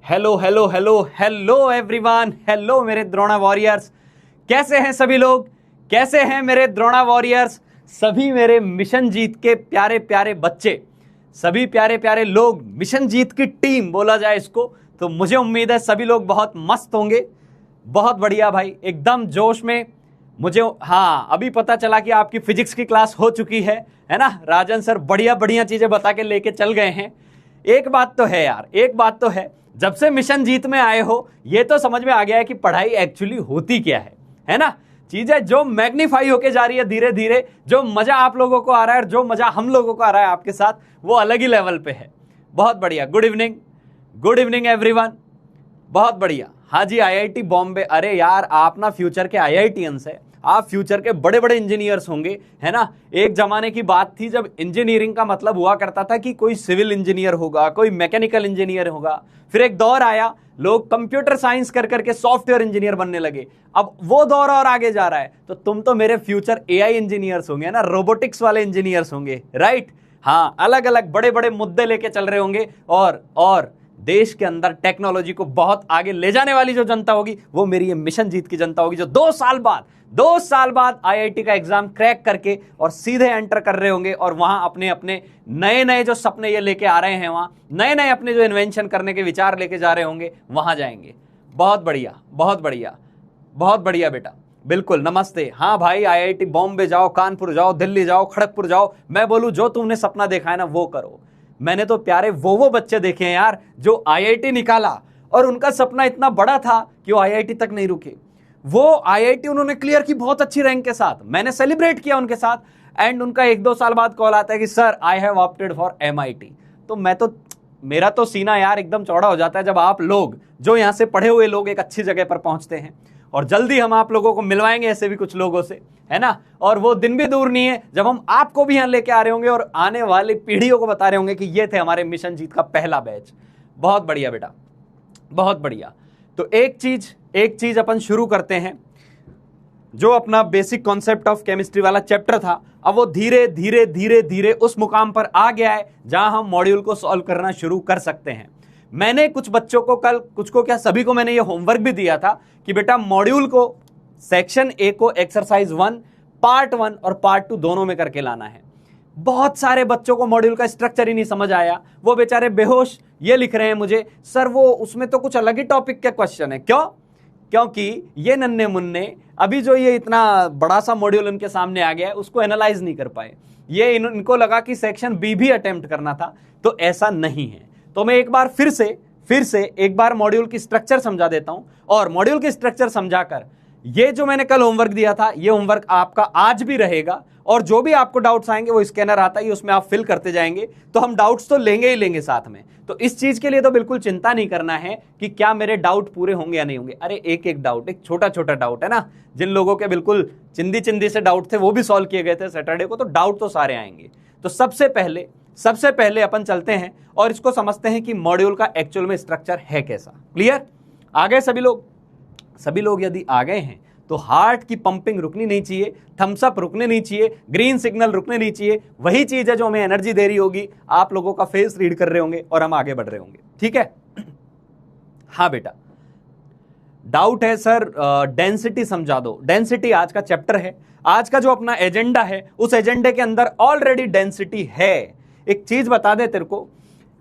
Hello hello hello hello everyone, hello मेरे Drona warriors. कैसे हैं सभी लोग? कैसे हैं मेरे द्रोणा वॉरियर्स? सभी मेरे मिशन जीत के प्यारे प्यारे बच्चे, सभी प्यारे प्यारे लोग, मिशन जीत की टीम बोला जाए इसको तो मुझे उम्मीद है सभी लोग बहुत मस्त होंगे। बहुत बढ़िया भाई, एकदम जोश में। मुझे हाँ, अभी पता चला कि आपकी फिजिक्स की क्लास हो चुकी है ना? राजन सर बढ़िया बढ़िया चीजें बता के लेके चल गए हैं। एक बात तो है यार, एक बात तो है, जब से मिशन जीत में आए हो ये तो समझ में आ गया है कि पढ़ाई एक्चुअली होती क्या है ना? चीजें जो मैग्नीफाई होके जा रही है धीरे धीरे, जो मजा आप लोगों को आ रहा है और जो मजा हम लोगों को आ रहा है आपके साथ, वो अलग ही लेवल पे है। बहुत बढ़िया। Good evening everyone. बहुत बढ़िया। हाँ जी, आईआईटी बॉम्बे। अरे यार, आप ना फ्यूचर के आईआईटीएंस है, आप फ्यूचर के बड़े बड़े इंजीनियर्स होंगे, है ना? एक जमाने की बात थी जब इंजीनियरिंग का मतलब हुआ करता था कि कोई सिविल इंजीनियर होगा, कोई मैकेनिकल इंजीनियर होगा। फिर एक दौर आया, लोग कंप्यूटर साइंस कर करके सॉफ्टवेयर इंजीनियर बनने लगे। अब वो दौर और आगे जा रहा है, तो तुम तो मेरे फ्यूचर एआई इंजीनियर्स होंगे ना, रोबोटिक्स वाले इंजीनियर्स होंगे, राइट? हाँ, अलग अलग बड़े बड़े मुद्दे लेके चल रहे होंगे और देश के अंदर टेक्नोलॉजी को बहुत आगे ले जाने वाली जो जनता होगी वो मेरी ये मिशन जीत की जनता होगी, जो 2 साल बाद आईआईटी का एग्जाम क्रैक करके और सीधे एंटर कर रहे होंगे और वहां अपने अपने नए नए जो सपने ये लेके आ रहे हैं, वहां नए नए अपने जो इन्वेंशन करने के विचार लेके जा रहे होंगे, वहां जाएंगे। बहुत बढ़िया, बहुत बढ़िया, बहुत बढ़िया बेटा, बिल्कुल। नमस्ते। हाँ भाई, आईआईटी बॉम्बे जाओ, कानपुर जाओ, दिल्ली जाओ, खड़गपुर जाओ। मैं बोलूं जो तुमने सपना देखा है ना वो करो। मैंने तो प्यारे वो बच्चे देखे हैं यार जो आईआईटी निकाला और उनका सपना इतना बड़ा था कि वो आईआईटी तक नहीं रुके। वो आईआईटी उन्होंने क्लियर की बहुत अच्छी रैंक के साथ, मैंने सेलिब्रेट किया उनके साथ। एंड उनका 1-2 साल बाद कॉल आता है कि sir I have opted for MIT. तो मेरा तो सीना यार एकदम चौड़ा हो जाता है जब आप लोग, जो यहां से पढ़े हुए लोग, एक अच्छी जगह पर पहुंचते हैं। और जल्दी हम आप लोगों को मिलवाएंगे ऐसे भी कुछ लोगों से, है ना? और वो दिन भी दूर नहीं है जब हम आपको भी यहां लेके आ रहे होंगे और आने वाली पीढ़ियों को बता रहे होंगे कि ये थे हमारे मिशन जीत का पहला बैच। बहुत बढ़िया बेटा, बहुत बढ़िया। तो एक चीज अपन शुरू करते हैं। जो अपना बेसिक कॉन्सेप्ट ऑफ केमिस्ट्री वाला चैप्टर था, अब वो धीरे धीरे धीरे धीरे उस मुकाम पर आ गया है जहां हम मॉड्यूल को सॉल्व करना शुरू कर सकते हैं। मैंने कुछ बच्चों को कल, कुछ को क्या सभी को मैंने ये होमवर्क भी दिया था कि बेटा मॉड्यूल को, सेक्शन ए को एक्सरसाइज 1 पार्ट 1 और पार्ट 2 दोनों में करके लाना है। बहुत सारे बच्चों को मॉड्यूल का स्ट्रक्चर ही नहीं समझ आया, वो बेचारे बेहोश ये लिख रहे हैं मुझे, सर वो उसमें तो कुछ अलग ही टॉपिक के क्वेश्चन है। क्यों? क्योंकि ये नन्हे मुन्ने अभी जो ये इतना बड़ा सा मॉड्यूल उनके सामने आ गया है उसको एनालाइज नहीं कर पाए। ये इनको लगा कि सेक्शन बी भी अटेम्प्ट करना था, तो ऐसा नहीं है। तो मैं एक बार फिर से एक बार मॉड्यूल की स्ट्रक्चर समझा देता हूं, और मॉड्यूल की स्ट्रक्चर समझाकर ये जो मैंने कल होमवर्क दिया था, ये होमवर्क आपका आज भी रहेगा। और जो भी आपको डाउट्स आएंगे वो स्कैनर आता है, उसमें आप फिल करते जाएंगे, तो हम डाउट्स तो लेंगे ही लेंगे साथ में। तो इस चीज के लिए तो बिल्कुल चिंता नहीं करना है कि क्या मेरे डाउट पूरे होंगे या नहीं होंगे। अरे एक एक डाउट, एक छोटा छोटा डाउट है ना, जिन लोगों के बिल्कुल चिंदी से डाउट थे वो भी सॉल्व किए गए थे सैटरडे को, तो डाउट तो सारे आएंगे। तो सबसे पहले अपन चलते हैं और इसको समझते हैं कि मॉड्यूल का एक्चुअल में स्ट्रक्चर है कैसा। क्लियर? आ गए सभी लोग? सभी लोग यदि आ गए हैं तो हार्ट की पंपिंग रुकनी नहीं चाहिए, थम्स अप रुकने नहीं चाहिए, ग्रीन सिग्नल रुकने नहीं चाहिए। वही चीज है जो हमें एनर्जी दे रही होगी, आप लोगों का फेस रीड कर रहे होंगे और हम आगे बढ़ रहे होंगे। ठीक है? हाँ बेटा, डाउट है सर डेंसिटी समझा दो। डेंसिटी आज का चैप्टर है, आज का जो अपना एजेंडा है उस एजेंडे के अंदर ऑलरेडी डेंसिटी है। एक चीज बता दे तेरे को,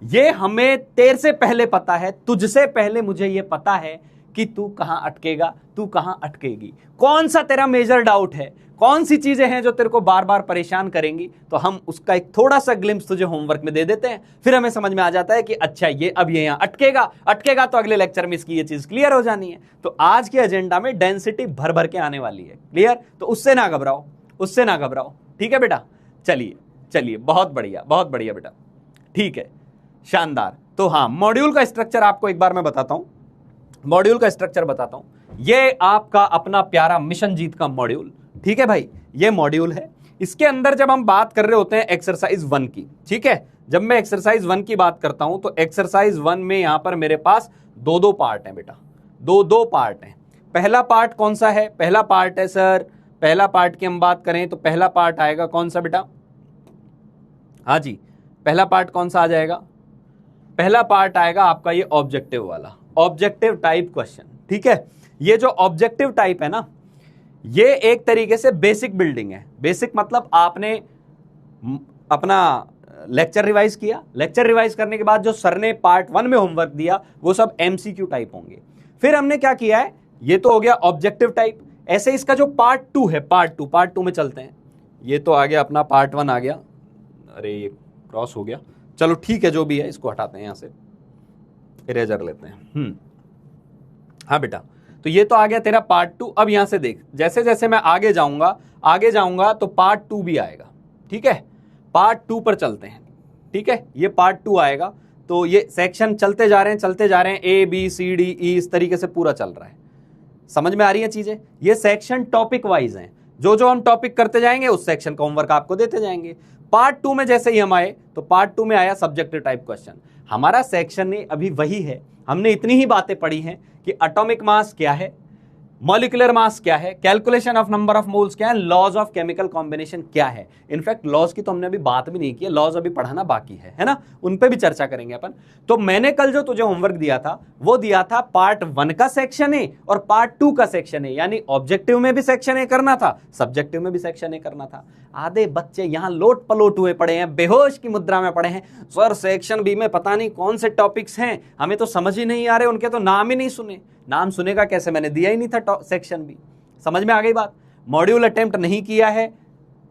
ये हमें तेरे से पहले पता है, तुझसे पहले मुझे ये पता है कि तू कहां अटकेगा, तू कहां अटकेगी, कौन सा तेरा मेजर डाउट है, कौन सी चीजें हैं जो तेरे को बार बार परेशान करेंगी। तो हम उसका एक थोड़ा सा ग्लिम्स तुझे होमवर्क में दे देते हैं, फिर हमें समझ में आ जाता है कि अच्छा ये अब ये यहां अटकेगा तो अगले लेक्चर में इसकी ये चीज क्लियर हो जानी है। तो आज के एजेंडा में डेंसिटी भर भर के आने वाली है। क्लियर? तो उससे ना घबराओ। ठीक है बेटा? चलिए, बहुत बढ़िया बेटा। ठीक है, शानदार। तो हाँ, मॉड्यूल का स्ट्रक्चर आपको एक बार मैं बताता हूं, ये आपका अपना प्यारा मिशन जीत का मॉड्यूल। ठीक है भाई, ये मॉड्यूल है। इसके अंदर जब हम बात कर रहे होते हैं एक्सरसाइज 1 की, ठीक है, जब मैं एक्सरसाइज 1 की बात करता हूं तो एक्सरसाइज 1 में यहां पर मेरे पास दो पार्ट हैं बेटा, दो पार्ट हैं। पहला पार्ट कौन सा है? पहला पार्ट है सर, पहला पार्ट की हम बात करें तो पहला पार्ट आएगा कौन सा बेटा? हाँ जी, पहला पार्ट कौन सा आ जाएगा? पहला पार्ट आएगा आपका ये ऑब्जेक्टिव वाला, ऑब्जेक्टिव टाइप क्वेश्चन। ठीक है, ये जो ऑब्जेक्टिव टाइप है ना, ये एक तरीके से बेसिक बिल्डिंग है। बेसिक मतलब आपने अपना लेक्चर रिवाइज किया, लेक्चर रिवाइज करने के बाद जो सर ने पार्ट 1 में होमवर्क दिया वो सब एमसीक्यू टाइप होंगे। फिर हमने क्या किया है, ये तो हो गया ऑब्जेक्टिव टाइप। ऐसे इसका जो पार्ट 2 है, पार्ट टू में चलते हैं। ये तो आ गया अपना पार्ट 1 आ गया, अरे ये क्रॉस हो गया, चलो ठीक है जो भी है इसको हटाते हैं, यहां से इरेजर लेते हैं। हाँ बेटा, तो ये तो आ गया तेरा पार्ट 2। अब यहां से देख, जैसे जैसे मैं आगे जाऊंगा तो पार्ट 2 भी आएगा। ठीक है, पार्ट 2 पर चलते हैं। ठीक है, ये पार्ट 2 आएगा, तो ये सेक्शन चलते जा रहे हैं, A B C D E इस तरीके से पूरा चल रहा है। समझ में आ रही है चीजें? ये सेक्शन टॉपिक वाइज हैं, जो जो हम टॉपिक करते जाएंगे उस सेक्शन का होमवर्क आपको देते जाएंगे। पार्ट 2 में जैसे ही हम आए तो पार्ट 2 में आया सब्जेक्टिव टाइप क्वेश्चन। हमारा सेक्शन ने अभी वही है, हमने इतनी ही बातें पढ़ी हैं कि एटॉमिक मास क्या है, मॉलिक्यूलर मास क्या है, calculation of number of moles क्या है, लॉज ऑफ केमिकल कॉम्बिनेशन क्या है। इनफैक्ट लॉज की तो हमने अभी बात भी नहीं की है, लॉज अभी पढ़ाना बाकी है ना, उन पे भी चर्चा करेंगे अपन। तो मैंने कल जो तुझे होमवर्क दिया था वो दिया था पार्ट 1 का सेक्शन ए और पार्ट 2 का सेक्शन ए, यानी ऑब्जेक्टिव में भी सेक्शन ए करना था, सब्जेक्टिव में भी सेक्शन ए करना था। आधे बच्चे यहां लोट पलोट हुए पड़े हैं, बेहोश की मुद्रा में पड़े हैं, सर सेक्शन बी में पता नहीं कौन से टॉपिक्स हैं, हमें तो समझ ही नहीं आ रहे, उनके तो नाम ही नहीं सुने। नाम सुनेगा कैसे, मैंने दिया ही नहीं था सेक्शन बी। समझ में आ गई बात? मॉड्यूल अटेम्प्ट नहीं किया है,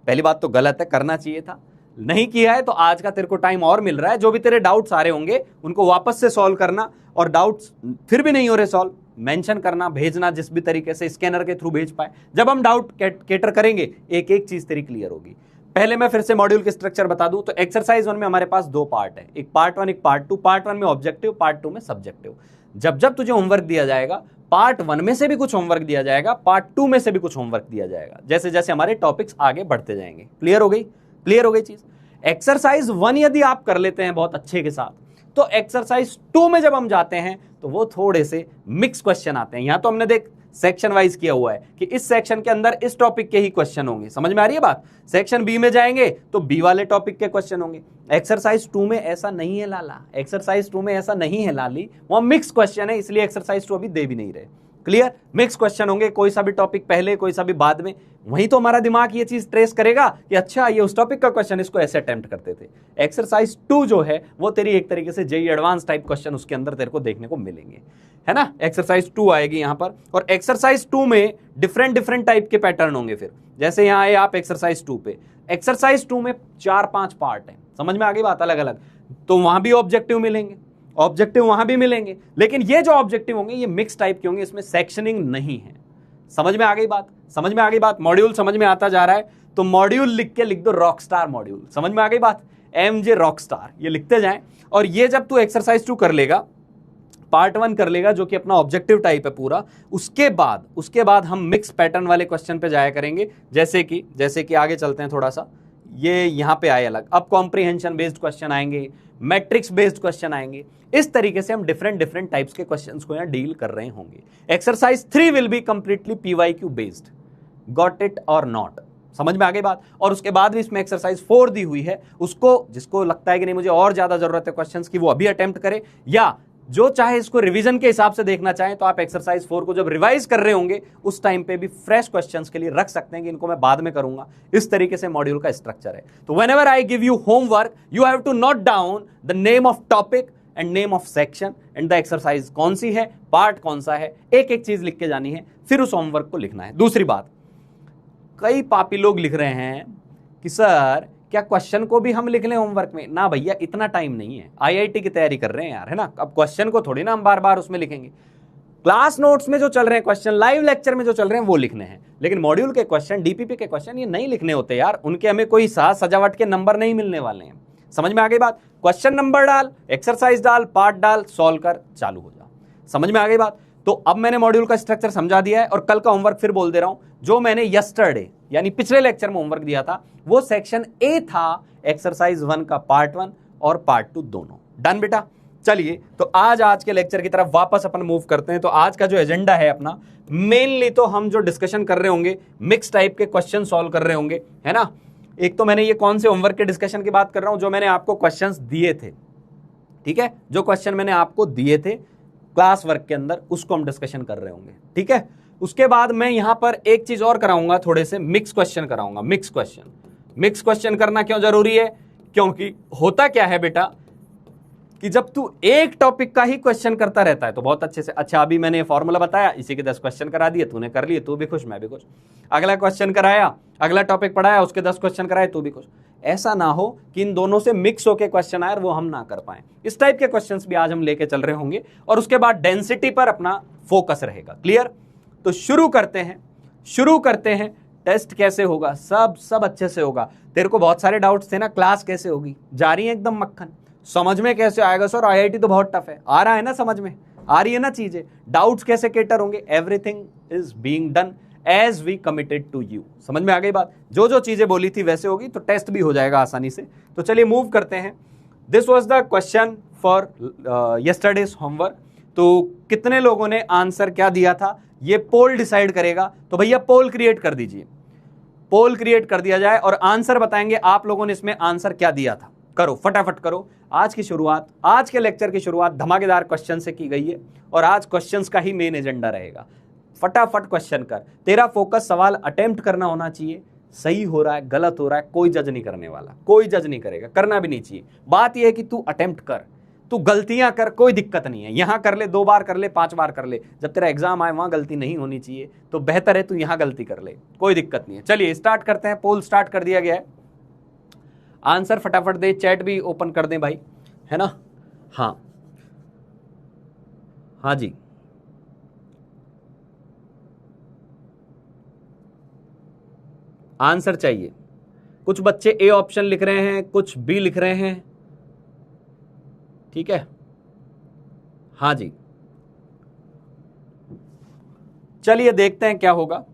पहली बात तो गलत है, करना चाहिए था, नहीं किया है तो आज का तेरे को टाइम और मिल रहा है। जो भी तेरे डाउट्स आ रहे होंगे उनको वापस से सॉल्व करना, और डाउट्स फिर भी नहीं हो रहे सॉल्व, मेंशन करना, भेजना जिस भी तरीके से, स्कैनर के थ्रू भेज पाए। जब हम डाउट केटर करेंगे एक एक चीज तेरी क्लियर होगी। पहले मैं फिर से मॉड्यूल के स्ट्रक्चर बता दूं तो एक्सरसाइज 1 में हमारे पास 2 पार्ट है, एक पार्ट 1 एक पार्ट 2। पार्ट 1 में ऑब्जेक्टिव, पार्ट 2 में सब्जेक्टिव। जब जब तुझे होमवर्क दिया जाएगा, पार्ट 1 में से भी कुछ होमवर्क दिया जाएगा, पार्ट 2 में से भी कुछ होमवर्क दिया जाएगा, जैसे जैसे हमारे टॉपिक्स आगे बढ़ते जाएंगे। क्लियर हो गई? क्लियर हो गई चीज? एक्सरसाइज 1 यदि आप कर लेते हैं बहुत अच्छे के साथ, तो एक्सरसाइज 2 में जब हम जाते हैं तो वो थोड़े से मिक्स क्वेश्चन आते हैं। यहां तो हमने देख सेक्शन वाइज किया हुआ है कि इस सेक्शन के अंदर इस टॉपिक के ही क्वेश्चन होंगे। समझ में आ रही है बात? सेक्शन बी में जाएंगे तो बी वाले टॉपिक के क्वेश्चन होंगे। एक्सरसाइज 2 में ऐसा नहीं है लाला, एक्सरसाइज 2 में ऐसा नहीं है लाली, वहां मिक्स क्वेश्चन है, इसलिए एक्सरसाइज 2 अभी दे भी नहीं रहे। क्लियर? मिक्स क्वेश्चन होंगे, कोई सा भी टॉपिक पहले कोई सा भी बाद में। वहीं तो हमारा दिमाग ये चीज ट्रेस करेगा कि अच्छा ये उस टॉपिक का क्वेश्चन, इसको ऐसे अटेम्प्ट करते थे। एक्सरसाइज 2 जो है वो तेरी एक तरीके से जेईई एडवांस टाइप क्वेश्चन उसके अंदर तेरे को देखने को मिलेंगे, है ना। एक्सरसाइज 2 आएगी यहां पर, और एक्सरसाइज 2 में डिफरेंट टाइप के पैटर्न होंगे। फिर जैसे यहां आए आप एक्सरसाइज 2 पे, एक्सरसाइज 2 में 4-5 पार्ट है। समझ में आ गई बात? अलग अलग, तो वहां भी ऑब्जेक्टिव मिलेंगे, ऑब्जेक्टिव वहां भी मिलेंगे, लेकिन ये जो ऑब्जेक्टिव होंगे ये मिक्स टाइप के होंगे, इसमें सेक्शनिंग नहीं है। समझ में आ गई बात? समझ में आ गई बात? मॉड्यूल समझ में आता जा रहा है तो मॉड्यूल लिख के लिख दो रॉकस्टार मॉड्यूल। समझ में आ गई बात? एमजे रॉकस्टार, ये लिखते जाएं। और ये जब तू एक्सरसाइज 2 कर लेगा, पार्ट 1 कर लेगा जो कि अपना ऑब्जेक्टिव टाइप है पूरा, उसके बाद हम मिक्स पैटर्न वाले क्वेश्चन पे जाया करेंगे। जैसे कि आगे चलते हैं थोड़ा सा, ये यहां पे आए अलग, अब कॉम्प्रिहेंशन बेस्ड क्वेश्चन आएंगे, मैट्रिक्स बेस्ड क्वेश्चन आएंगे। इस तरीके से हम डिफरेंट टाइप्स के क्वेश्चंस को यहां डील कर रहे होंगे। Exercise 3 will be completely PYQ based, got it और नॉट। समझ में आ गई बात? और उसके बाद भी इसमें एक्सरसाइज 4 दी हुई है, उसको जिसको लगता है कि नहीं मुझे और ज्यादा जरूरत है क्वेश्चंस की, वो अभी अटेम्प्ट करे, या जो चाहे इसको रिवीजन के हिसाब से देखना चाहें तो आप एक्सरसाइज 4 को जब रिवाइज कर रहे होंगे उस टाइम पे भी फ्रेश क्वेश्चंस के लिए रख सकते हैं कि इनको मैं बाद में करूंगा। इस तरीके से मॉड्यूल का स्ट्रक्चर है। तो whenever I give you homework, you have to note down the name of topic and name of section and the exercise कौन सी है, पार्ट कौन सा है, एक एक चीज लिख के जानी है, फिर उस होमवर्क को लिखना है। दूसरी बात, कई पापी लोग लिख रहे हैं कि सर क्या क्वेश्चन को भी हम लिख लें होमवर्क में? ना भैया, इतना टाइम नहीं है, आईआईटी की तैयारी कर रहे हैं यार, है ना। अब क्वेश्चन को थोड़ी ना हम बार बार उसमें लिखेंगे। क्लास नोट्स में जो चल रहे हैं क्वेश्चन, लाइव लेक्चर में जो चल रहे हैं वो लिखने हैं, लेकिन मॉड्यूल के क्वेश्चन, डीपीपी के क्वेश्चन ये नहीं लिखने होते यार, उनके हमें कोई साज सजावट के नंबर नहीं मिलने वाले हैं। समझ में आ गई बात? क्वेश्चन नंबर डाल, एक्सरसाइज डाल, पार्ट डाल, सॉल्व कर, चालू हो जा। समझ में आ गई बात? तो अब मैंने मॉड्यूल का स्ट्रक्चर समझा दिया है, और कल का होमवर्क फिर बोल दे रहा हूं, जो मैंने यस्टरडे यानी पिछले लेक्चर में होमवर्क दिया था वो सेक्शन ए था, एक्सरसाइज 1 का पार्ट 1 और पार्ट 2 दोनों। डन बेटा? चलिए तो आज के लेक्चर की तरफ वापस अपन मूव करते हैं। तो आज का जो एजेंडा है अपना, मेनली तो हम जो डिस्कशन कर रहे होंगे, मिक्स टाइप के क्वेश्चन सॉल्व कर रहे होंगे, है ना। एक तो मैंने ये कौन से होमवर्क के डिस्कशन की बात कर रहा हूं, जो मैंने आपको क्वेश्चंस दिए थे, ठीक है, जो क्वेश्चन मैंने आपको दिए थे क्लास वर्क के अंदर उसको हम डिस्कशन कर रहे होंगे, ठीक है। उसके बाद मैं यहां पर एक चीज और कराऊंगा, थोड़े से मिक्स क्वेश्चन कराऊंगा। मिक्स क्वेश्चन करना क्यों जरूरी है? क्योंकि होता क्या है बेटा कि जब तू एक टॉपिक का ही क्वेश्चन करता रहता है तो बहुत अच्छे से, अच्छा अभी मैंने फॉर्मूला बताया, इसी के 10 क्वेश्चन करा दिए, तूने कर लिए, तू भी खुश मैं भी खुश। अगला क्वेश्चन कराया, अगला टॉपिक पढ़ाया, उसके 10 क्वेश्चन कराए, तू भी खुश। ऐसा ना हो कि इन दोनों से मिक्स होके क्वेश्चन आए और वो हम ना कर पाए। इस टाइप के क्वेश्चंस भी आज हम लेके चल रहे होंगे और उसके बाद डेंसिटी पर अपना फोकस रहेगा। क्लियर? तो शुरू करते हैं। टेस्ट कैसे होगा? सब अच्छे से होगा। तेरे को बहुत सारे डाउट्स थे ना, क्लास कैसे होगी? जा रही है एकदम मक्खन। समझ में कैसे आएगा सर? आईआईटी तो बहुत टफ है। आ रहा है ना, समझ में आ रही है ना चीजें? डाउट्स कैसे कैटर होंगे? Everything is being done as we committed to you. समझ में आ गई बात? जो जो चीजें बोली थी वैसे होगी तो टेस्ट भी हो जाएगा आसानी से। तो चलिए मूव करते हैं। This was the question for yesterday's homework. तो कितने लोगों ने आंसर क्या दिया था ये पोल डिसाइड करेगा। तो भैया पोल क्रिएट कर दीजिए, पोल क्रिएट कर दिया जाए और आंसर बताएंगे आप लोगों ने इसमें आंसर क्या दिया था। करो, फटाफट करो। आज की शुरुआत, आज के लेक्चर की शुरुआत धमाकेदार क्वेश्चन से की गई है और आज क्वेश्चंस का ही मेन एजेंडा रहेगा। फटाफट क्वेश्चन कर। तेरा फोकस सवाल अटेम्प्ट करना होना चाहिए। सही हो रहा है, गलत हो रहा है, कोई जज नहीं करने वाला, कोई जज नहीं करेगा, करना भी नहीं चाहिए। बात यह है कि तू अटेम्प्ट कर, तू गलतियां कर, कोई दिक्कत नहीं है। यहां कर ले, 2 बार कर ले, 5 बार कर ले। जब तेरा एग्जाम आए वहां गलती नहीं होनी चाहिए, तो बेहतर है तू यहां गलती कर ले, कोई दिक्कत नहीं है। चलिए स्टार्ट करते हैं। पोल स्टार्ट कर दिया गया है। आंसर फटाफट दे, चैट भी ओपन कर दें भाई, है ना? हाँ हाँ जी, आंसर चाहिए। कुछ बच्चे ए ऑप्शन लिख रहे हैं, कुछ बी लिख रहे हैं, ठीक है। हाँ जी, चलिए देखते हैं क्या होगा।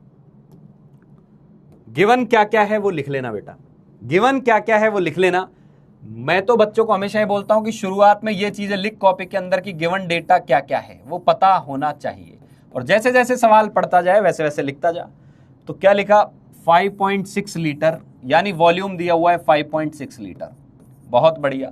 गिवन क्या क्या है वो लिख लेना बेटा, गिवन क्या क्या है वो लिख लेना। मैं तो बच्चों को हमेशा ही बोलता हूं कि शुरुआत में ये चीजें लिख कॉपी के अंदर की गिवन डेटा क्या क्या है वो पता होना चाहिए, और जैसे जैसे सवाल पढ़ता जाए वैसे वैसे लिखता जा। तो क्या लिखा? 5.6 लीटर, यानी वॉल्यूम दिया हुआ है 5.6 लीटर। बहुत बढ़िया।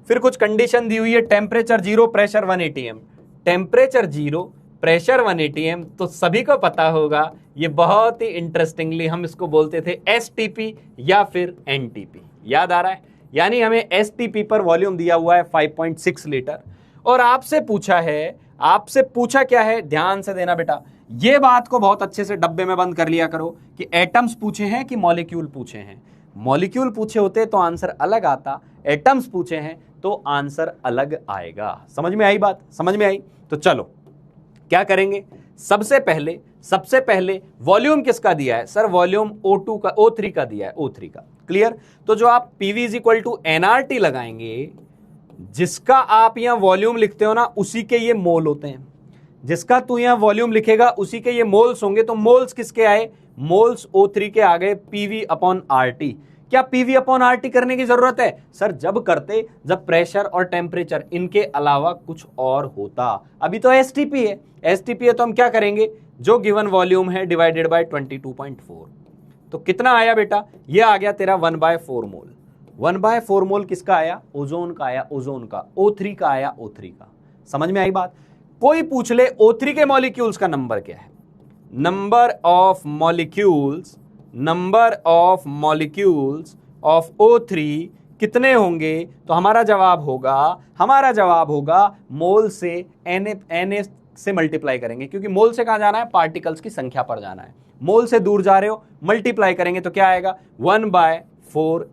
फिर कुछ कंडीशन दी हुई है, temperature 0, pressure 1 atm। Temperature 0, pressure 1 atm, तो सभी को पता होगा ये बहुत ही इंटरेस्टिंगली हम इसको बोलते थे STP या फिर NTP। याद आ रहा है? यानी हमें STP पर वॉल्यूम दिया हुआ है 5.6 लीटर और आपसे पूछा क्या है? ध्यान से देना बेटा, ये बात को बहुत अच्छे से डब्बे में बंद कर लिया करो कि एटम्स पूछे हैं कि मॉलिक्यूल पूछे हैं। मॉलिक्यूल पूछे होते तो आंसर अलग आता, एटम्स पूछे हैं तो आंसर अलग आएगा। समझ में आई बात? समझ में आई? तो चलो क्या करेंगे। सबसे पहले वॉल्यूम किसका दिया है? सर वॉल्यूम O2 का, O3 का दिया है, O3 का। क्लियर? तो जो आप PV = nRT लगाएंगे, जिसका आप यहां वॉल्यूम लिखते हो ना उसी के ये मोल होते हैं। जिसका तू यहां वॉल्यूम लिखेगा उसी के ये मोल्स होंगे। तो मोल्स किसके आए? मोल्स O3 के आ गए PV/RT। क्या PV/RT करने की जरूरत है? सर जब प्रेशर और टेम्परेचर इनके अलावा कुछ और होता। अभी तो STP है तो हम क्या करेंगे? जो गिवन वॉल्यूम है डिवाइडेड बाय 22.4। तो कितना आया बेटा? ये आ गया तेरा 1/4 मोल। 1/4 मोल किसका आया? ओजोन का आया, ओजोन का। O3 का आया, O3 का। समझ में आई बात? कोई पूछ ले O3 के मॉलिक्यूल्स का नंबर क्या है? Number of molecules of O3 कितने होंगे? तो हमारा जवाब होगा मोल से Na से मल्टीप्लाई करेंगे, क्योंकि मोल से कहां जाना है? पार्टिकल्स की संख्या पर जाना है। मोल से दूर जा रहे हो, मल्टीप्लाई करेंगे तो क्या आएगा? 1/4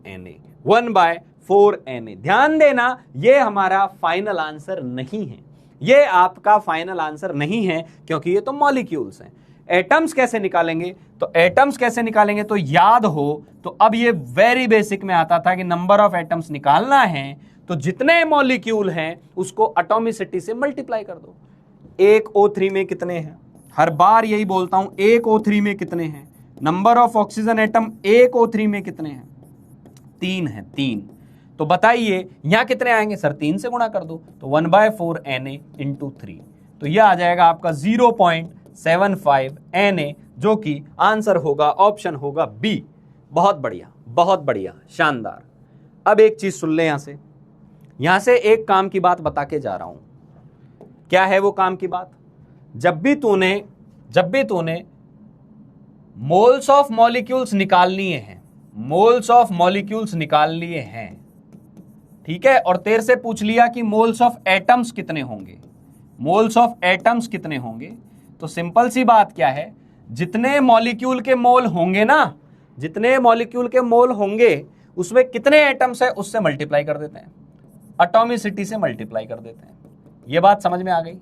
Na। ध्यान देना, ये हमारा फाइनल आंसर नहीं है, ये आपका फाइनल आंसर नहीं है, क्योंकि ये तो मॉलिक्यूल्स हैं। एटम्स कैसे निकालेंगे? तो याद हो तो अब ये वेरी बेसिक में आता था कि नंबर ऑफ एटम्स निकालना है तो जितने मॉलिक्यूल हैं उसको एटॉमिसिटी से मल्टीप्लाई कर दो। एक O3 में कितने हैं? हर बार यही बोलता हूं, एक O3 में कितने हैं? नंबर ऑफ ऑक्सीजन एटम एक O3 में कितने हैं? 3 है, 3। तो बताइए यहां कितने आएंगे? सर 3 से गुणा कर दो, तो 1/4 Na × 3। तो यह आ जाएगा आपका 0.75 Na, जो कि आंसर होगा, ऑप्शन होगा बी। बहुत बढ़िया, शानदार। अब एक चीज सुन ले यहां से, यहां से एक काम की बात बता के जा रहा हूं। क्या है वो काम की बात? जब भी तूने मोल्स ऑफ मॉलिक्यूल्स निकाल लिए हैं, मोल्स ऑफ मॉलिक्यूल्स निकाल लिए हैं, ठीक है, और तेरे से पूछ लिया कि मोल्स ऑफ एटम्स कितने होंगे, मोल्स ऑफ एटम्स कितने होंगे, तो सिंपल सी बात क्या है, जितने मॉलिक्यूल के मोल होंगे ना, जितने मॉलिक्यूल के मोल होंगे उसमें कितने एटम्स है उससे मल्टीप्लाई कर देते हैं, एटॉमिसिटी से मल्टीप्लाई कर देते हैं। ये बात समझ में आ गई?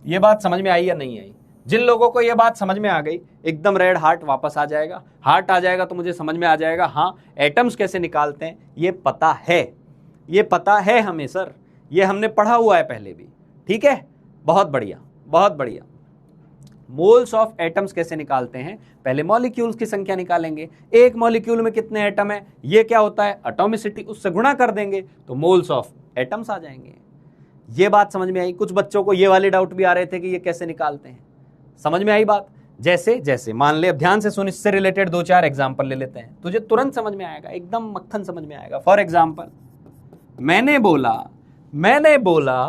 ये बात समझ में आई या नहीं आई? जिन लोगों को ये बात समझ में आ गई एकदम रेड हार्ट वापस आ जाएगा, हार्ट आ जाएगा तो मुझे समझ में आ जाएगा, हाँ एटम्स कैसे निकालते हैं ये पता है, ये पता है हमें सर, ये हमने पढ़ा हुआ है पहले भी, ठीक है, बहुत बढ़िया बहुत बढ़िया। मोल्स ऑफ एटम्स कैसे निकालते हैं? पहले मॉलिक्यूल्स की संख्या निकालेंगे, एक मॉलिक्यूल में कितने एटम है, ये क्या होता है एटॉमिसिटी, उससे गुणा कर देंगे तो मोल्स ऑफ एटम्स आ जाएंगे। ये बात समझ में आई? कुछ बच्चों को ये वाले डाउट भी आ रहे थे कि ये कैसे निकालते हैं, समझ में आई बात? जैसे मान ले, अब ध्यान से सुन, इससे रिलेटेड 2-4 एग्जांपल ले लेते हैं, तुझे तुरंत समझ में आएगा, एकदम मक्खन समझ में आएगा। फॉर एग्जांपल, मैंने बोला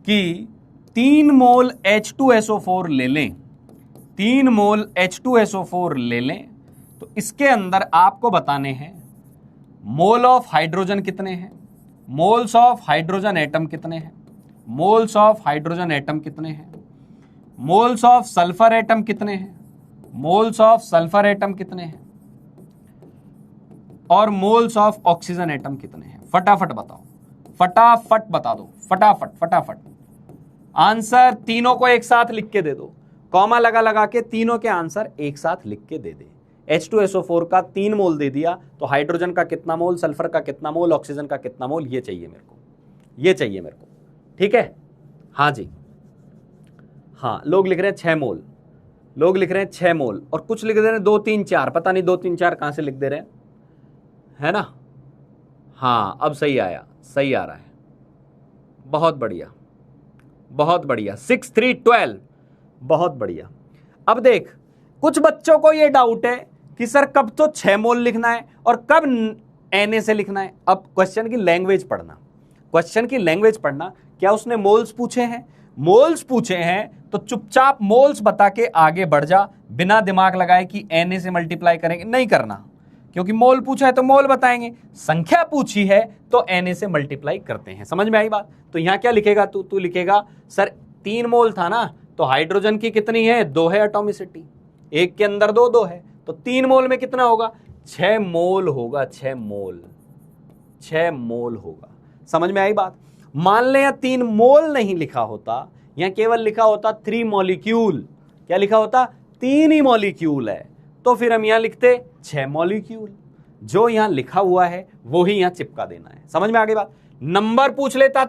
कि 3 मोल H2SO4 ले लें, 3 मोल H2SO4 ले लें, तो इसके अंदर आपको बताने हैं मोल ऑफ हाइड्रोजन कितने हैं, मोल्स ऑफ हाइड्रोजन एटम कितने हैं, मोल्स ऑफ हाइड्रोजन एटम कितने हैं, मोल्स ऑफ सल्फर एटम कितने हैं, मोल्स ऑफ सल्फर एटम कितने हैं, और मोल्स ऑफ ऑक्सीजन एटम कितने हैं। फटाफट बताओ, फटाफट बता दो, फटाफट आंसर तीनों को एक साथ लिख के दे दो, कॉमा लगा के तीनों के आंसर एक साथ लिख के दे दे। H2SO4 का 3 मोल दे दिया तो हाइड्रोजन का कितना मोल, सल्फर का कितना मोल, ऑक्सीजन का कितना मोल, ये चाहिए मेरे को, ये चाहिए मेरे को, ठीक है? हाँ जी, हाँ, लोग लिख रहे हैं 6 मोल, लोग लिख रहे हैं 6 मोल, और कुछ लिख दे रहे हैं 2, 3, 4, पता नहीं 2, 3, 4 कहां से लिख दे रहे हैं, है ना? हाँ, अब सही आया, सही आ रहा है, बहुत बढ़िया बहुत बढ़िया, 6, 3, 12, बहुत बढ़िया। अब देख, कुछ बच्चों को यह डाउट है कि सर कब तो 6 मोल लिखना है और कब Na से लिखना है। अब क्वेश्चन की लैंग्वेज पढ़ना, क्वेश्चन की लैंग्वेज पढ़ना। क्या उसने मोल्स पूछे हैं? मोल्स पूछे हैं तो चुपचाप मोल्स बता के आगे बढ़ जा, बिना दिमाग लगाए कि Na से मल्टीप्लाई करेंगे, नहीं करना, क्योंकि मोल पूछा है तो मोल बताएंगे, संख्या पूछी है तो Na से मल्टीप्लाई करते हैं। समझ में आई बात? तो यहां क्या लिखेगा तू लिखेगा सर 3 मोल था ना, तो हाइड्रोजन की कितनी है, 2 है एटॉमिसिटी, एक के अंदर 2 है, तो 3 मोल में कितना होगा, 6 मोल होगा, 6 मोल होगा। समझ में आई बात? मान ले यहाँ 3 मोल नहीं लिखा होता, यहाँ केवल लिखा होता 3 मॉलिक्यूल, क्या लिखा होता, 3 ही मॉलिक्यूल है, तो फिर हम यहाँ लिखते 6 मॉलिक्यूल। जो यहाँ लिखा हुआ है वो ही यहाँ चिपका देना है। समझ में आ गई बात? नंबर पूछ लेता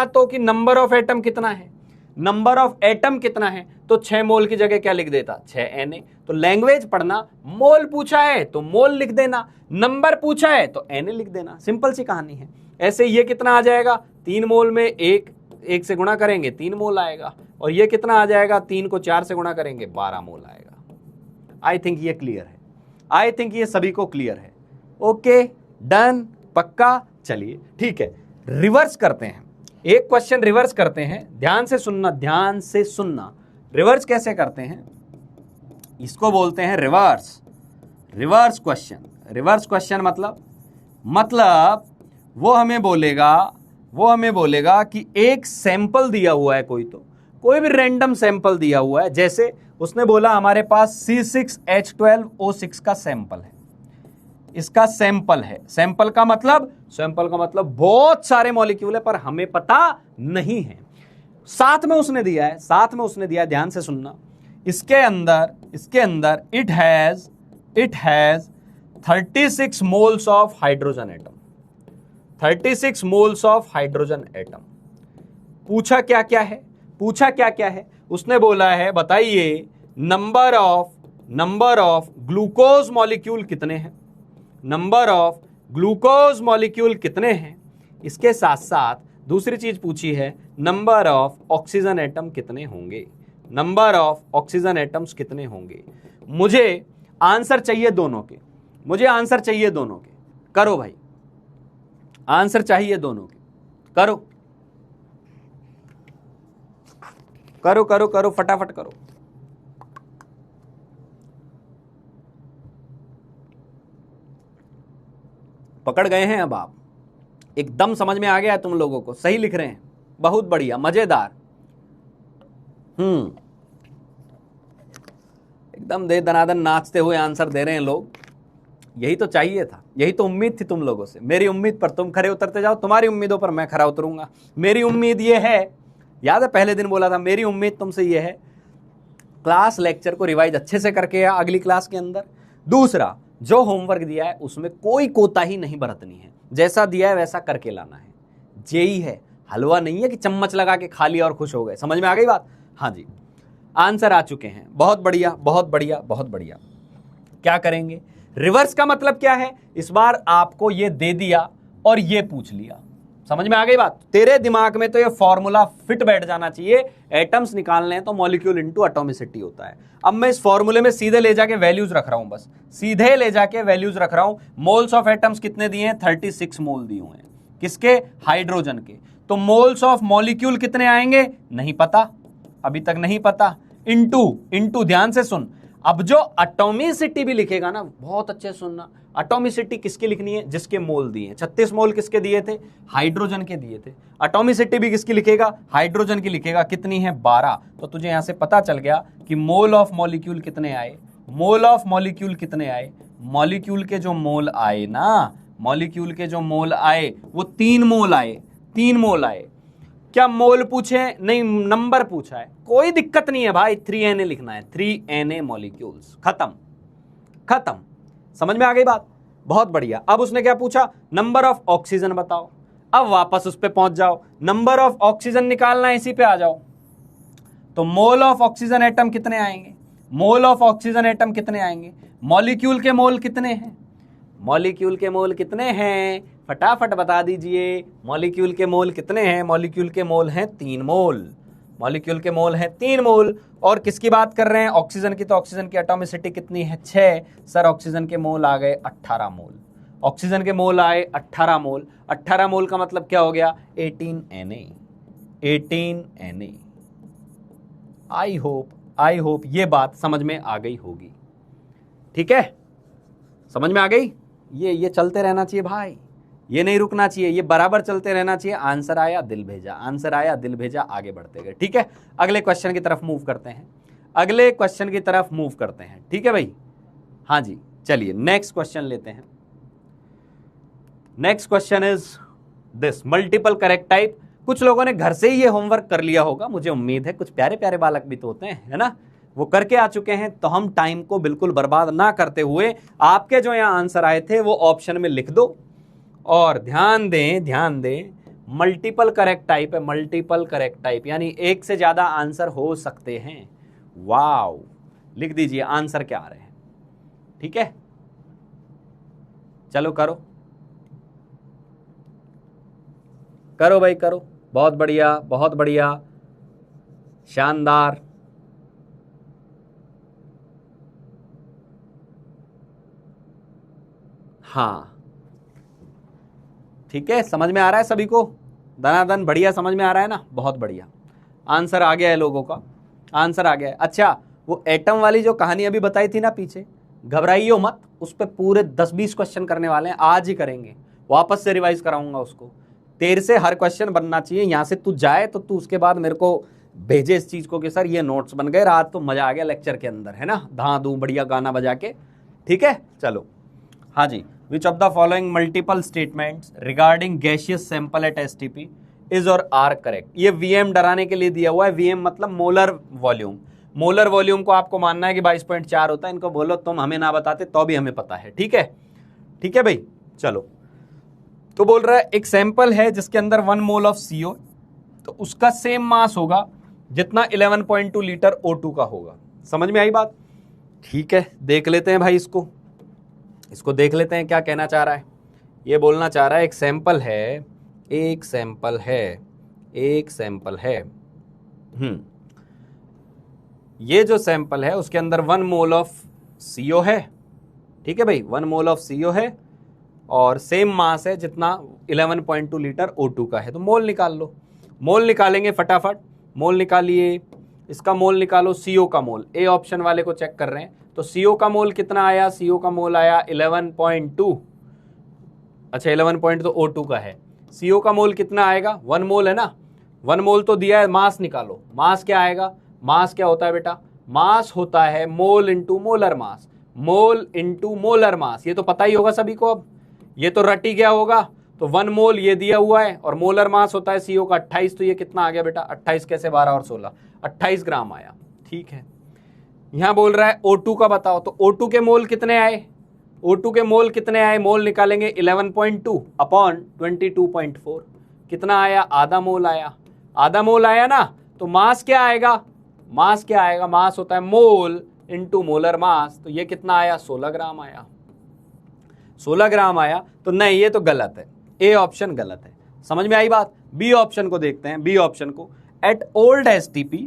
तो कि नंबर ऑफ एटम कितना है, नंबर ऑफ एटम कितना है, तो 6 मोल की जगह क्या लिख देता, 6 Na। तो लैंग्वेज पढ़ना, मोल पूछा है तो मोल लिख देना, नंबर पूछा है तो Na लिख देना, सिंपल सी कहानी है। ऐसे ये कितना आ जाएगा, 3 मोल में एक से गुणा करेंगे 3 मोल आएगा, और ये कितना आ जाएगा, 3 को 4 से गुणा करेंगे 12 मोल आएगा। आई थिंक ये क्लियर है, आई थिंक ये सभी को क्लियर है। ओके, डन, पक्का। चलिए ठीक है, रिवर्स करते हैं, एक क्वेश्चन रिवर्स करते हैं, ध्यान से सुनना, ध्यान से सुनना। रिवर्स कैसे करते हैं, इसको बोलते हैं रिवर्स क्वेश्चन। रिवर्स क्वेश्चन मतलब वो हमें बोलेगा कि एक सैंपल दिया हुआ है, कोई भी रैंडम सैंपल दिया हुआ है। जैसे उसने बोला हमारे पास C6H12O6 का सैंपल है, इसका सैंपल है। सैंपल का मतलब बहुत सारे मॉलिक्यूल है पर हमें पता नहीं है। साथ में उसने दिया है, ध्यान से सुनना, इसके अंदर it has 36 moles of hydrogen atom, 36 moles of hydrogen atom. पूछा क्या क्या है, उसने बोला है बताइए नंबर ऑफ ग्लूकोज मॉलिक्यूल कितने हैं, नंबर ऑफ ग्लूकोज मॉलिक्यूल कितने हैं। इसके साथ साथ दूसरी चीज पूछी है, नंबर ऑफ ऑक्सीजन एटम कितने होंगे, नंबर ऑफ ऑक्सीजन एटम्स कितने होंगे। मुझे आंसर चाहिए दोनों के, करो भाई, आंसर चाहिए दोनों के। करो करो करो करो, फटाफट करो। पकड़ गए हैं अब आप, एकदम समझ में आ गया तुम लोगों को, सही लिख रहे हैं, बहुत बढ़िया, मजेदार। एकदम दे दनादन नाचते हुए आंसर दे रहे हैं लोग, यही तो चाहिए था, यही तो उम्मीद थी तुम लोगों से। मेरी उम्मीद पर तुम खरे उतरते जाओ, तुम्हारी उम्मीदों पर मैं खरा उतरूंगा। मेरी उम्मीद ये है, याद है पहले दिन बोला था, मेरी उम्मीद तुमसे ये है, क्लास लेक्चर को रिवाइज अच्छे से करके आ अगली क्लास के अंदर। दूसरा, जो होमवर्क दिया है उसमें कोई कोताही नहीं बरतनी है, जैसा दिया है वैसा करके लाना है। जेई है, हलवा नहीं है कि चम्मच लगा के खा लिया और खुश हो गए। समझ में आ गई बात? हाँ जी, आंसर आ चुके हैं, बहुत बढ़िया बहुत बढ़िया बहुत बढ़िया। क्या करेंगे? रिवर्स का मतलब क्या है? इस बार आपको ये दे दिया और ये पूछ लिया। समझ में आ गई बात? तेरे दिमाग में तो ये फॉर्मूला फिट बैठ जाना चाहिए, एटम्स निकालने हैं तो मॉलिक्यूल इनटू एटॉमिसिटी होता है। अब मैं इस फॉर्मूले में सीधे ले जाके वैल्यूज रख रहा हूं, बस सीधे ले जाके वैल्यूज रख रहा हूं। मोल्स ऑफ एटम्स कितने दिए हैं? 36 मोल दिए हुए हैं। किसके? हाइड्रोजन के। तो मोल्स ऑफ मॉलिक्यूल कितने आएंगे? नहीं पता, अभी तक नहीं पता। इनटू ध्यान से सुन, अब जो एटॉमिसिटी भी लिखेगा ना, बहुत अच्छे से सुनना, एटॉमिसिटी किसकी लिखनी है? जिसके मोल दिए हैं। 36 मोल किसके दिए थे? हाइड्रोजन के दिए थे। एटॉमिसिटी भी किसकी लिखेगा? हाइड्रोजन की लिखेगा। कितनी है? 12। तो तुझे यहां से पता चल गया कि मोल ऑफ मॉलिक्यूल कितने आए। मोल ऑफ मॉलिक्यूल कितने आए? मॉलिक्यूल के जो मोल आए ना, मॉलिक्यूल के जो मोल आए वो 3 मोल आए। 3 मोल आए। क्या मोल पूछे? नहीं, नंबर पूछा है। कोई दिक्कत नहीं है भाई, 3Na लिखना है, 3Na मॉलिक्यूल्स। खत्म खत्म। समझ में आ गई बात? बहुत बढ़िया। अब उसने क्या पूछा? नंबर ऑफ ऑक्सीजन बताओ। अब वापस उस पे पहुंच जाओ, नंबर ऑफ ऑक्सीजन निकालना है, इसी पे आ जाओ। तो मोल ऑफ ऑक्सीजन एटम कितने आएंगे? मोल ऑफ ऑक्सीजन एटम कितने आएंगे? मॉलिक्यूल के मोल कितने हैं? मॉलिक्यूल के मोल कितने हैं? फटाफट बता दीजिए, मॉलिक्यूल के मोल कितने हैं? मॉलिक्यूल के मोल हैं 3 मोल। मॉलिक्यूल के मोल हैं 3 मोल। और किसकी बात कर रहे हैं? ऑक्सीजन की। तो ऑक्सीजन की एटॉमिसिटी कितनी है? 6। सर ऑक्सीजन के मोल आ गए 18 मोल। ऑक्सीजन के मोल आए 18 मोल। 18 मोल का मतलब क्या हो गया? 18Na। 18Na। आई होप ये बात समझ में आ गई होगी। ठीक है, समझ में आ गई? ये चलते रहना चाहिए भाई, ये नहीं रुकना चाहिए, ये बराबर चलते रहना चाहिए। आंसर आया दिल भेजा, आंसर आया दिल भेजा, आगे बढ़ते गए। ठीक है, अगले क्वेश्चन की तरफ मूव करते हैं, अगले क्वेश्चन की तरफ मूव करते हैं। ठीक है भाई? हाँ जी, चलिए नेक्स्ट क्वेश्चन लेते हैं। Next question is this, multiple correct type. कुछ लोगों ने घर से ही ये होमवर्क कर लिया होगा, मुझे उम्मीद है। कुछ प्यारे प्यारे बालक भी तो होते हैं, है ना, वो करके आ चुके हैं। तो हम टाइम को बिल्कुल बर्बाद ना करते हुए आपके जो यहाँ आंसर आए थे वो ऑप्शन में लिख दो। और ध्यान दें, मल्टीपल करेक्ट टाइप है, मल्टीपल करेक्ट टाइप यानी एक से ज्यादा आंसर हो सकते हैं। वाव, लिख दीजिए आंसर क्या आ रहे हैं। ठीक है, चलो करो करो भाई करो, बहुत बढ़िया बहुत बढ़िया, शानदार। हाँ ठीक है, समझ में आ रहा है सभी को? दनादन बढ़िया समझ में आ रहा है ना? बहुत बढ़िया, आंसर आ गया है लोगों का, आंसर आ गया है। अच्छा, वो एटम वाली जो कहानी अभी बताई थी ना पीछे, घबराइयो मत, उस पर पूरे 10-20 क्वेश्चन करने वाले हैं, आज ही करेंगे। वापस से रिवाइज कराऊंगा उसको। तेरे से हर क्वेश्चन बनना चाहिए। यहाँ से तू जाए तो तू उसके बाद मेरे को भेजे इस चीज को कि सर ये नोट्स बन गए, रात तो मजा आ गया लेक्चर के अंदर, है ना, धां धूं बढ़िया गाना बजा के। ठीक है, चलो। हाँ जी, which of the following multiple statements regarding gaseous sample at STP is or are correct. ये वीएम डराने के लिए दिया हुआ है। वीएम मतलब मोलर वॉल्यूम। मोलर वॉल्यूम को आपको मानना है कि 22.4 होता है। इनको बोलो तुम हमें ना बताते तो भी हमें पता है। ठीक है, ठीक है भाई, चलो। तो बोल रहा है एक सैंपल है जिसके अंदर 1 मोल ऑफ CO, तो उसका सेम मास होगा जितना 11.2 लीटर O2 का होगा। समझ में आई बात? ठीक है, देख लेते हैं भाई इसको देख लेते हैं क्या कहना चाह रहा है। ये बोलना चाह रहा है एक सैंपल है ये जो सैंपल है उसके अंदर 1 मोल ऑफ CO है। ठीक है भाई, 1 मोल ऑफ CO है और सेम मास है जितना 11.2 लीटर O2 का है। तो मोल निकाल लो, मोल निकालेंगे फटाफट। मोल निकालिए, इसका मोल निकालो, CO का मोल। ए ऑप्शन वाले को चेक कर रहे हैं, तो CO का मोल कितना आया? CO का मोल आया 11.2। अच्छा 11 तो O2 का है, CO का मोल कितना आएगा? 1 मोल है ना, 1 मोल तो दिया है। मास निकालो, मास क्या आएगा? मास क्या होता है बेटा? मास होता है mole into molar mass, mole into molar mass. ये तो पता ही होगा सभी को, अब ये तो रट ही गया होगा। तो 1 मोल ये दिया हुआ है और मोलर मास होता है CO का 28। तो ये कितना आ गया बेटा? 28 कैसे, 12 और 16, 28 ग्राम आया। ठीक है, यहां बोल रहा है O2 का बताओ, तो O2 के मोल कितने आए? O2 के मोल कितने आए? मोल निकालेंगे 11.2 अपॉन 22.4, कितना आया? आधा मोल आया। आधा मोल आया ना, तो मास क्या आएगा? मास क्या आएगा? मास होता है मोल इंटू मोलर मास। तो ये कितना आया? 16 ग्राम आया। 16 ग्राम आया। तो नहीं, ये तो गलत है, ए ऑप्शन गलत है। समझ में आई बात? बी ऑप्शन को देखते हैं, बी ऑप्शन को। At old STP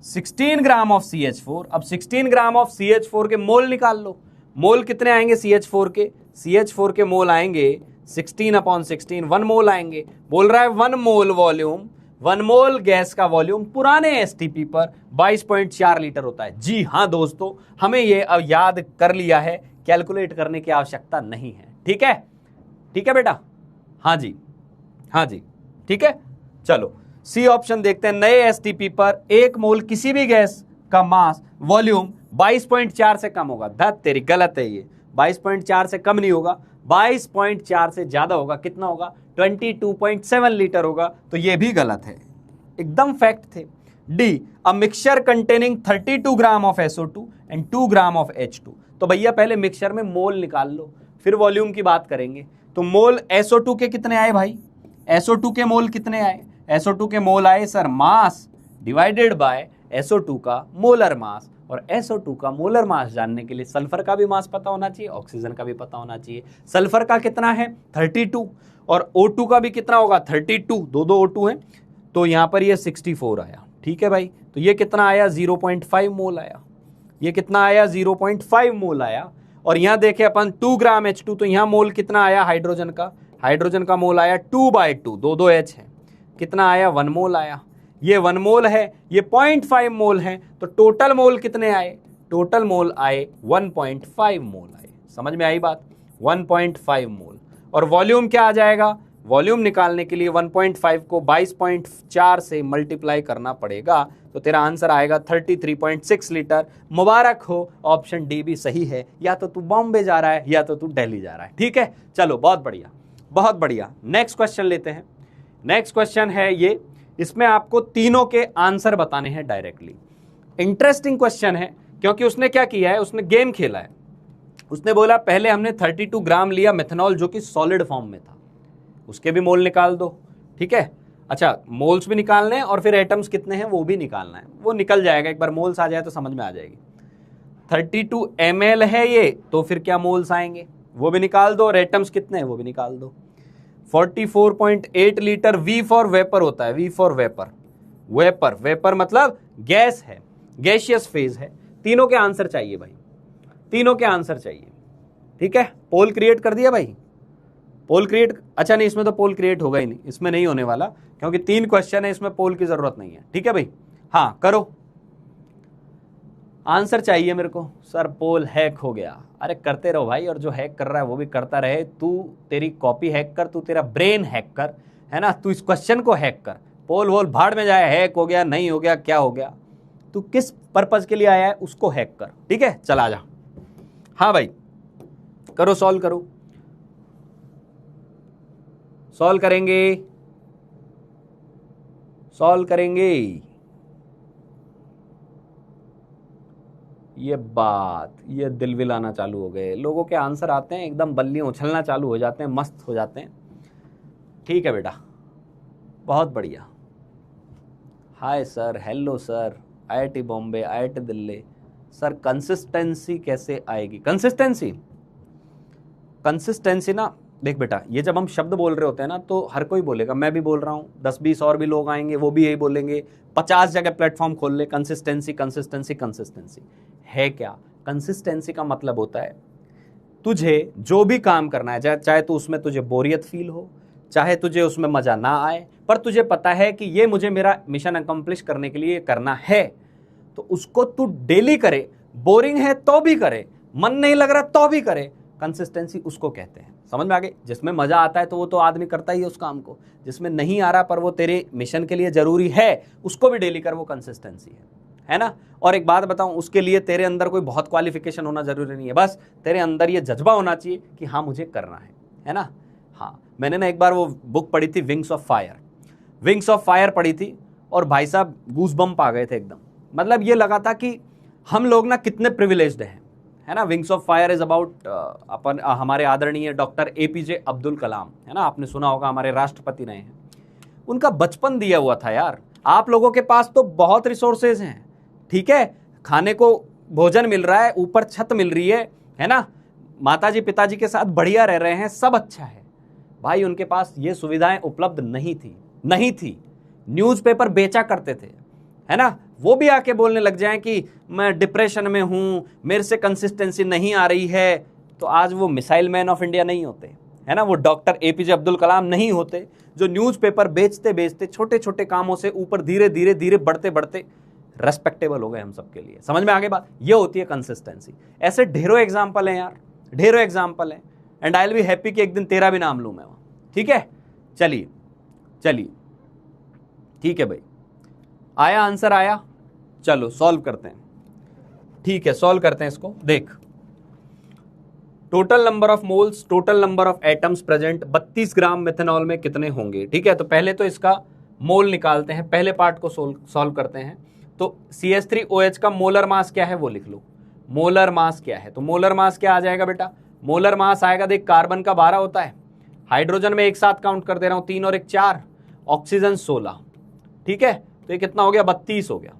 16 gram of CH4। अब 16 ग्राम ऑफ CH4 के मोल निकाल लो। मोल कितने आएंगे CH4 के? CH4 के मोल आएंगे 16 अपॉन 16, 1 मोल आएंगे। बोल रहा है 1 मोल वॉल्यूम, 1 मोल गैस का वॉल्यूम पुराने STP पर 22.4 लीटर होता है। जी हाँ दोस्तों, हमें ये अब याद कर लिया है, कैलकुलेट करने की आवश्यकता नहीं है। ठीक है, ठीक है बेटा? हाँ जी, हाँ जी, ठीक है। चलो सी ऑप्शन देखते हैं। नए STP पर 1 मोल किसी भी गैस का मास वॉल्यूम 22.4 से कम होगा। धत तेरी, गलत है ये। 22.4 से कम नहीं होगा, 22.4 से ज्यादा होगा। कितना होगा? 22.7 लीटर होगा। तो ये भी गलत है, एकदम फैक्ट थे। D, a mixture containing 32 gram of SO2 and 2 gram of H2। तो भैया पहले मिक्सचर में मोल निकाल लो, फिर वॉल्यूम की बात करेंगे। तो मोल SO2 के कितने आए भाई? SO2 के मोल कितने आए? SO2 के मोल आए सर मास डिवाइडेड बाय SO2 का मोलर मास। और SO2 का मोलर मास जानने के लिए सल्फर का भी मास पता होना चाहिए, ऑक्सीजन का भी पता होना चाहिए। सल्फर का कितना है? 32, और O2 का भी कितना होगा? 32, दो O2 हैं, तो यहां पर ये 64 आया। ठीक है भाई, तो ये कितना आया? 0.5 मोल आया। ये कितना आया? 0.5 मोल आया। और यहां देखे अपन 2 ग्राम H2, तो यहां मोल कितना आया हाइड्रोजन का? हाइड्रोजन का मोल आया 2/2, दो H है, कितना आया? 1 मोल आया। ये 1 मोल है, ये 0.5 मोल है, तो टोटल मोल कितने आए? टोटल मोल आए 1.5 मोल आए। समझ में आई बात? 1.5 मोल। और वॉल्यूम क्या आ जाएगा? वॉल्यूम निकालने के लिए 1.5 को 22.4 से मल्टीप्लाई करना पड़ेगा, तो तेरा आंसर आएगा 33.6 लीटर। मुबारक हो, ऑप्शन डी भी सही है। या तो तू बॉम्बे जा रहा है या तो तू दिल्ली जा रहा है। ठीक है, चलो बहुत बढ़िया, बहुत बढ़िया। नेक्स्ट क्वेश्चन लेते हैं। नेक्स्ट क्वेश्चन है ये, इसमें आपको तीनों के आंसर बताने हैं डायरेक्टली। इंटरेस्टिंग क्वेश्चन है, क्योंकि उसने क्या किया है? उसने गेम खेला है। उसने बोला पहले हमने 32 ग्राम लिया मेथनॉल जो कि सॉलिड फॉर्म में था, उसके भी मोल निकाल दो। ठीक है, अच्छा मोल्स भी निकालने हैं और फिर एटम्स कितने हैं वो भी निकालना है। वो निकल जाएगा, एक बार मोल्स आ जाए तो समझ में आ जाएगी। 32 ml है ये, तो फिर क्या मोल्स आएंगे वो भी निकाल दो, और एटम्स कितने हैं वो भी निकाल दो। 44.8 लीटर V फॉर वेपर होता है। V for vapour, vapour, vapour मतलब गैस है, गैसियस फेज है। तीनों के आंसर चाहिए भाई, तीनों के आंसर चाहिए। ठीक है, पोल क्रिएट कर दिया भाई, पोल क्रिएट। अच्छा नहीं, इसमें तो पोल क्रिएट होगा ही नहीं, इसमें नहीं होने वाला, क्योंकि 3 क्वेश्चन है, इसमें पोल की जरूरत नहीं है। ठीक है भाई, हाँ करो, आंसर चाहिए मेरे को। सर पोल हैक हो गया। अरे करते रहो भाई, और जो हैक कर रहा है वो भी करता रहे। तू तेरी कॉपी हैक कर, तू तेरा ब्रेन हैक कर, है ना। तू इस क्वेश्चन को हैक कर, पोल वोल भाड़ में जाए, हैक हो गया नहीं हो गया क्या हो गया, तू किस पर्पज के लिए आया है उसको हैक कर। ठीक है, चला जा। हाँ भाई करो, सॉल्व करो, सॉल्व करेंगे, सॉल्व करेंगे। ये बात, ये दिल विल आना चालू हो गए लोगों के, आंसर आते हैं एकदम बल्लियां उछलना चालू हो जाते हैं, मस्त हो जाते हैं। ठीक है बेटा, बहुत बढ़िया। Hi sir, hello sir, IIT Bombay, IIT Delhi. Sir consistency कैसे आएगी? कंसिस्टेंसी, कंसिस्टेंसी ना देख बेटा, ये जब हम शब्द बोल रहे होते हैं ना, तो हर कोई बोलेगा, मैं भी बोल रहा हूँ, 10-20 और भी लोग आएंगे वो भी यही बोलेंगे, 50 जगह प्लेटफॉर्म खोल ले, कंसिस्टेंसी कंसिस्टेंसी कंसिस्टेंसी। है क्या? कंसिस्टेंसी का मतलब होता है तुझे जो भी काम करना है, चाहे तो उसमें तुझे बोरियत फील हो, चाहे तुझे उसमें मजा ना आए, पर तुझे पता है कि ये मुझे मेरा मिशन अकम्प्लिश करने के लिए करना है, तो उसको तू डेली करे। बोरिंग है तो भी करे, मन नहीं लग रहा तो भी करे। कंसिस्टेंसी उसको कहते हैं। समझ में आ गई? जिसमें मजा आता है तो वो तो आदमी करता ही है उस काम को, जिसमें नहीं आ रहा पर वो तेरे मिशन के लिए जरूरी है, उसको भी डेली कर, वो कंसिस्टेंसी है ना। और एक बात बताऊं, उसके लिए तेरे अंदर कोई बहुत क्वालिफिकेशन होना जरूरी नहीं है, बस तेरे अंदर ये जज्बा होना चाहिए कि हाँ मुझे करना है ना। हाँ, मैंने ना एक बार वो बुक पढ़ी थी, विंग्स ऑफ फायर पढ़ी थी, और भाई साहब गूस बम्प आ गए थे एकदम। मतलब ये लगा था कि हम लोग ना कितने प्रिविलेज्ड हैं, है ना। Wings of fire is about हमारे आदरणीय डॉक्टर APJ अब्दुल कलाम, है ना, आपने सुना होगा, हमारे राष्ट्रपति रहे हैं। उनका बचपन दिया हुआ था यार। आप लोगों के पास तो बहुत रिसोर्सेज हैं, ठीक है, खाने को भोजन मिल रहा है, ऊपर छत मिल रही है ना, माताजी पिताजी के साथ बढ़िया रह रहे हैं, सब अच्छा है। भाई उनके पास ये सुविधाएं उपलब्ध नहीं थी। न्यूज़पेपर बेचा करते थे, है ना। वो भी आके बोलने लग जाएं कि मैं डिप्रेशन में हूं, मेरे से कंसिस्टेंसी नहीं आ रही है, तो आज वो मिसाइल मैन ऑफ इंडिया नहीं होते, है ना, वो डॉक्टर APJ अब्दुल कलाम नहीं होते, जो न्यूज़पेपर बेचते छोटे छोटे कामों से ऊपर धीरे धीरे बढ़ते रेस्पेक्टेबल हो गए हम सबके लिए। समझ में आ गई बात? ये होती है कंसिस्टेंसी। ऐसे ढेरों एग्जाम्पल हैं यार, ढेरों एग्जाम्पल हैं। And I will be happy कि एक दिन तेरा भी नाम लूं मैं वहां, ठीक है। चलिए ठीक है भाई, आया आंसर आया, चलो सॉल्व करते हैं। ठीक है, सॉल्व करते हैं इसको। देख, total number of moles, total number of atoms present 32 gram methanol में कितने होंगे। ठीक है, तो पहले तो इसका मोल निकालते हैं, पहले पार्ट को सॉल्व करते हैं। तो CH3OH का मोलर मास क्या है वो लिख लो। मोलर मास क्या है, तो मोलर मास क्या आ जाएगा बेटा, मोलर मास आएगा, देख कार्बन का 12 होता है, हाइड्रोजन में एक साथ काउंट कर दे रहा हूं, 3 और 1 4, ऑक्सीजन 16। ठीक है, तो ये कितना हो गया, 32 हो गया।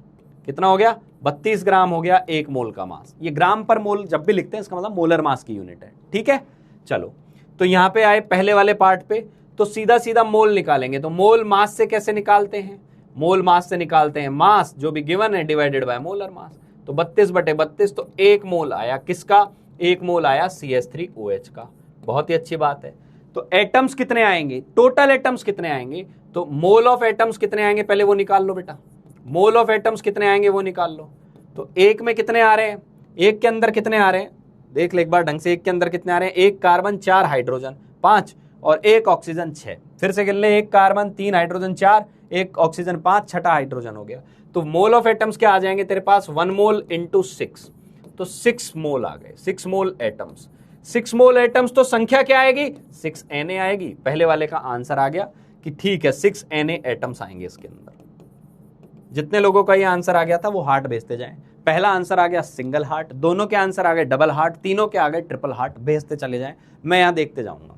कितना हो गया, 32 ग्राम हो गया एक मोल का मास। ये ग्राम पर मोल जब भी लिखते हैं इसका मतलब मोलर मास की यूनिट है। ठीक है, चलो तो यहां पे आए पहले वाले पार्ट पे, तो सीधा मोल निकालेंगे। तो मोल मास से कैसे निकालते हैं, मोल मास से निकालते हैं मास जो भी गिवन है डिवाइडेड बाय मोलर मास। तो 32/32, तो एक मोल आया किसका, एक मोल आया CH3OH का। बहुत ही अच्छी बात है। तो एटम्स कितने आएंगे, टोटल एटम्स कितने आएंगे, तो मोल ऑफ एटम्स कितने आएंगे पहले वो निकाल लो बेटा। मोल ऑफ एटम्स कितने आएंगे वो निकाल लो। तो एक में कितने आ रहे हैं, एक के अंदर कितने आ रहे हैं, देख ले एक बार ढंग से, एक के अंदर कितने आ रहे हैं, एक कार्बन 4 हाइड्रोजन 5 और एक ऑक्सीजन 6। फिर से गिन ले, एक कार्बन 3 हाइड्रोजन 4, एक ऑक्सीजन 5, छठा हाइड्रोजन हो गया। तो मोल ऑफ एटम्स क्या आ जाएंगे तेरे पास, 1 मोल इंटू 6, तो 6 मोल आ गए, 6 मोल एटम्स। 6 मोल एटम्स, तो संख्या क्या आएगी, 6 Na आएगी। पहले वाले का आंसर आ गया कि ठीक है 6 Na एटम्स आएंगे इसके अंदर। जितने लोगों का ये आंसर आ गया था वो हार्ट भेजते जाएं। पहला आंसर आ गया सिंगल हार्ट, दोनों के आंसर आ गए डबल हार्ट, तीनों के आ गए ट्रिपल हार्ट, भेजते चले जाएं, मैं यहां देखते जाऊंगा।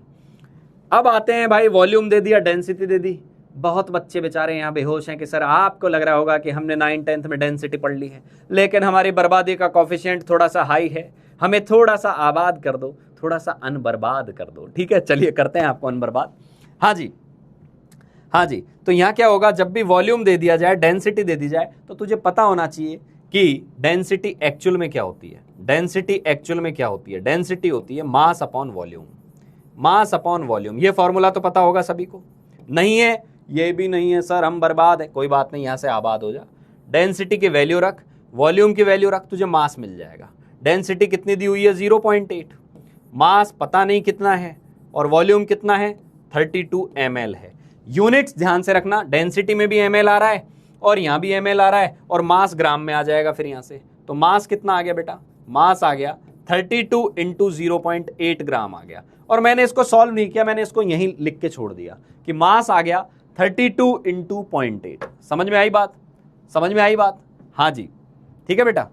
अब आते हैं भाई, वॉल्यूम दे दिया, डेंसिटी दे दी। बहुत बच्चे बेचारे यहाँ बेहोश हैं कि सर आपको लग रहा होगा कि हमने 9th 10th में डेंसिटी पढ़ ली है, लेकिन हमारी बर्बादी का कोफिशिएंट थोड़ा सा हाई है, हमें थोड़ा सा आबाद कर दो, थोड़ा सा अनबर्बाद कर दो। ठीक है, चलिए करते हैं आपको अनबर्बाद। हाँ जी, तो यहाँ क्या होगा, जब भी वॉल्यूम दे दिया जाए, डेंसिटी दे दी जाए, तो तुझे पता होना चाहिए कि डेंसिटी एक्चुअल में क्या होती है। डेंसिटी एक्चुअल में क्या होती है, डेंसिटी होती है mass upon volume. Mass upon volume, ये फॉर्मूला तो पता होगा सभी को। नहीं है, ये भी नहीं है सर हम बर्बाद है, कोई बात नहीं, यहाँ से आबाद हो जा। डेंसिटी की वैल्यू रख, वॉल्यूम की वैल्यू रख, तुझे मास मिल जाएगा। डेंसिटी कितनी दी हुई है, 0.8, मास पता नहीं कितना है, और वॉल्यूम कितना है, 32 ml है। यूनिट्स ध्यान से रखना, डेंसिटी में भी ml आ रहा है और यहाँ भी ml आ रहा है, और मास ग्राम में आ जाएगा फिर यहाँ से। तो मास कितना आ गया बेटा, मास आ गया 32 × 0.8 ग्राम आ गया। और मैंने इसको सॉल्व नहीं किया, मैंने इसको यहीं लिख के छोड़ दिया कि मास आ गया 32 × 0.8। समझ में आई बात, समझ में आई बात? हाँ जी, ठीक है बेटा।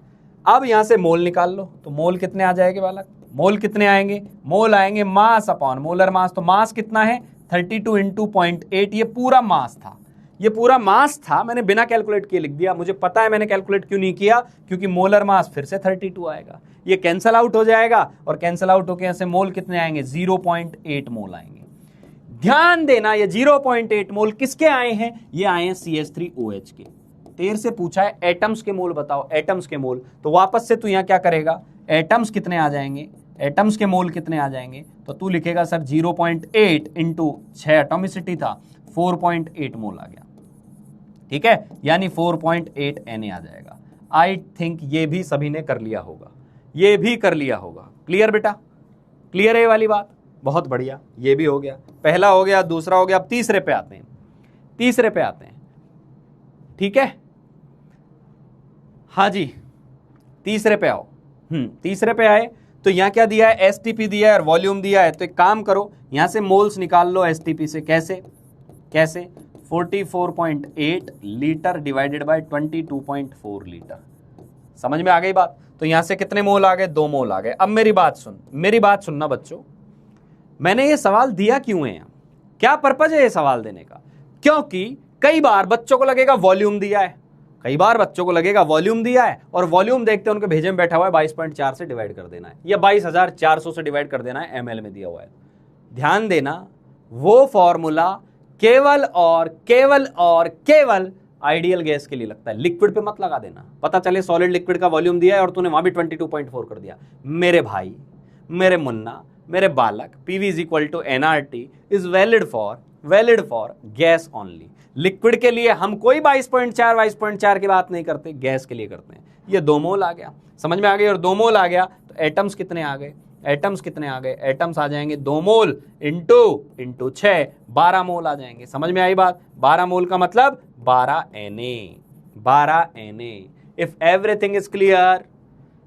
अब यहां से मोल निकाल लो, तो मोल कितने आ जाएंगे बालक, मोल कितने आएंगे, मोल आएंगे मास अपॉन मोलर मास। तो मास कितना है, 32 × 0.8, ये पूरा मास था, ये पूरा मास था। मैंने बिना कैलकुलेट किए लिख दिया, मुझे पता है मैंने कैलकुलेट क्यों नहीं किया, क्योंकि मोलर मास फिर से 32 आएगा, ये कैंसल आउट हो जाएगा, और कैंसल आउट होकर यहां से मोल कितने आएंगे, 0.8 मोल आएंगे। ध्यान देना, ये 0.8 मोल किसके आए हैं, ये आए हैं CH3OH के। तेरे से पूछा है एटम्स के मोल बताओ, एटम्स के मोल, तो वापस से तू यहां क्या करेगा, एटम्स कितने आ जाएंगे, एटम्स के मोल कितने आ जाएंगे, तो तू लिखेगा सर 0.8 इंटू 6 एटोमिसिटी था, 4.8 मोल आ गया, ठीक है, यानी 4.8 Na आ जाएगा। आई थिंक ये भी सभी ने कर लिया होगा, ये भी कर लिया होगा। क्लियर बेटा, क्लियर है ये वाली बात, बहुत बढ़िया, ये भी हो गया, पहला हो गया, दूसरा हो गया। अब तीसरे पे आते हैं, तीसरे पे आते हैं, ठीक है, हाँ जी, तीसरे पे आओ। तीसरे पे आए तो यहां क्या दिया है, एसटीपी दिया है और वॉल्यूम दिया है। तो एक काम करो, यहां से मोल्स निकाल लो एसटीपी से। कैसे कैसे, 44.8 लीटर डिवाइडेड बाय 22.4 लीटर। समझ में आ गई बात। तो यहां से कितने मोल आ गए, 2 मोल आ गए। अब मेरी बात सुन, मेरी बात सुनना बच्चों, मैंने ये सवाल दिया क्यों है, क्या पर्पज है ये सवाल देने का, क्योंकि कई बार बच्चों को लगेगा वॉल्यूम दिया है, कई बार बच्चों को लगेगा वॉल्यूम दिया है और वॉल्यूम देखते हैं उनके भेजे में बैठा हुआ है 22.4 से डिवाइड कर देना है या 22,400 से डिवाइड कर देना है, एमएल में दिया हुआ है। ध्यान देना, वो फॉर्मूला केवल और केवल आइडियल गैस के लिए लगता है, लिक्विड पे मत लगा देना। पता चले सॉलिड लिक्विड का वॉल्यूम दिया है और तूने वहां भी 22.4 कर दिया। मेरे भाई, मेरे मुन्ना, मेरे बालक, PV is equal to NRT is valid for gas only. Liquid के लिए हम कोई 22.4 की बात नहीं करते, गैस के लिए करते हैं। ये 2 मोल आ गया, समझ में आ गई। और 2 मोल आ गया तो एटम्स कितने आ गए, एटम्स कितने आ गए, एटम्स आ जाएंगे 2 मोल इंटू 6, 12 मोल आ जाएंगे। समझ में आई बात, 12 मोल का मतलब 12 Na। If everything is clear.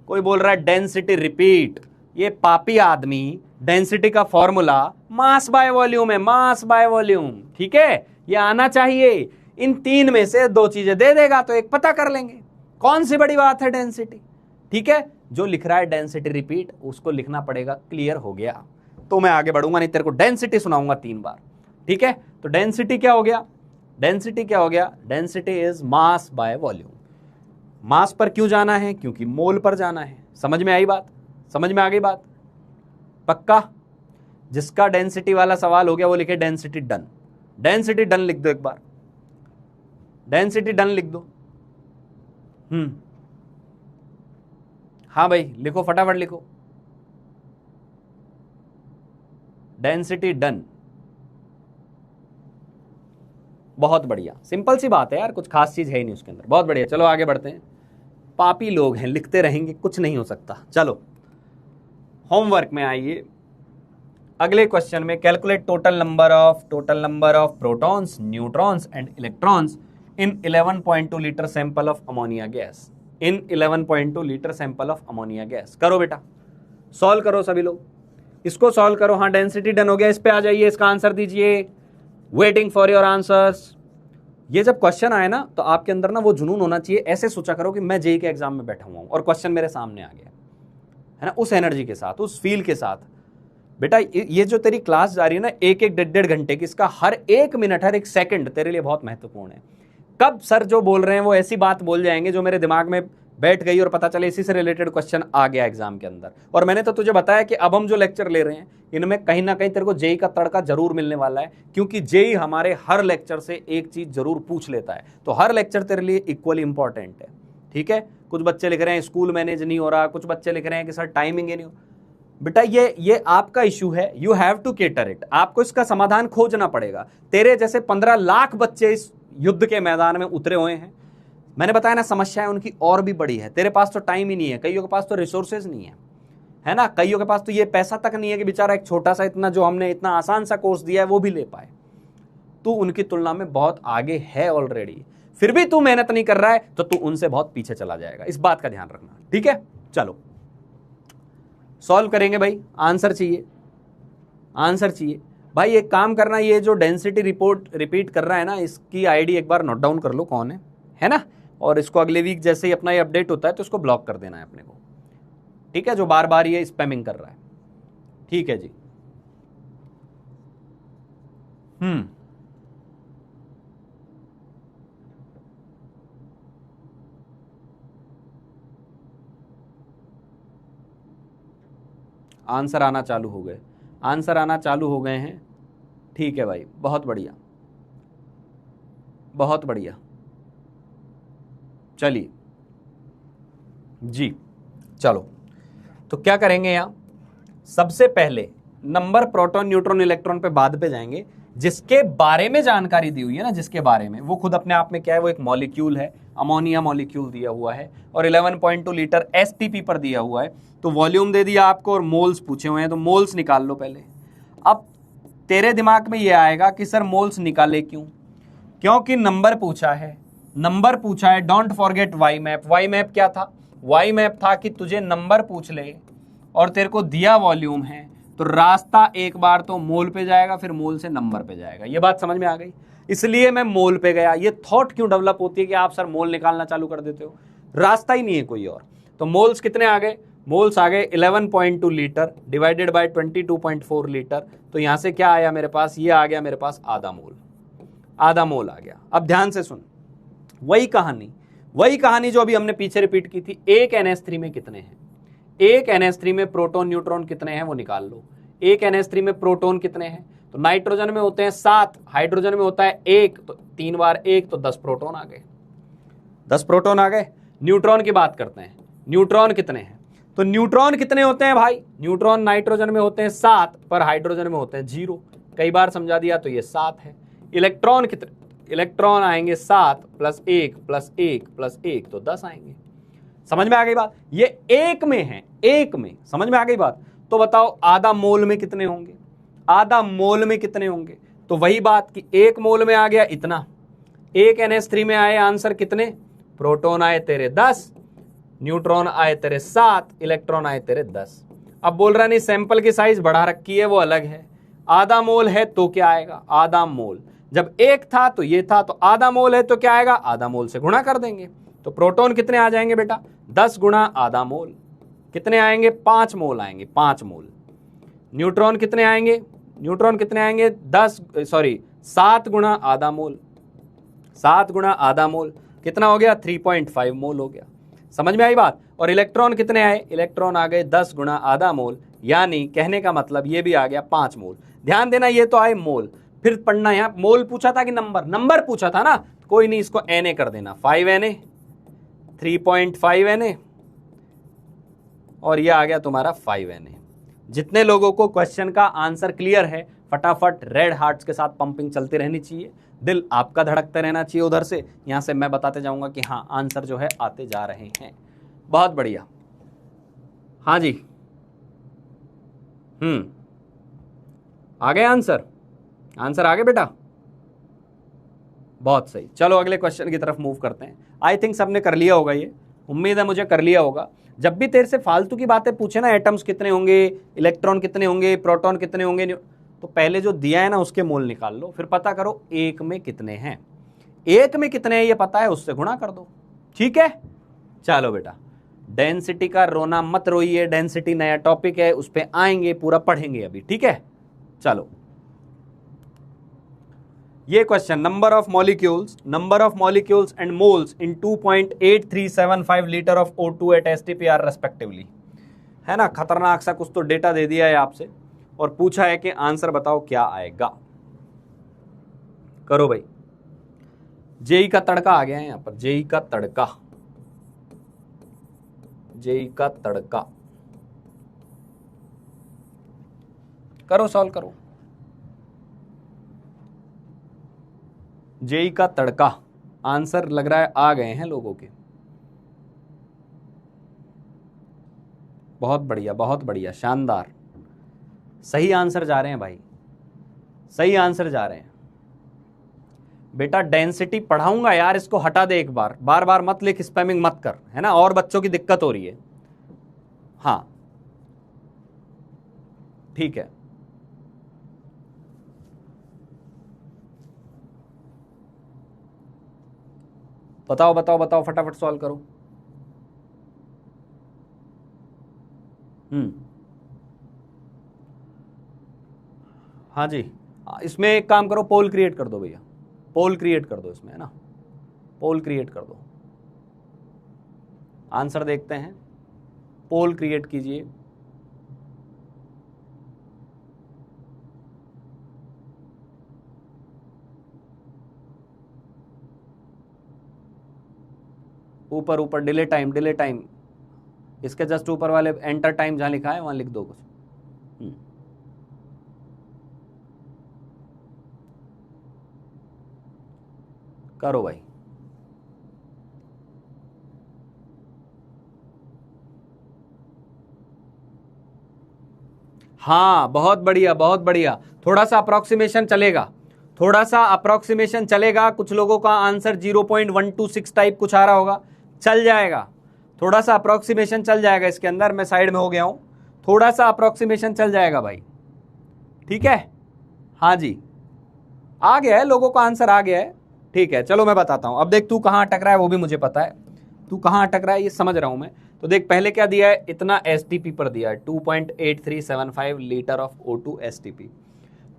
कोई बोल रहा है डेंसिटी रिपीट, ये पापी आदमी डेंसिटी का फॉर्मूला मास बाय वॉल्यूम है, मास बाय वॉल्यूम, ठीक है, ये आना चाहिए। इन 3 में से 2 चीजें दे देगा तो एक पता कर लेंगे, कौन सी बड़ी बात है डेंसिटी, ठीक है। जो लिख रहा है डेंसिटी रिपीट उसको लिखना पड़ेगा, क्लियर हो गया तो मैं आगे बढ़ूंगा, नहीं तेरे को डेंसिटी सुनाऊंगा 3 बार, ठीक है। तो डेंसिटी क्या हो गया, डेंसिटी क्या हो गया, density is mass by volume. Mass पर क्यों जाना है, क्योंकि मोल पर जाना है। समझ में आई बात, समझ में आ गई बात, पक्का। जिसका डेंसिटी वाला सवाल हो गया वो लिखे डेंसिटी डन, डेंसिटी डन लिख दो एक बार, डेंसिटी डन लिख दो। हाँ भाई लिखो, फटाफट लिखो, डेंसिटी डन। बहुत बढ़िया, सिंपल सी बात है यार, कुछ खास चीज है ही नहीं उसके अंदर, बहुत बढ़िया। चलो आगे बढ़ते हैं, पापी लोग हैं, लिखते रहेंगे, कुछ नहीं हो सकता। चलो होमवर्क में आइए, अगले क्वेश्चन में calculate total number of protons, neutrons and electrons in 11.2 litre sample of ammonia gas, in 11.2 litre sample of ammonia gas. करो बेटा, सॉल्व करो सभी लोग, इसको सॉल्व करो। हाँ डेंसिटी डन हो गया, इस पे आ जाइए, इसका आंसर दीजिए, वेटिंग फॉर योर आंसर्स। ये जब क्वेश्चन आए ना तो आपके अंदर ना वो जुनून होना चाहिए, ऐसे सोचा करो कि मैं जेईई के एग्जाम में बैठा हुआ हूं और क्वेश्चन मेरे सामने आ गया है ना, उस एनर्जी के साथ, उस फील के साथ। बेटा ये जो तेरी क्लास जा रही है ना, 1-1, 1.5 घंटे की, इसका हर 1 मिनट, हर 1 सेकंड तेरे लिए बहुत महत्वपूर्ण है। कब सर जो बोल रहे हैं वो ऐसी बात बोल जाएंगे जो मेरे दिमाग में बैठ गई और पता चले इसी से रिलेटेड क्वेश्चन आ गया एग्जाम के अंदर। और मैंने तो तुझे बताया कि अब हम जो लेक्चर ले रहे हैं इनमें कहीं ना कहीं तेरे को जेईई का तड़का जरूर मिलने वाला है, क्योंकि जेईई हमारे हर लेक्चर से एक चीज जरूर पूछ लेता है। तो हर लेक्चर तेरे लिए इक्वली इंपॉर्टेंट है, ठीक है। कुछ बच्चे लिख रहे हैं स्कूल मैनेज नहीं हो रहा, कुछ बच्चे लिख रहे हैं कि सर टाइमिंग ही नहीं हो। बेटा ये आपका इशू है, you have to cater it, आपको इसका समाधान खोजना पड़ेगा। तेरे जैसे 15 लाख बच्चे इस युद्ध के मैदान में उतरे हुए हैं, मैंने बताया ना, समस्याएं उनकी और भी बड़ी है। तेरे पास तो टाइम ही नहीं है, कईयों के पास तो रिसोर्सेज नहीं है ना, कईयों के पास तो ये पैसा तक नहीं है कि बेचारा एक छोटा सा इतना जो हमने इतना आसान सा कोर्स दिया है वो भी ले पाए। तू उनकी तुलना में बहुत आगे है ऑलरेडी, फिर भी तू मेहनत नहीं कर रहा है तो तू उनसे बहुत पीछे चला जाएगा, इस बात का ध्यान रखना, ठीक है। चलो सॉल्व करेंगे भाई, आंसर चाहिए, आंसर चाहिए भाई। एक काम करना, ये जो डेंसिटी रिपोर्ट रिपीट कर रहा है ना, इसकी आईडी एक बार नोट डाउन कर लो कौन है ना, और इसको अगले वीक जैसे ही अपना ये अपडेट होता है तो इसको ब्लॉक कर देना है अपने को, ठीक है, जो बार बार ये स्पैमिंग कर रहा है, ठीक है जी। आंसर आना चालू हो गए, आंसर आना चालू हो गए हैं, ठीक है भाई, बहुत बढ़िया, बहुत बढ़िया। चलिए जी, चलो तो क्या करेंगे यहाँ, सबसे पहले नंबर, प्रोटॉन, न्यूट्रॉन, इलेक्ट्रॉन पे बाद पे जाएंगे। जिसके बारे में जानकारी दी हुई है ना, जिसके बारे में, वो खुद अपने आप में क्या है, वो एक मॉलिक्यूल है, अमोनिया मॉलिक्यूल दिया हुआ है और 11.2 लीटर एसटीपी पर दिया हुआ है। तो वॉल्यूम दे दिया आपको और मोल्स पूछे हुए हैं, तो मोल्स निकाल लो पहले। अब तेरे दिमाग में ये आएगा कि सर मोल्स निकाले क्यों? क्योंकि नंबर पूछा है, नंबर पूछा है। Don't forget Y map. Y map क्या था? वाई मैप था कि तुझे नंबर पूछ ले और तेरे को दिया वॉल्यूम है, तो रास्ता एक बार तो मोल पे जाएगा, फिर मोल से नंबर पे जाएगा। ये बात समझ में आ गई? इसलिए मैं मोल पे गया। ये थॉट क्यों डेवलप होती है कि आप सर मोल निकालना चालू कर देते हो? रास्ता ही नहीं है कोई और। तो मोल्स कितने आ गए? मोल्स आ गए 11.2 लीटर डिवाइडेड बाय 22.4 लीटर। तो यहां से क्या आया मेरे पास? ये आ गया मेरे पास आधा मोल। आधा मोल आ गया। अब ध्यान से सुन, वही कहानी जो अभी हमने पीछे रिपीट की थी। एक NH3 में कितने हैं? एक NH3 में प्रोटॉन न्यूट्रॉन कितने हैं वो निकाल लो। एक NH3 में प्रोटॉन कितने हैं? तो नाइट्रोजन में होते हैं 7, हाइड्रोजन में होता है 1, तो 3 बार 1 तो 10 प्रोटॉन आ गए। 10 प्रोटॉन आ गए। न्यूट्रॉन की बात करते हैं, न्यूट्रॉन कितने हैं? तो न्यूट्रॉन कितने होते हैं भाई? न्यूट्रॉन नाइट्रोजन में होते हैं 7, पर हाइड्रोजन में होते हैं 0। कई बार समझा दिया, तो ये 7 है। इलेक्ट्रॉन कितने? इलेक्ट्रॉन आएंगे 7 + 1 + 1 + 1 तो 10 आएंगे। समझ में आ गई बात? ये एक में है, एक में। समझ में आ गई बात? तो बताओ आधा मोल में कितने होंगे? आधा मोल में कितने होंगे? तो वही बात कि एक मोल में आ गया इतना। एक NH3 में आए आंसर कितने? प्रोटॉन आए तेरे 10, न्यूट्रॉन आए तेरे 7, इलेक्ट्रॉन आए तेरे 10। अब बोल रहा नहीं सैंपल की साइज बढ़ा रखी है, वो अलग है। आधा मोल है तो क्या आएगा? आधा मोल। जब एक था तो ये था, तो आधा मोल है तो क्या आएगा? आधा मोल से गुणा कर देंगे। तो प्रोटॉन कितने आ जाएंगे बेटा? 10 गुणा आधा मोल। कितने आएंगे? 5 मोल आएंगे, 5 मोल। न्यूट्रॉन कितने आएंगे? न्यूट्रॉन कितने आएंगे? 7 गुणा आधा मोल। 7 गुणा आधा मोल कितना हो गया? 3.5 मोल हो गया। समझ में आई बात? और इलेक्ट्रॉन कितने आए? इलेक्ट्रॉन आ गए 10 गुणा आधा मोल, यानी कहने का मतलब ये भी आ गया 5 मोल। ध्यान देना, ये तो आए मोल। फिर पढ़ना, यहां मोल पूछा था कि नंबर? नंबर पूछा था ना, कोई नहीं, इसको Na कर देना। 5 Na, 3.5 Na, और ये आ गया तुम्हारा 5 Na। जितने लोगों को क्वेश्चन का आंसर क्लियर है, फटाफट रेड हार्ट्स के साथ पंपिंग चलती रहनी चाहिए, दिल आपका धड़कते रहना चाहिए उधर से। यहां से मैं बताते जाऊंगा कि हाँ आंसर जो है आते जा रहे हैं। बहुत बढ़िया। हाँ जी, आ गए आंसर? आंसर आ गए बेटा? बहुत सही। चलो अगले क्वेश्चन की तरफ मूव करते हैं। आई थिंक सबने कर लिया होगा, ये उम्मीद है मुझे कर लिया होगा। जब भी तेरे से फालतू की बातें पूछे ना, एटम्स कितने होंगे, इलेक्ट्रॉन कितने होंगे, प्रोटॉन कितने होंगे, तो पहले जो दिया है ना उसके मोल निकाल लो, फिर पता करो एक में कितने हैं। एक में कितने हैं ये पता है, उससे गुणा कर दो। ठीक है, चलो बेटा। डेंसिटी का रोना मत रोइए, डेंसिटी नया टॉपिक है, उस पर आएंगे, पूरा पढ़ेंगे अभी। ठीक है, चलो ये question, number of molecules and moles in 2.8375 litre of O2 at STPR respectively, है ना। खतरनाक सा कुछ तो डेटा दे दिया है आपसे और पूछा है कि आंसर बताओ क्या आएगा। करो भाई। जेई का तड़का आ गया है यहां पर, जेई का तड़का, जेई का तड़का। करो, सॉल्व करो। जेई का तड़का आंसर लग रहा है आ गए हैं लोगों के। बहुत बढ़िया, बहुत बढ़िया, शानदार। सही आंसर जा रहे हैं भाई, सही आंसर जा रहे हैं बेटा। डेंसिटी पढ़ाऊंगा यार, इसको हटा दे एक बार, बार बार मत लिख, स्पैमिंग मत कर, है ना, और बच्चों की दिक्कत हो रही है। हाँ ठीक है, बताओ बताओ बताओ, फटाफट सॉल्व करो। हाँ जी, इसमें एक काम करो, पोल क्रिएट कर दो भैया, पोल क्रिएट कर दो इसमें, है ना, पोल क्रिएट कर दो। आंसर देखते हैं, पोल क्रिएट कीजिए। ऊपर ऊपर डिले टाइम, डिले टाइम, इसके जस्ट ऊपर वाले एंटर टाइम जहां लिखा है वहां लिख दो कुछ। करो भाई। हाँ बहुत बढ़िया बहुत बढ़िया। थोड़ा सा अप्रोक्सीमेशन चलेगा, थोड़ा सा अप्रोक्सीमेशन चलेगा। कुछ लोगों का आंसर 0.126 टाइप कुछ आ रहा होगा, चल जाएगा। थोड़ा सा अप्रोक्सीमेशन चल जाएगा इसके अंदर। मैं साइड में हो गया हूं, थोड़ा सा अप्रोक्सीमेशन चल जाएगा भाई, ठीक है। हाँ जी, आ गया है, लोगों का आंसर आ गया है। ठीक है, चलो मैं बताता हूं। अब देख तू कहां अटक रहा है वो भी मुझे पता है, तू कहां अटक रहा है ये समझ रहा हूं मैं। तो देख पहले क्या दिया है, इतना एसटीपी पर दिया है 2.8375 लीटर ऑफ O2 एसटीपी।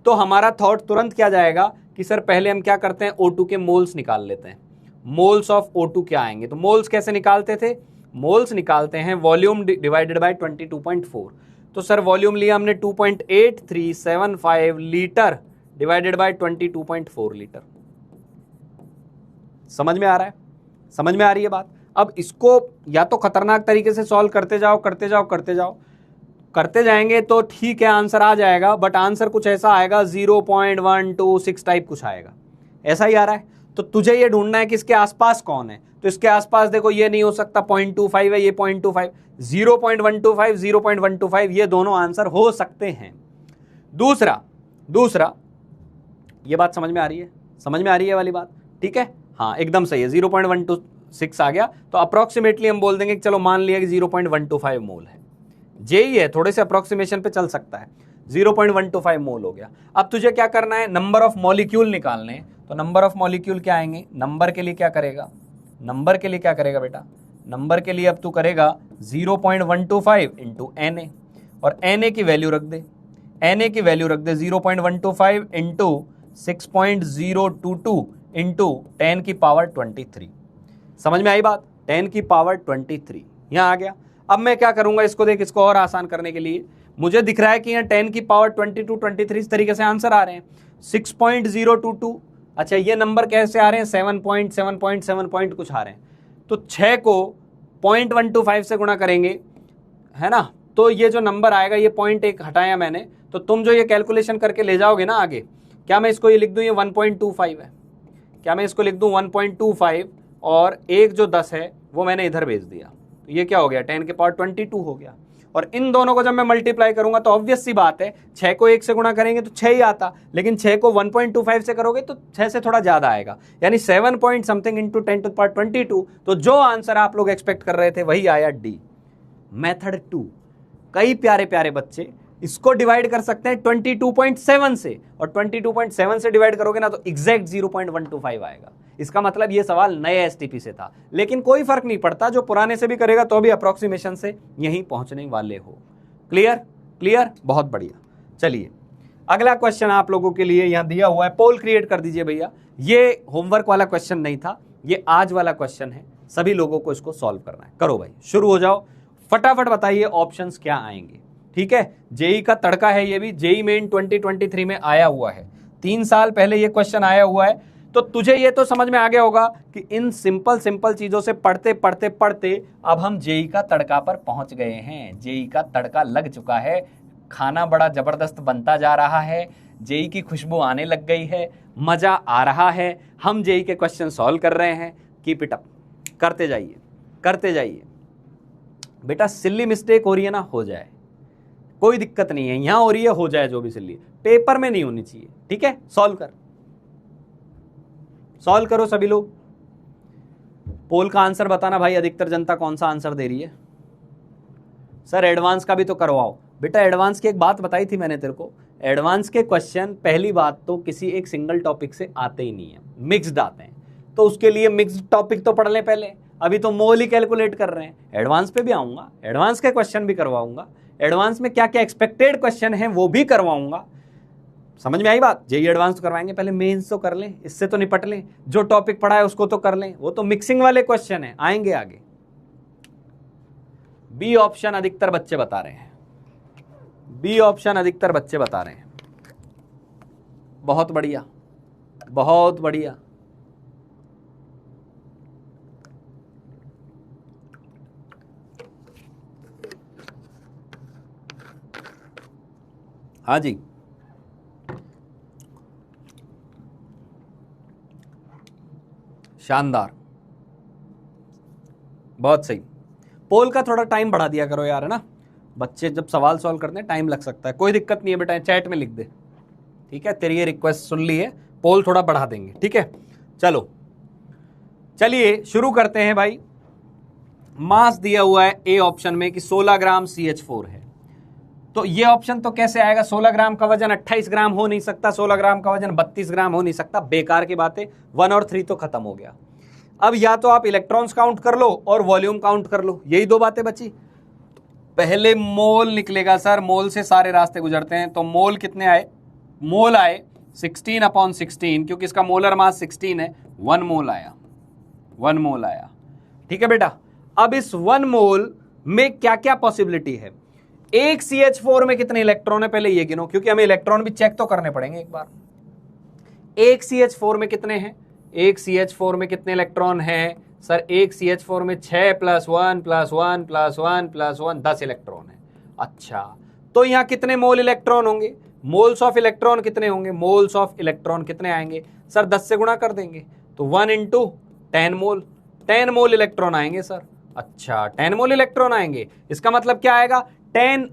तो हमारा थॉट तुरंत क्या जाएगा कि सर पहले हम क्या करते हैं, O2 के मोल्स निकाल लेते हैं। मोल्स ऑफ O2 क्या आएंगे, तो मोल्स कैसे निकालते थे, मोल्स निकालते हैं वॉल्यूम डिवाइडेड बाय 22.4। तो सर वॉल्यूम लिया हमने 2.8375 लीटर डिवाइडेड बाय 22.4 लीटर। समझ में आ रहा है, समझ में आ रही है बात। अब इसको या तो खतरनाक तरीके से सॉल्व करते जाओ करते जाओ करते जाओ, करते जाएंगे तो ठीक है आंसर आ जाएगा, बट आंसर कुछ ऐसा आएगा 0.126 टाइप कुछ आएगा, ऐसा ही आ रहा है। तो तुझे ये ढूंढना है कि इसके आसपास कौन है। तो इसके आसपास देखो ये नहीं हो सकता, 0.25 है, ये 0.25, 0.125 0.125 ये दोनों आंसर हो सकते हैं। दूसरा दूसरा ये बात समझ में आ रही है, समझ में आ रही है वाली बात, ठीक है। हाँ एकदम सही है, 0.126 आ गया। तो अप्रोक्सीमेटली हम बोल देंगे कि चलो मान लिया कि 0.125 मोल है। जेई है, थोड़े से अप्रोक्सीमेशन पे चल सकता है। 0.125 मोल हो गया। अब तुझे क्या करना है, नंबर ऑफ मॉलिक्यूल निकालने हैं। तो नंबर ऑफ मॉलिक्यूल क्या आएंगे, नंबर के लिए क्या करेगा, नंबर के लिए क्या करेगा बेटा, नंबर के लिए अब तू करेगा 0.125 इंटू Na, और Na की वैल्यू रख दे, Na की वैल्यू रख दे 0.125 इंटू 6.022 इंटू 10 की पावर 23। समझ में आई बात, 10 की पावर 23 यहां आ गया। अब मैं क्या करूंगा इसको, देख इसको और आसान करने के लिए मुझे दिख रहा है कि यहाँ 10 की पावर 22 23 इस तरीके से आंसर आ रहे हैं 6.022। अच्छा ये नंबर कैसे आ रहे हैं, 7.7 कुछ आ रहे हैं। तो 6 को 0.125 से गुणा करेंगे, है ना, तो ये जो नंबर आएगा, ये 0.1 हटाया मैंने, तो तुम जो ये कैलकुलेशन करके ले जाओगे ना आगे, क्या मैं इसको ये लिख दूं, ये 1.25 है, क्या मैं इसको लिख दूं 1.25, और एक जो 10 है वो मैंने इधर भेज दिया, तो ये क्या हो गया, 10 के पावर 22 हो गया। और इन दोनों को जब मैं मल्टीप्लाई करूंगा तो ऑब्वियस सी बात है, 6 को 1 से गुणा करेंगे तो 6 ही आता, लेकिन 6 को 1.25 से करोगे तो 6 से थोड़ा ज्यादा आएगा, यानी 7 point something into 10 to power 22। तो जो आंसर आप लोग एक्सपेक्ट कर रहे थे वही आया डी, मेथड 2। कई प्यारे प्यारे बच्चे इसको डिवाइड कर सकते हैं 22.7 से, और 22.7 से डिवाइड करोगे ना तो एग्जैक्ट 0.125 आएगा। इसका मतलब ये सवाल नए एसटीपी से था, लेकिन कोई फर्क नहीं पड़ता, जो पुराने से भी करेगा तो भी अप्रोक्सीमेशन से यहीं पहुंचने वाले हो। क्लियर, क्लियर, बहुत बढ़िया। चलिए अगला क्वेश्चन आप लोगों के लिए यहां दिया हुआ है, पोल क्रिएट कर दीजिए भैया। ये होमवर्क वाला क्वेश्चन नहीं था, ये आज वाला क्वेश्चन है, सभी लोगों को इसको सॉल्व करना है। करो भाई, शुरू हो जाओ, फटाफट बताइए ऑप्शंस क्या आएंगे, ठीक है। जेई का तड़का है, ये भी जेई मेन 2023 में आया हुआ है, 3 साल पहले ये क्वेश्चन आया हुआ है। तो तुझे ये तो समझ में आ गया होगा कि इन सिंपल सिंपल चीजों से पढ़ते पढ़ते पढ़ते अब हम जेई का तड़का पर पहुंच गए हैं। जेई का तड़का लग चुका है, खाना बड़ा जबरदस्त बनता जा रहा है, जेई की खुशबू आने लग गई है, मजा आ रहा है, हम जेई के क्वेश्चन सॉल्व कर रहे हैं। कीप इट अप, करते जाइए करते जाइए बेटा। सिल्ली मिस्टेक हो रही है ना, हो जाए, कोई दिक्कत नहीं है, यहां हो रही है हो जाए, जो भी सिल्ली पेपर में नहीं होनी चाहिए, ठीक है। सॉल्व कर, सॉल्व करो सभी लोग। पोल का आंसर बताना भाई, अधिकतर जनता कौन सा आंसर दे रही है। सर एडवांस का भी तो करवाओ बेटा। एडवांस की एक बात बताई थी मैंने तेरे को, एडवांस के क्वेश्चन पहली बात तो किसी एक सिंगल टॉपिक से आते ही नहीं है, मिक्स्ड आते हैं, तो उसके लिए मिक्स्ड टॉपिक तो पढ़ लें पहले। अभी तो मोल ही कैलकुलेट कर रहे हैं, एडवांस पे भी आऊंगा, एडवांस के क्वेश्चन भी करवाऊंगा, एडवांस में क्या क्या एक्सपेक्टेड क्वेश्चन है वो भी करवाऊंगा। समझ में आई बात, जेई एडवांस तो करवाएंगे, पहले मेंस तो कर लें, इससे तो निपट लें, जो टॉपिक पढ़ा है उसको तो कर लें, वो तो मिक्सिंग वाले क्वेश्चन है, आएंगे आगे। बी ऑप्शन अधिकतर बच्चे बता रहे हैं, बी ऑप्शन अधिकतर बच्चे बता रहे हैं। बहुत बढ़िया, बहुत बढ़िया। हाँ जी, शानदार, बहुत सही। पोल का थोड़ा टाइम बढ़ा दिया करो यार, है ना, बच्चे जब सवाल सॉल्व करते हैं टाइम लग सकता है। कोई दिक्कत नहीं है बेटा, चैट में लिख दे, ठीक है, तेरी ये रिक्वेस्ट सुन ली है, पोल थोड़ा बढ़ा देंगे, ठीक है। चलो चलिए शुरू करते हैं भाई। मास दिया हुआ है ए ऑप्शन में कि 16 ग्राम CH4 है, तो ये ऑप्शन तो कैसे आएगा? 16 ग्राम का वजन 28 ग्राम हो नहीं सकता, 16 ग्राम का वजन 32 ग्राम हो नहीं सकता, बेकार की बातें। 1 और 3 तो खत्म हो गया। अब या तो आप इलेक्ट्रॉन्स काउंट कर लो और वॉल्यूम काउंट कर लो, यही दो बातें बची। पहले मोल निकलेगा सर, मोल से सारे रास्ते गुजरते हैं, तो मोल कितने आए? मोल आए 16/16, क्योंकि इसका मोलर मास 16 है, 1 मोल आया, 1 मोल आया, ठीक है बेटा। अब इस 1 मोल में क्या क्या पॉसिबिलिटी है? एक CH4 में कितने इलेक्ट्रॉन है पहले ये गिनो, क्योंकि हमें इलेक्ट्रॉन भी चेक तो करने पड़ेंगे एक बार। एक CH4 में कितने हैं? एक CH4 में कितने इलेक्ट्रॉन हैं सर? एक CH4 में 6 + 1 + 1 + 1 + 1 10 इलेक्ट्रॉन है। अच्छा, तो यहां कितने मोल इलेक्ट्रॉन होंगे? मोल्स ऑफ इलेक्ट्रॉन कितने होंगे? मोल्स ऑफ इलेक्ट्रॉन कितने आएंगे सर? 10 से गुणा कर देंगे, तो 1 × 10 मोल, 10 मोल इलेक्ट्रॉन आएंगे सर। अच्छा, 10 मोल इलेक्ट्रॉन आएंगे, इसका मतलब क्या आएगा? 10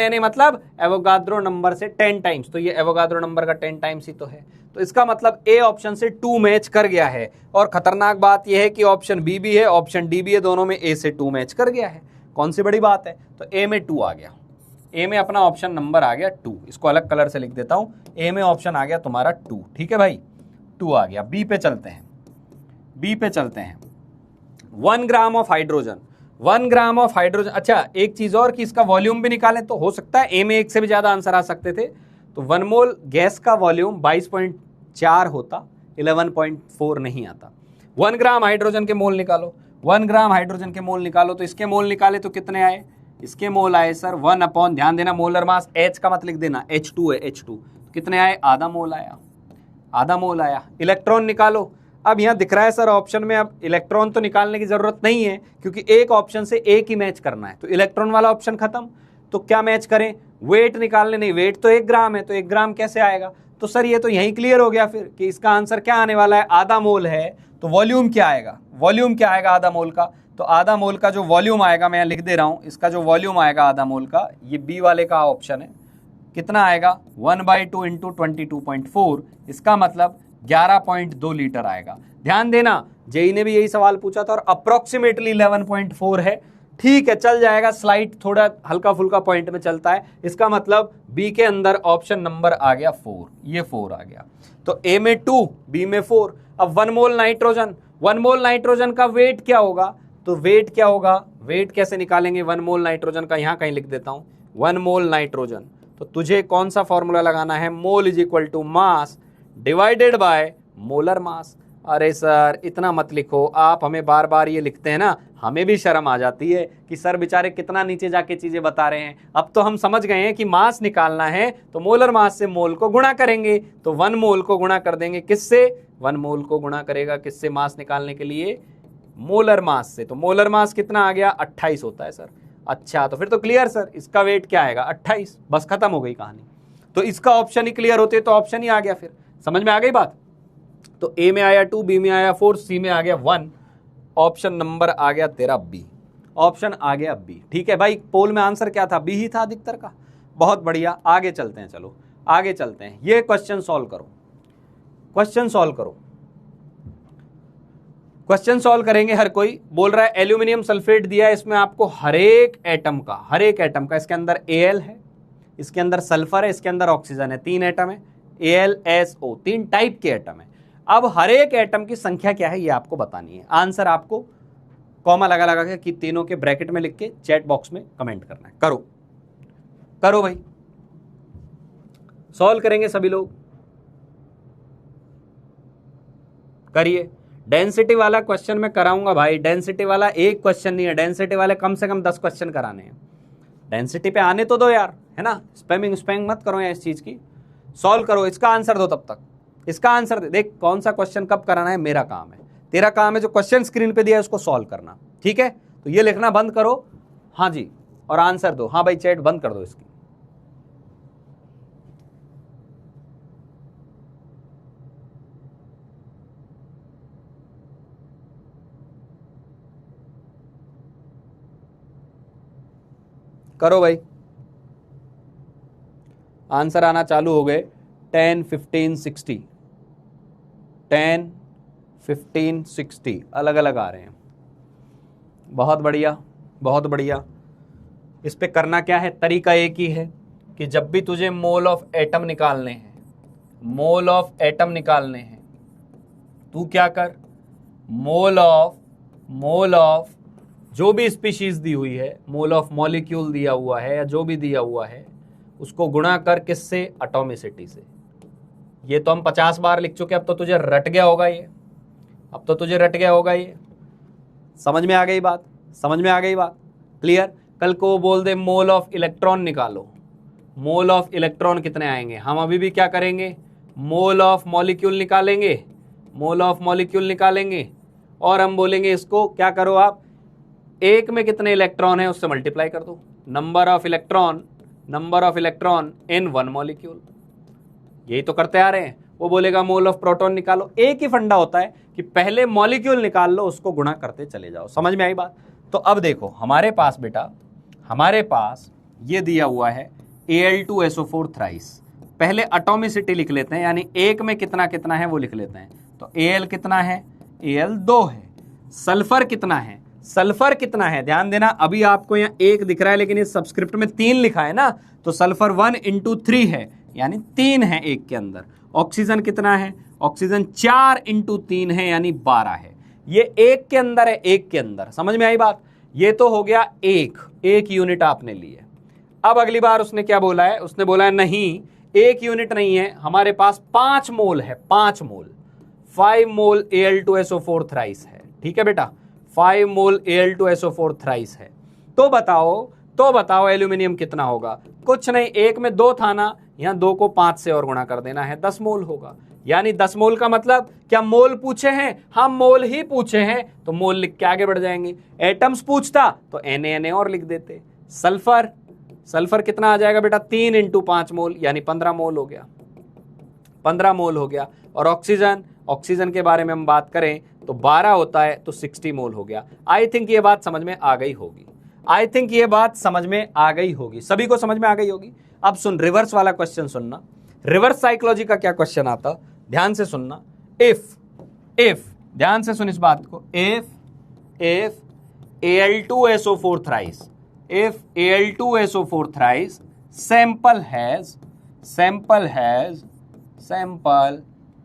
Na मतलब एवोगाद्रो नंबर से 10 टाइम्स, तो ये एवोगाद्रो नंबर का 10 टाइम्स ही तो है। तो इसका मतलब ए ऑप्शन से 2 मैच कर गया है। और खतरनाक बात यह है कि ऑप्शन बी भी है, ऑप्शन डी भी है, दोनों में ए से 2 मैच कर गया है। कौन सी बड़ी बात है? तो ए में 2 आ गया, ए में अपना ऑप्शन नंबर आ गया 2। इसको अलग कलर से लिख देता हूं, ए में ऑप्शन आ गया तुम्हारा 2, ठीक है भाई, 2 आ गया। बी पे चलते हैं, बी पे चलते हैं। 1 gram of hydrogen, 1 gram of hydrogen. अच्छा, एक चीज और कि इसका वॉल्यूम भी निकालें तो हो सकता है ए में एक से भी ज्यादा आंसर आ सकते थे। तो 1 मोल गैस का वॉल्यूम 22.4 होता, 11.4 नहीं आता। 1 ग्राम हाइड्रोजन के मोल निकालो, 1 ग्राम हाइड्रोजन के मोल निकालो, तो इसके मोल निकाले तो कितने आए? इसके मोल आए सर 1/, ध्यान देना मोलर मास H का मत लिख देना, H2 है, H2 कितने आए? आधा मोल आया, आधा मोल आया। इलेक्ट्रॉन निकालो, अब यहां दिख रहा है सर ऑप्शन में, अब इलेक्ट्रॉन तो निकालने की जरूरत नहीं है क्योंकि एक ऑप्शन से एक ही मैच करना है, तो इलेक्ट्रॉन वाला ऑप्शन खत्म। तो क्या मैच करें? वेट निकालने, नहीं, वेट तो 1 ग्राम है, तो 1 ग्राम कैसे आएगा? तो सर ये तो यहीं क्लियर हो गया फिर कि इसका आंसर क्या आने वाला है, आधा मोल है। तो वॉल्यूम क्या आएगा? वॉल्यूम क्या आएगा आधा मोल का? तो आधा मोल का जो वॉल्यूम आएगा, मैं लिख दे रहा हूं, इसका जो वॉल्यूम आएगा आधा मोल का, ये बी वाले का ऑप्शन है, कितना आएगा? 1/2 × 22.4, इसका मतलब 11.2 लीटर आएगा। ध्यान देना, जेई ने भी यही सवाल पूछा था और अप्रोक्सीमेटली 11.4 है, ठीक है, चल जाएगा, स्लाइड थोड़ा हल्का फुल्का पॉइंट में चलता है। इसका मतलब बी के अंदर ऑप्शन नंबर आ गया 4, ये 4 आ गया। तो ए में 2, बी में 4। अब 1 मोल नाइट्रोजन, 1 मोल नाइट्रोजन का वेट क्या होगा? तो वेट क्या होगा? वेट कैसे निकालेंगे 1 मोल नाइट्रोजन का? यहां कहीं लिख देता हूं, 1 मोल नाइट्रोजन। तो तुझे कौन सा फॉर्मूला लगाना है? Mole is equal to mass divided by molar mass. अरे सर इतना मत लिखो, आप हमें बार बार ये लिखते हैं ना, हमें भी शर्म आ जाती है कि सर बेचारे कितना नीचे जाके चीजें बता रहे हैं। अब तो हम समझ गए हैं कि मास निकालना है तो मोलर मास से मोल को गुणा करेंगे, तो 1 मोल को गुणा कर देंगे किससे? 1 मोल को गुणा करेगा किससे मास निकालने के लिए? मोलर मास से। तो मोलर मास कितना आ गया? 28 होता है सर। अच्छा, तो फिर तो क्लियर सर, इसका वेट क्या आएगा? 28, बस खत्म हो गई कहानी। तो इसका ऑप्शन ही क्लियर होते तो ऑप्शन ही आ गया, फिर समझ में आ गई बात। तो ए में आया 2, बी में आया 4, सी में आ गया 1, ऑप्शन नंबर आ गया तेरा बी, ऑप्शन आ गया बी। ठीक है भाई, पोल में आंसर क्या था? बी ही था अधिकतर का। बहुत बढ़िया, आगे चलते हैं, चलो आगे चलते हैं। ये क्वेश्चन सॉल्व करो, क्वेश्चन सॉल्व करो, क्वेश्चन सॉल्व करेंगे। हर कोई बोल रहा है एल्यूमिनियम सल्फेट दिया है, इसमें आपको हर एक एटम का इसके अंदर Al है, इसके अंदर सल्फर है, इसके अंदर ऑक्सीजन है, 3 एटम है, AlSO, 3 टाइप के एटम है। अब हर एक एटम की संख्या क्या है ये आपको बतानी है। आंसर आपको कॉमा लगा के कि तीनों के ब्रैकेट में लिख के चैट बॉक्स में कमेंट करना है। करो करो भाई, सॉल्व करेंगे सभी लोग, करिए। डेंसिटी वाला क्वेश्चन मैं कराऊंगा भाई, डेंसिटी वाला एक क्वेश्चन नहीं है, डेंसिटी वाले कम से कम 10 क्वेश्चन कराने हैं। डेंसिटी पे आने तो दो यार, है ना, स्पैमिंग मत करो यार इस चीज की। सॉल्व करो, इसका आंसर दो तब तक, इसका आंसर दे। देख कौन सा क्वेश्चन कब कराना है मेरा काम है, तेरा काम है जो क्वेश्चन स्क्रीन पे दिया है उसको सॉल्व करना। ठीक है, तो ये लिखना बंद करो, हाँ जी, और आंसर दो। हाँ भाई, चैट बंद कर दो इसकी, करो भाई, आंसर आना चालू हो गए। 10, 15, 60, 10, 15, 60 अलग अलग आ रहे हैं। बहुत बढ़िया, बहुत बढ़िया। इस पे करना क्या है, तरीका एक ही है कि जब भी तुझे मोल ऑफ एटम निकालने हैं, मोल ऑफ एटम निकालने हैं, तू क्या कर, मोल ऑफ जो भी स्पीशीज दी हुई है, मोल ऑफ मॉलिक्यूल दिया हुआ है या जो भी दिया हुआ है, उसको गुणा कर किससे, एटॉमिसिटी से। ये तो हम 50 बार लिख चुके, अब तो तुझे रट गया होगा ये, अब तो तुझे रट गया होगा ये। समझ में आ गई बात, समझ में आ गई बात, क्लियर। कल को वो बोल दे मोल ऑफ इलेक्ट्रॉन निकालो, मोल ऑफ इलेक्ट्रॉन कितने आएंगे, हम अभी भी क्या करेंगे, मोल ऑफ मॉलिक्यूल निकालेंगे, मोल ऑफ मॉलिक्यूल निकालेंगे, और हम बोलेंगे इसको क्या करो आप, एक में कितने इलेक्ट्रॉन है उससे मल्टीप्लाई कर दो, number of electron in one molecule. यही तो करते आ रहे हैं। वो बोलेगा मोल ऑफ प्रोटॉन निकालो, एक ही फंडा होता है कि पहले मॉलिक्यूल निकाल लो, उसको गुणा करते चले जाओ। समझ में आई बात। तो अब देखो हमारे पास बेटा, हमारे पास ये दिया हुआ है Al2SO4 थ्राइस। पहले एटॉमिसिटी लिख लेते हैं, यानी एक में कितना कितना है वो लिख लेते हैं। तो Al कितना है, Al 2 है। सल्फर कितना है, सल्फर कितना है, ध्यान देना, अभी आपको यहाँ 1 दिख रहा है लेकिन इस सबस्क्रिप्ट में 3 लिखा है ना, तो सल्फर 1 × 3 है, यानी 3 है एक के अंदर। ऑक्सीजन कितना है, ऑक्सीजन 4 × 3 है, यानी 12 है। ये एक के अंदर है, एक के अंदर। समझ में आई बात। ये तो हो गया एक यूनिट आपने ली है। अब अगली बार उसने क्या बोला है, उसने बोला है नहीं, एक यूनिट नहीं है, हमारे पास 5 मोल है, 5 मोल, 5 मोल Al2SO4 थ्राइस है। ठीक है बेटा, 5 मोल Al2SO4 थ्राइस है। तो बताओ एल्यूमिनियम कितना होगा। कुछ नहीं, एक में 2 था ना, यहाँ 2 को 5 से और गुणा कर देना है, 10 मोल होगा। यानी 10 मोल का मतलब क्या, मोल पूछे हैं, हम मोल ही पूछे हैं तो मोल लिख के आगे बढ़ जाएंगे। एटम्स पूछता तो Na और लिख देते। सल्फर कितना आ जाएगा बेटा, 3 × 5 मोल, यानी 15 मोल हो गया, 15 मोल हो गया। और ऑक्सीजन के बारे में हम बात करें तो 12 होता है, तो 60 मोल हो गया। आई थिंक ये बात समझ में आ गई होगी, आई थिंक ये बात समझ में आ गई होगी, सभी को समझ में आ गई होगी। अब सुन, रिवर्स वाला क्वेश्चन सुनना, रिवर्स साइकोलॉजी का क्या क्वेश्चन आता, ध्यान से सुनना। इफ ध्यान से सुन इस बात को, if Al2SO4 thrice, if Al2SO4 thrice sample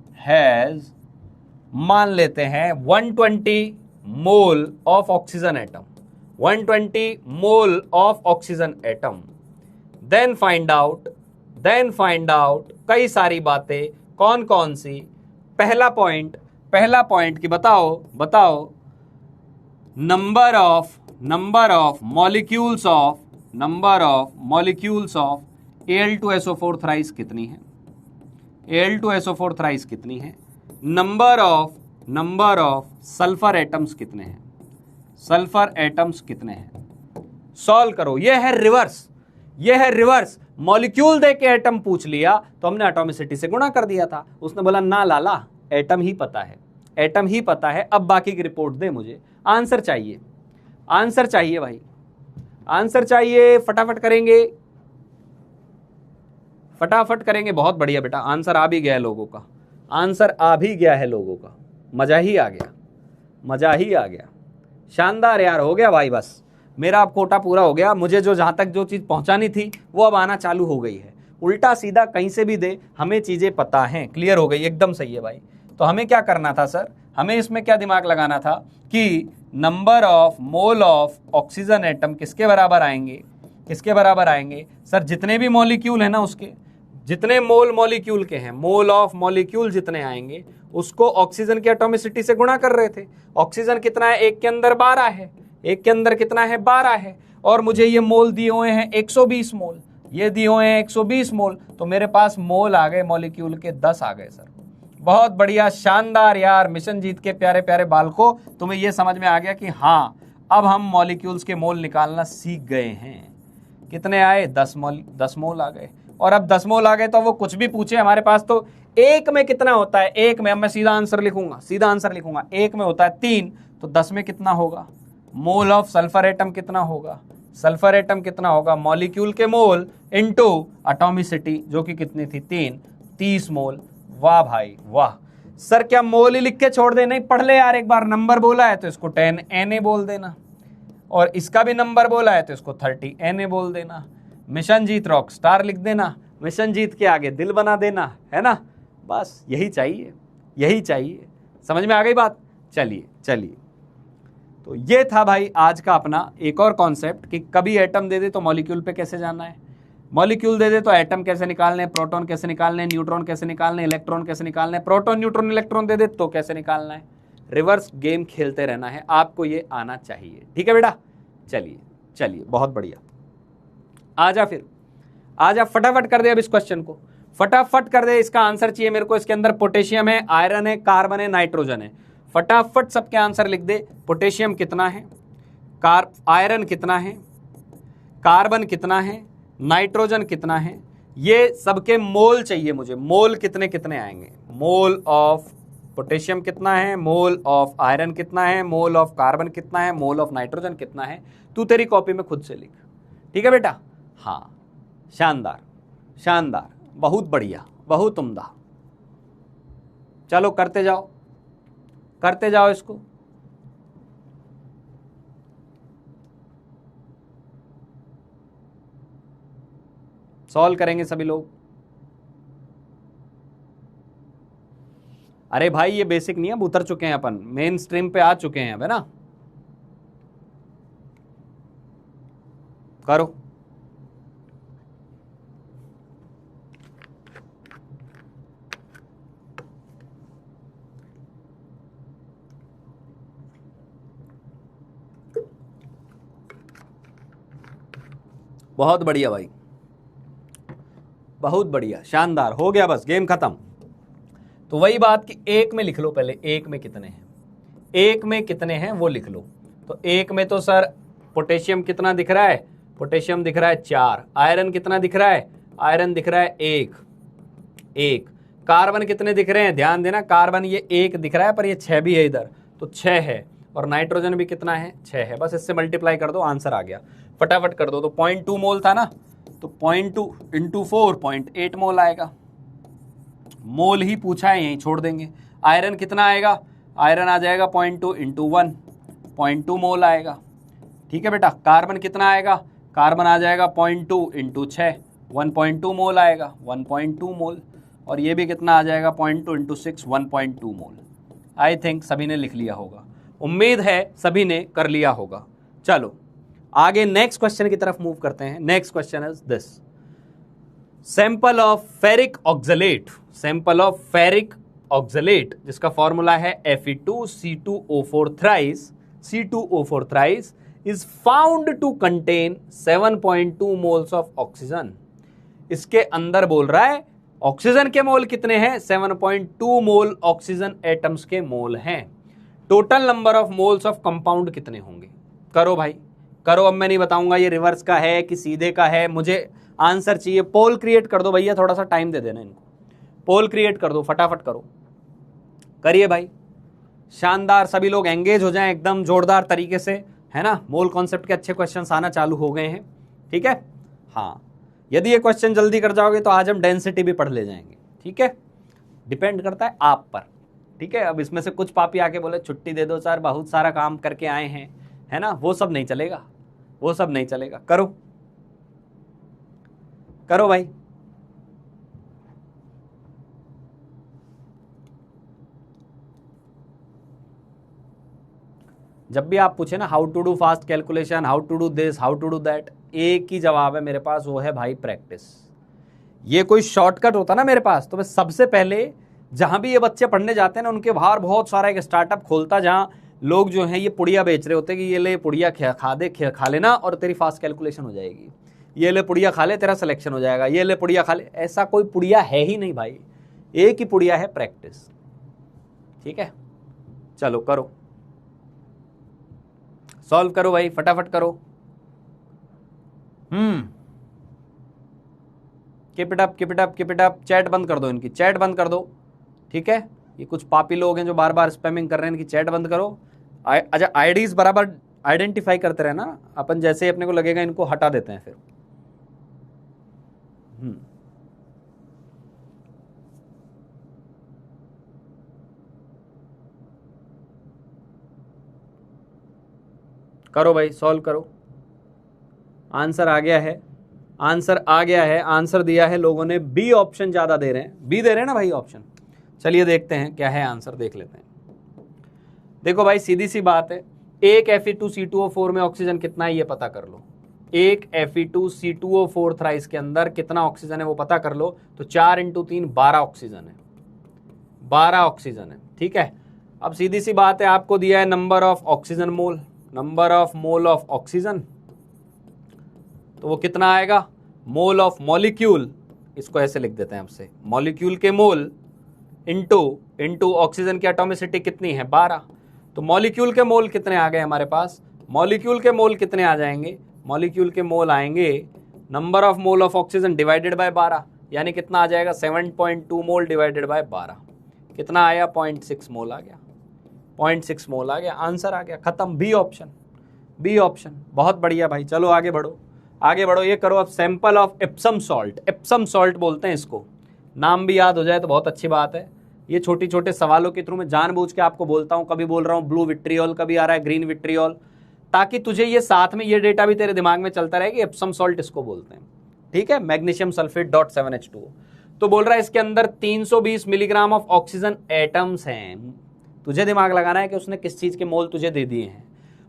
has मान लेते हैं 120 mole of oxygen atom, 120 mole of oxygen atom, then find out कई सारी बातें, कौन कौन सी। पहला पॉइंट कि बताओ number of molecules of Al2SO4 thrice कितनी है, Al2SO4 थ्राइस कितनी है। नंबर ऑफ सल्फर एटम्स कितने हैं, सॉल्व करो। यह है रिवर्स। मॉलिक्यूल दे के एटम पूछ लिया तो हमने एटॉमिसिटी से गुणा कर दिया था। उसने बोला ना लाला, एटम ही पता है, अब बाकी की रिपोर्ट दे, मुझे आंसर चाहिए भाई, आंसर चाहिए। फटाफट करेंगे। बहुत बढ़िया बेटा, आंसर आ भी गया है लोगों का, मजा ही आ गया। शानदार यार, हो गया भाई, बस मेरा अब कोटा पूरा हो गया। मुझे जहां तक जो चीज पहुंचानी थी वो अब आना चालू हो गई है। उल्टा सीधा कहीं से भी दे, हमें चीजें पता हैं, क्लियर हो गई, एकदम सही है भाई। तो हमें क्या करना था सर, हमें इसमें क्या दिमाग लगाना था कि number of mole of oxygen atom किसके बराबर आएंगे सर, जितने भी मॉलिक्यूल है ना, उसके जितने मोल मॉलिक्यूल के हैं, मोल ऑफ मॉलिक्यूल जितने आएंगे उसको ऑक्सीजन की एटॉमिसिटी से गुणा कर रहे थे। ऑक्सीजन कितना है, एक के अंदर 12 है, एक के अंदर कितना है, 12 है, और मुझे ये मोल दिए हुए हैं 120 मोल, ये दिए हुए हैं 120 मोल, तो मेरे पास मोल आ गए मॉलिक्यूल के 10 आ गए सर। बहुत बढ़िया, शानदार यार, मिशन जीत के प्यारे प्यारे बालकों, तुम्हें ये समझ में आ गया कि हाँ, अब हम मॉलिक्यूल्स के मोल निकालना सीख गए हैं। कितने आए, 10 मोल आ गए। और अब 10 मोल आ गए तो वो कुछ भी पूछे हमारे पास, तो एक में कितना होता है, एक में, अब मैं सीधा आंसर लिखूंगा, एक में होता है 3, तो 10 में कितना होगा, मोल ऑफ सल्फर एटम कितना होगा, सल्फर एटम कितना होगा, मॉलिक्यूल के मोल इनटू एटॉमिसिटी जो कि कितनी थी 3, 30 मोल। वाह भाई वाह। सर क्या मोल ही लिख के छोड़ दे, नहीं पढ़ ले यार, एक बार नंबर बोला है तो इसको 10 Na बोल देना, और इसका भी नंबर बोला है तो इसको 30 Na बोल देना। मिशन जीत रॉक स्टार लिख देना, मिशन जीत के आगे दिल बना देना, है ना, बस यही चाहिए, यही चाहिए। समझ में आ गई बात। चलिए चलिए, तो ये था भाई आज का अपना एक और कॉन्सेप्ट कि कभी एटम दे दे तो मॉलिक्यूल पे कैसे जाना है, मॉलिक्यूल दे दे तो एटम कैसे निकालने, प्रोटॉन कैसे निकालने, न्यूट्रॉन कैसे निकालने, इलेक्ट्रॉन कैसे निकालने, प्रोटॉन न्यूट्रॉन इलेक्ट्रॉन दे दे तो कैसे निकालना है। रिवर्स गेम खेलते रहना है, आपको ये आना चाहिए, ठीक है बेटा। चलिए चलिए, बहुत बढ़िया। आजा फिर, आजा फटाफट कर दे अब इस क्वेश्चन को, फटाफट कर दे। इसका आंसर चाहिए मेरे को। इसके अंदर पोटेशियम है, आयरन है, कार्बन है, नाइट्रोजन है। फटाफट सबके आंसर लिख दे। पोटेशियम कितना है, आयरन कितना है, कार्बन कितना है, नाइट्रोजन कितना है, ये सबके मोल चाहिए मुझे। मोल कितने कितने आएंगे, मोल ऑफ पोटेशियम कितना है, मोल ऑफ आयरन कितना है, मोल ऑफ कार्बन कितना है, मोल ऑफ नाइट्रोजन कितना है। तू तेरी कॉपी में खुद से लिख, ठीक है बेटा। हाँ, शानदार शानदार, बहुत बढ़िया, बहुत उम्दा। चलो करते जाओ, करते जाओ इसको। सॉल्व करेंगे सभी लोग। अरे भाई ये बेसिक नहीं है, अब उतर चुके हैं अपन, मेन स्ट्रीम पे आ चुके हैं अब, है ना। करो। बहुत बढ़िया भाई, बहुत बढ़िया, शानदार, हो गया, बस गेम खत्म। तो वही बात कि एक में लिख लो पहले, एक में कितने हैं, एक में कितने हैं वो लिख लो। तो एक में तो सर पोटेशियम कितना दिख रहा है, पोटेशियम दिख रहा है 4, आयरन कितना दिख रहा है, आयरन दिख रहा है 1, कार्बन कितने दिख रहे हैं, ध्यान देना, कार्बन ये 1 दिख रहा है पर ये 6 भी है इधर, तो 6 है, और नाइट्रोजन भी कितना है 6 है। बस इससे मल्टीप्लाई कर दो, आंसर आ गया, फटाफट कर दो। तो 0.2 मोल था ना, तो 0.2 इंटू 4 0.8 मोल आएगा। मोल ही पूछा है, यहीं छोड़ देंगे। आयरन कितना आएगा, आयरन आ जाएगा 0.2 इंटू 1 0.2 मोल आएगा, ठीक है बेटा। कार्बन कितना आएगा, कार्बन आ जाएगा 0.2 इंटू 6 1.2 मोल आएगा, 1.2 मोल। और ये भी कितना आ जाएगा 0.2 इंटू 6 1.2 मोल। आई थिंक सभी ने लिख लिया होगा, उम्मीद है सभी ने कर लिया होगा। चलो आगे नेक्स्ट क्वेश्चन की तरफ मूव करते हैं। Next question is this, sample of ferric oxalate, sample of ferric oxalate जिसका फॉर्मूला है Fe2C2O4 thrice, C2O4 thrice is found to contain 7.2 moles of oxygen. इसके अंदर बोल रहा है ऑक्सीजन के मोल कितने हैं, 7.2 मोल ऑक्सीजन एटम्स के मोल हैं। Total number of moles of compound कितने होंगे। करो भाई करो, अब मैं नहीं बताऊंगा ये रिवर्स का है कि सीधे का है, मुझे आंसर चाहिए। पोल क्रिएट कर दो भैया, थोड़ा सा टाइम दे देना इनको, पोल क्रिएट कर दो, फटाफट करो, करिए भाई, शानदार। सभी लोग एंगेज हो जाएं एकदम जोरदार तरीके से, है ना। मोल कॉन्सेप्ट के अच्छे क्वेश्चंस आना चालू हो गए हैं, ठीक है। हाँ, यदि ये क्वेश्चन जल्दी कर जाओगे तो आज हम डेंसिटी भी पढ़ ले जाएंगे, ठीक है। डिपेंड करता है आप पर, ठीक है। अब इसमें से कुछ पापी आके बोले छुट्टी दे दो सर, बहुत सारा काम करके आए हैं, है ना, वो सब नहीं चलेगा, वो सब नहीं चलेगा। करो करो भाई। जब भी आप पूछे ना how to do fast calculation, how to do this, how to do that, एक ही जवाब है मेरे पास, वो है भाई प्रैक्टिस। ये कोई शॉर्टकट होता ना मेरे पास तो मैं सबसे पहले जहां भी ये बच्चे पढ़ने जाते हैं ना, उनके बाहर बहुत सारा एक स्टार्टअप खोलता जहां लोग जो हैं ये पुड़िया बेच रहे होते हैं कि ये ले पुड़िया खा लेना और तेरी फास्ट कैलकुलेशन हो जाएगी, ये ले पुड़िया खा ले तेरा सिलेक्शन हो जाएगा, ये ले पुड़िया खा ले। ऐसा कोई पुड़िया है ही नहीं भाई, एक ही पुड़िया है, प्रैक्टिस, ठीक है। चलो करो, सॉल्व करो भाई, फटाफट करो। Keep it up, keep it up, keep it up. Chat बंद कर दो इनकी, चैट बंद कर दो, ठीक है। ये कुछ पापी लोग हैं जो बार बार स्पैमिंग कर रहे हैं, इनकी चैट बंद करो। अच्छा आईडीज बराबर आइडेंटिफाई करते रहना, अपन जैसे ही अपने को लगेगा इनको हटा देते हैं फिर। करो भाई, सॉल्व करो। आंसर आ गया है, आंसर आ गया है, आंसर दिया है लोगों ने बी ऑप्शन ज्यादा दे रहे हैं, बी दे रहे हैं ना भाई ऑप्शन। चलिए देखते हैं क्या है आंसर, देख लेते हैं। देखो भाई सीधी सी बात है, एक Fe2C2O4 में ऑक्सीजन कितना है ये पता कर लो। एक Fe2C2O4 थ्राइस के अंदर कितना ऑक्सीजन है वो पता कर लो। तो 4 × 3 12 ऑक्सीजन है, 12 ऑक्सीजन है, ठीक है। अब सीधी सी बात है, आपको दिया है number of oxygen mole, number of mole of oxygen, तो वो कितना आएगा, मोल ऑफ मॉलिक्यूल, इसको ऐसे लिख देते हैं आपसे, मॉलिक्यूल के मोल इनटू ऑक्सीजन की एटॉमिसिटी कितनी है 12। तो मॉलिक्यूल के मोल कितने आ गए हमारे पास, मॉलिक्यूल के मोल कितने आ जाएंगे, मॉलिक्यूल के मोल आएंगे number of mole of oxygen divided by 12, यानी कितना आ जाएगा 7.2 मोल डिवाइडेड बाय 12, कितना आया 0.6 मोल आ गया, 0.6 मोल आ गया, आंसर आ गया, खत्म। बी ऑप्शन, बी ऑप्शन, बहुत बढ़िया भाई। चलो आगे बढ़ो, आगे बढ़ो। ये करो अब sample of Epsom salt, Epsom salt बोलते हैं इसको, नाम भी याद हो जाए तो बहुत अच्छी बात है। ये छोटी छोटे सवालों के थ्रू मैं जानबूझ के आपको बोलता हूँ, कभी बोल रहा हूँ ब्लू विट्रियोल, कभी आ रहा है ग्रीन विट्रियोल, ताकि तुझे ये साथ में ये डेटा भी तेरे दिमाग में चलता रहे कि एप्सम सॉल्ट इसको बोलते हैं, ठीक है। मैग्नीशियम सल्फेट .7H2O, तो बोल रहा है इसके अंदर 320 मिलीग्राम ऑफ ऑक्सीजन एटम्स हैं। तुझे दिमाग लगाना है कि उसने किस चीज के मोल तुझे दे दिए हैं,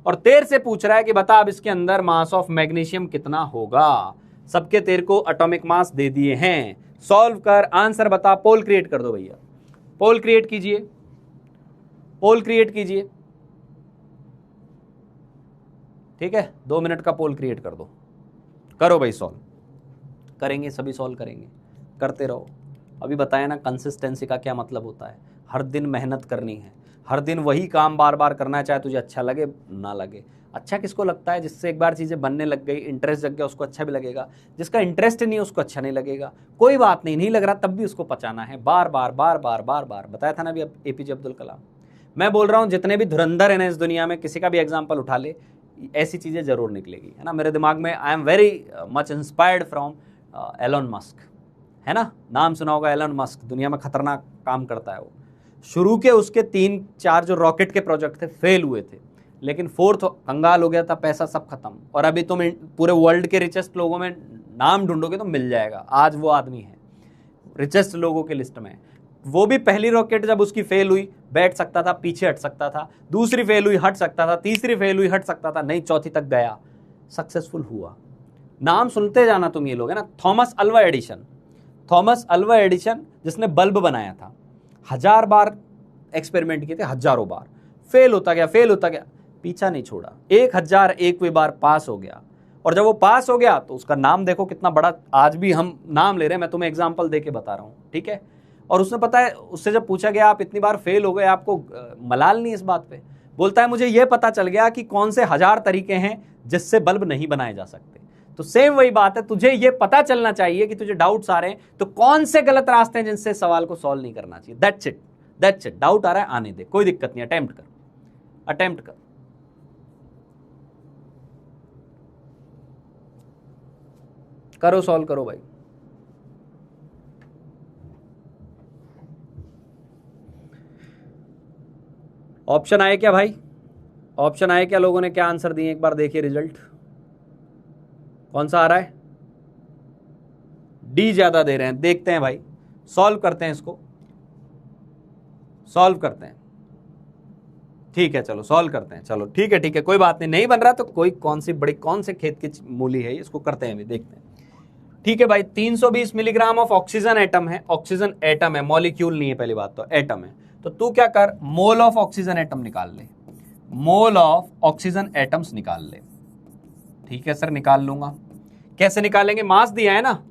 और तेरे से पूछ रहा है कि बता अब इसके अंदर मास ऑफ मैग्नीशियम कितना होगा। सबके तेरे को एटॉमिक मास दे दिए हैं, सॉल्व कर, आंसर बता। पोल क्रिएट कर दो भैया, पोल क्रिएट कीजिए, पोल क्रिएट कीजिए, ठीक है। 2 मिनट का पोल क्रिएट कर दो, करो भाई सॉल्व, करेंगे सभी सॉल्व करेंगे, करते रहो। अभी बताया ना कंसिस्टेंसी का क्या मतलब होता है, हर दिन मेहनत करनी है, हर दिन वही काम बार बार करना है, चाहे तुझे अच्छा लगे ना लगे। अच्छा किसको लगता है, जिससे एक बार चीज़ें बनने लग गई, इंटरेस्ट जग गया, उसको अच्छा भी लगेगा। जिसका इंटरेस्ट नहीं है उसको अच्छा नहीं लगेगा। कोई बात नहीं, नहीं लग रहा तब भी उसको पचाना है, बार बार बार बार बार बार। बताया था ना अभी APJ अब्दुल कलाम। मैं बोल रहा हूँ जितने भी धुरंधर हैं ना इस दुनिया में, किसी का भी एग्जाम्पल उठा ले, ऐसी चीज़ें जरूर निकलेगी, है ना। मेरे दिमाग में I am very much inspired from Elon Musk, है ना, नाम सुना होगा एलन मस्क, दुनिया में खतरनाक काम करता है वो। शुरू के उसके 3-4 जो रॉकेट के प्रोजेक्ट थे फेल हुए थे, लेकिन 4th कंगाल हो गया था, पैसा सब खत्म, और अभी तुम पूरे वर्ल्ड के रिचेस्ट लोगों में नाम ढूंढोगे तो मिल जाएगा। आज वो आदमी है रिचेस्ट लोगों के लिस्ट में। वो भी पहली रॉकेट जब उसकी फेल हुई, बैठ सकता था, पीछे हट सकता था, दूसरी फेल हुई हट सकता था, तीसरी फेल हुई हट सकता था, नहीं चौथी तक गया, सक्सेसफुल हुआ। नाम सुनते जाना तुम ये लोग, है ना। Thomas Alva Edison, Thomas Alva Edison जिसने बल्ब बनाया था, 1000 बार एक्सपेरिमेंट किए थे, हजारों बार, फेल होता गया, फेल होता गया, पीछा नहीं छोड़ा, 1001 बार पास हो गया। और जब वो पास हो गया तो उसका नाम देखो कितना बड़ा, आज भी हम नाम ले रहे हैं, मैं तुम्हें एग्जांपल देके बता रहा हूँ, ठीक है। और उसने पता है, उससे जब पूछा गया आप इतनी बार फेल हो गए, आपको मलाल नहीं इस बात पे, बोलता है मुझे ये पता चल गया कि कौन से 1000 तरीके हैं जिससे बल्ब नहीं बनाए जा सकते। तो सेम वही बात है, तुझे ये पता चलना चाहिए कि तुझे डाउट्स आ रहे हैं तो कौन से गलत रास्ते हैं जिनसे सवाल को सॉल्व नहीं करना चाहिए। That's it, that's it. Doubt आ रहा है आने दे, कोई दिक्कत नहीं, अटेम्प्ट कर, अटेम्प्ट कर। करो सॉल्व करो भाई। ऑप्शन आए क्या भाई, ऑप्शन आए क्या, लोगों ने क्या आंसर दिए, एक बार देखिए रिजल्ट कौन सा आ रहा है। डी ज्यादा दे रहे हैं, देखते हैं भाई, सॉल्व करते हैं इसको, सॉल्व करते हैं, ठीक है चलो सॉल्व करते हैं, चलो ठीक है, ठीक है, कोई बात नहीं, नहीं बन रहा तो कोई कौन सी बड़ी, कौन से खेत की मूली है, इसको करते हैं अभी, देखते हैं, ठीक है भाई। 320 मिलीग्राम ऑफ ऑक्सीजन एटम है, ऑक्सीजन एटम है, मॉलिक्यूल नहीं है, पहली बात तो एटम है। तो तू क्या कर, मोल ऑफ ऑक्सीजन एटम निकाल ले, मोल ऑफ ऑक्सीजन एटम्स निकाल ले। ठीक है सर, निकाल लूंगा। कैसे निकालेंगे, मास दिया है ना,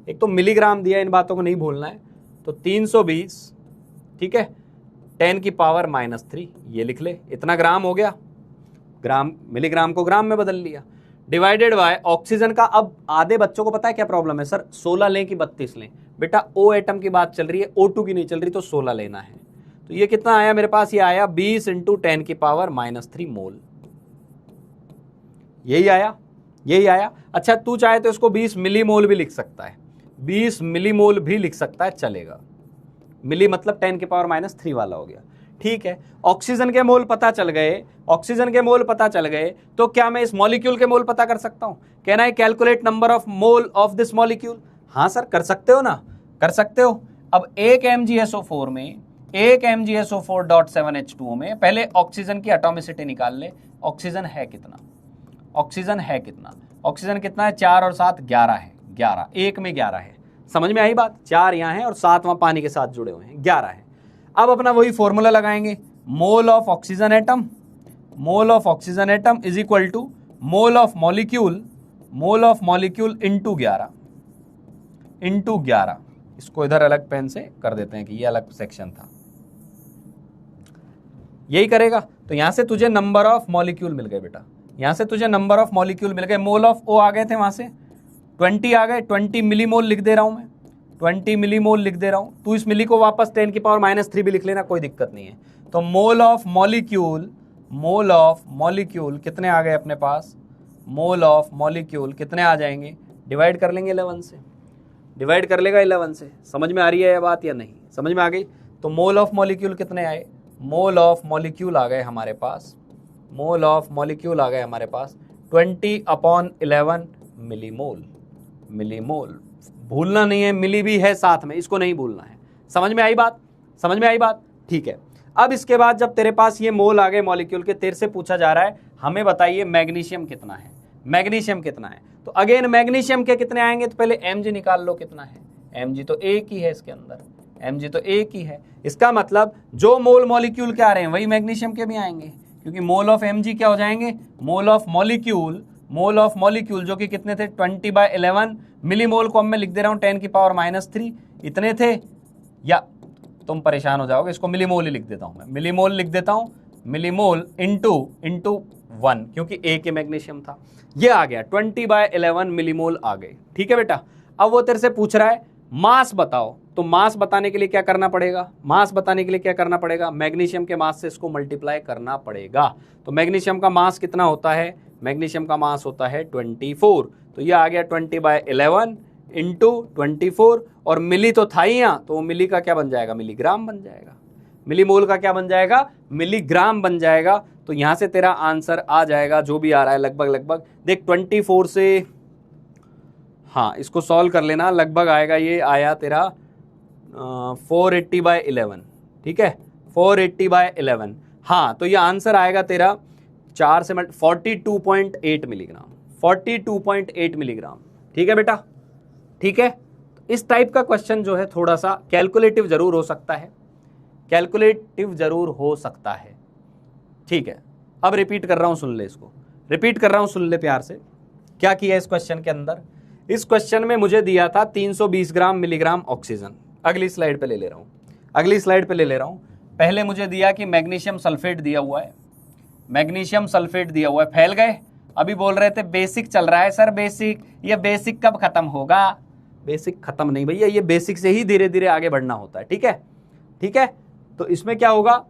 एक तो मिलीग्राम दिया है, इन बातों को नहीं भूलना है। तो 320, ठीक है, 10 की पावर -3, ये लिख ले, इतना ग्राम हो गया, ग्राम मिलीग्राम को ग्राम में बदल लिया, डिवाइडेड बाय ऑक्सीजन का। अब आधे बच्चों को पता है क्या प्रॉब्लम है, सर 16 लें कि 32 लें, बेटा O एटम की बात चल रही है, O2 की नहीं चल रही, तो 16 लेना है। तो ये कितना आया मेरे पास, ये आया 20 × 10 की पावर -3 मोल, यही आया, यही आया। अच्छा तू चाहे तो इसको 20 मिलीमोल भी लिख सकता है, 20 मिलीमोल भी लिख सकता है, चलेगा। मिली मतलब 10⁻³ वाला हो गया, ठीक है। ऑक्सीजन के मोल पता चल गए, ऑक्सीजन के मोल पता चल गए, तो क्या मैं इस मॉलिक्यूल के मोल पता कर सकता हूं? Can I calculate number of mole of this molecule? हाँ सर कर सकते हो ना, कर सकते हो। अब एक MgSO4 में, एक MgSO4.7H2O में पहले ऑक्सीजन की एटॉमिसिटी निकाल ले। ऑक्सीजन है कितना? ऑक्सीजन है कितना? ऑक्सीजन कितना है? 4 और 7 11 है, 11, एक में 11 है। समझ में आई बात? 4 यहाँ है और 7 वहां पानी के साथ जुड़े हुए हैं, 11 है। अब अपना वही फॉर्मूला लगाएंगे, mole of oxygen atom, mole of oxygen atom is equal to mole of molecule, mole of molecule into 11, into 11। इसको इधर अलग पेन से कर देते हैं कि ये अलग सेक्शन था, यही करेगा। तो यहां से तुझे नंबर ऑफ मॉलिक्यूल मिल गए बेटा, यहां से तुझे नंबर ऑफ मॉलिक्यूल मिल गए। मोल ऑफ ओ आ गए थे वहां से, 20 आ गए, 20 मिलीमोल लिख दे रहा हूं मैं, 20 मिलीमोल लिख दे रहा हूं। तू इस मिली को वापस 10⁻³ भी लिख लेना, कोई दिक्कत नहीं है। तो मोल of molecule, mole of molecule कितने आ गए अपने पास? मोल ऑफ मॉलिक्यूल कितने आ जाएंगे? डिवाइड कर लेंगे 11 से, डिवाइड कर लेगा 11 से। समझ में आ रही है ये बात या नहीं? समझ में आ गई? तो मोल ऑफ मॉलिक्यूल कितने आए? मोल ऑफ मॉलिक्यूल आ गए हमारे पास, मोल ऑफ मॉलिक्यूल आ गए हमारे पास 20/11 मिलीमोल, मिलीमोल। भूलना नहीं है, मिली भी है साथ में, इसको नहीं भूलना है। समझ में आई बात? समझ में आई बात? ठीक है। अब इसके बाद जब तेरे पास ये मोल आ गए मॉलिक्यूल के, तेरे से पूछा जा रहा है हमें बताइए मैग्नीशियम कितना है, मैग्नीशियम कितना है। तो अगेन मैग्नीशियम के कितने आएंगे? तो पहले Mg निकाल लो कितना है। Mg तो एक ही है इसके अंदर, Mg तो एक ही है। इसका मतलब जो मोल मॉलिक्यूल के आ रहे हैं वही मैग्नीशियम के भी आएंगे, क्योंकि मोल ऑफ Mg क्या हो जाएंगे? मोल of molecule, mole of molecule जो कि कितने थे? 20/11 मिलीमोल को अब मैं लिख दे रहा हूं 10⁻³ इतने थे। या तुम परेशान हो जाओगे, इसको मिलीमोल ही लिख देता हूं मैं, मिलीमोल लिख देता हूं, मिलीमोल इंटू 1, क्योंकि एक ही मैग्नीशियम था। ये आ गया 20/11 मिलीमोल आ गए, ठीक है बेटा। अब वो तेरे से पूछ रहा है मास बताओ, तो मास बताने के लिए क्या करना पड़ेगा? मास बताने के लिए क्या करना पड़ेगा? मैग्नीशियम के मास से इसको मल्टीप्लाई करना पड़ेगा। तो मैग्नीशियम का मास कितना होता है? मैग्नीशियम का मास होता है 24। तो ये आ गया 20/11 इंटू 24, और मिली तो था ही यहाँ, तो वो मिली का क्या बन जाएगा? मिलीग्राम बन जाएगा। मिलीमोल का क्या बन जाएगा? मिलीग्राम बन जाएगा। तो यहां से तेरा आंसर आ जाएगा जो भी आ रहा है लगभग लगभग, देख 24 से, हाँ इसको सॉल्व कर लेना, लगभग आएगा, ये आया तेरा 480/11, ठीक है 480/11। हाँ तो ये आंसर आएगा तेरा 4 से 42.8 मिलीग्राम, 42.8 मिलीग्राम, ठीक है बेटा, ठीक है। इस टाइप का क्वेश्चन जो है थोड़ा सा कैलकुलेटिव जरूर हो सकता है, कैलकुलेटिव जरूर हो सकता है, ठीक है। अब रिपीट कर रहा हूं, सुन ले इसको, रिपीट कर रहा हूं, सुन ले प्यार से। क्या किया इस क्वेश्चन के अंदर? इस क्वेश्चन में मुझे दिया था 320 ग्राम मिलीग्राम ऑक्सीजन। अगली स्लाइड पे ले ले रहा हूं, अगली स्लाइड पे ले ले रहा हूं। पहले मुझे दिया कि मैग्नीशियम सल्फेट दिया हुआ है, मैग्नीशियम सल्फेट दिया हुआ है, फैल गए। अभी बोल रहे थे बेसिक चल रहा है सर, बेसिक, ये बेसिक कब खत्म होगा? बेसिक खत्म नहीं भैया, ये बेसिक से ही धीरे धीरे आगे बढ़ना होता है, ठीक है, ठीक है। तो इसमें क्या होगा?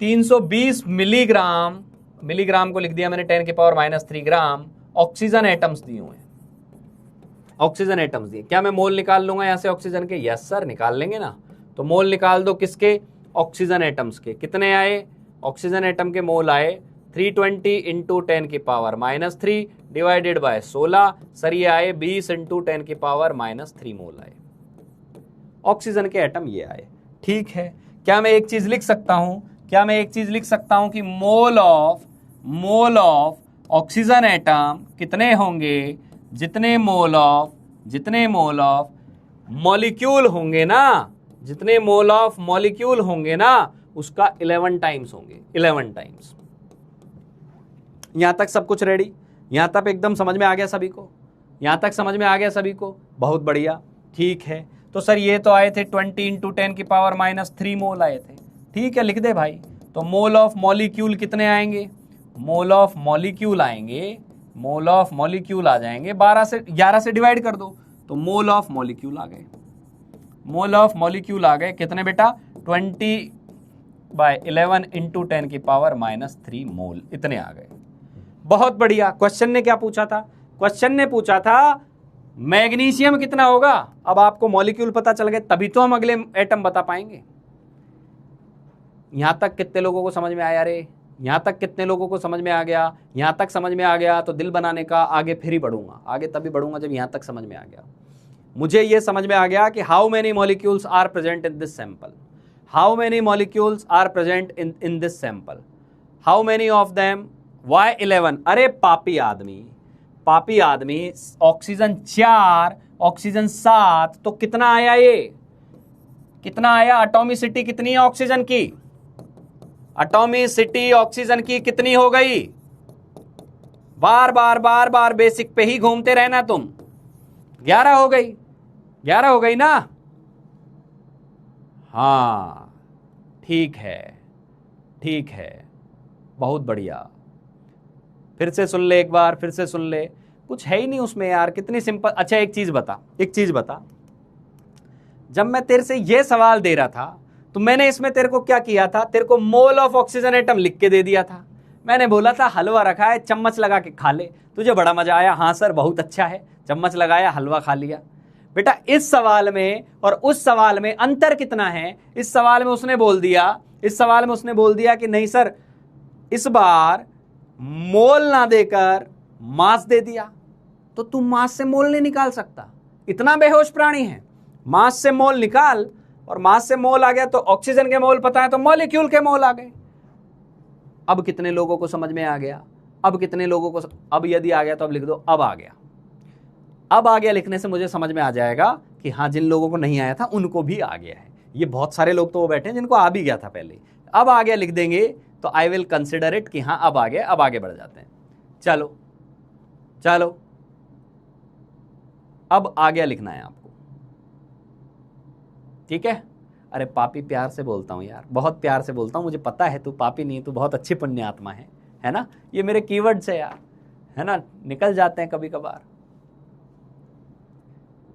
320 मिलीग्राम, मिलीग्राम को लिख दिया मैंने 10⁻³ ग्राम ऑक्सीजन एटम्स दिए हुए हैं, ऑक्सीजन एटम्स दिए। क्या मैं मोल निकाल लूंगा यहां से ऑक्सीजन के? यस सर निकाल लेंगे ना। तो मोल निकाल दो किसके? ऑक्सीजन एटम्स के। कितने आए? ऑक्सीजन एटम के मोल आए 320 इंटू 10⁻³ डिवाइडेड बाय 16। सर ये आए 20 इंटू 10⁻³ मोल आए, ऑक्सीजन के एटम ये आए, ठीक है। क्या मैं एक चीज लिख सकता हूं, क्या मैं एक चीज लिख सकता हूं कि मोल ऑफ ऑक्सीजन एटम कितने होंगे? जितने मोल ऑफ मॉलिक्यूल होंगे ना, जितने मोल ऑफ मॉलिक्यूल होंगे ना, उसका 11 टाइम्स होंगे, 11 टाइम्स। यहां तक सब कुछ रेडी? यहां तक एकदम समझ में आ गया सभी को? यहां तक समझ में आ गया सभी को? बहुत बढ़िया, ठीक है। तो सर ये तो आए थे 20 इंटू 10⁻³ मोल आए थे, ठीक है, लिख दे भाई। तो मोल ऑफ मॉलिक्यूल कितने आएंगे? मोल ऑफ मॉलिक्यूल आएंगे, मोल ऑफ मॉलिक्यूल आ जाएंगे 11 से डिवाइड कर दो, तो मोल ऑफ मॉलिक्यूल आ गए, मोल ऑफ मॉलिक्यूल आ गए कितने बेटा? 20/11 इंटू 10⁻³ मोल, इतने आ गए। बहुत बढ़िया। क्वेश्चन ने क्या पूछा था? क्वेश्चन ने पूछा था मैग्नीशियम कितना होगा। अब आपको मॉलिक्यूल पता चल गए, तभी तो हम अगले एटम बता पाएंगे। यहां तक कितने लोगों को समझ में आया रे? यहां तक कितने लोगों को समझ में आ गया? यहां तक समझ में आ गया तो दिल बनाने का आगे फिर ही बढ़ूंगा, आगे तभी बढ़ूंगा जब यहां तक समझ में आ गया। मुझे यह समझ में आ गया कि how many molecules are present in this sample, how many molecules are present in this sample, how many of them, Y 11। अरे पापी आदमी, पापी आदमी, ऑक्सीजन 4 ऑक्सीजन 7, तो कितना आया? ये कितना आया? एटॉमिसिटी कितनी है ऑक्सीजन की? एटॉमिसिटी ऑक्सीजन की कितनी हो गई? बार बार बार बार बेसिक पे ही घूमते रहना तुम। 11 हो गई, 11 हो गई ना? हाँ ठीक है, ठीक है, बहुत बढ़िया। फिर से सुन ले एक बार, फिर से सुन ले। कुछ है ही नहीं उसमें यार, कितनी सिंपल। अच्छा एक चीज बता, एक चीज बता, जब मैं तेरे से ये सवाल दे रहा था तो मैंने इसमें तेरे को क्या किया था? तेरे को मोल ऑफ ऑक्सीजन एटम लिख के दे दिया था। मैंने बोला था हलवा रखा है, चम्मच लगा के खा ले। तुझे बड़ा मजा आया, हाँ सर बहुत अच्छा है, चम्मच लगाया, हलवा खा लिया। बेटा इस सवाल में और उस सवाल में अंतर कितना है? इस सवाल में उसने बोल दिया, इस सवाल में उसने बोल दिया कि नहीं सर इस बार मोल ना देकर मास दे दिया। तो तू मास से मोल नहीं निकाल सकता, इतना बेहोश प्राणी है। मास से मोल निकाल, और मास से मोल आ गया तो ऑक्सीजन के मोल पता है तो मॉलिक्यूल के मोल आ गए। अब कितने लोगों को समझ में आ गया? अब कितने लोगों को अब यदि आ गया तो अब लिख दो अब आ गया। अब आ गया लिखने से मुझे समझ में आ जाएगा कि हाँ जिन लोगों को नहीं आया था उनको भी आ गया है। ये बहुत सारे लोग तो वो बैठे हैं जिनको आ भी गया था पहले। अब आ गया लिख देंगे तो आई विल कंसिडर इट कि हाँ अब आ गया। अब आगे बढ़ जाते हैं। चलो चलो अब आ गया लिखना है आपको, ठीक है? अरे पापी प्यार से बोलता हूँ यार, बहुत प्यार से बोलता हूँ। मुझे पता है तू पापी नहीं, तू बहुत अच्छी पुण्यात्मा है ना? ये मेरे कीवर्ड्स है यार, है ना? निकल जाते हैं कभी कभार।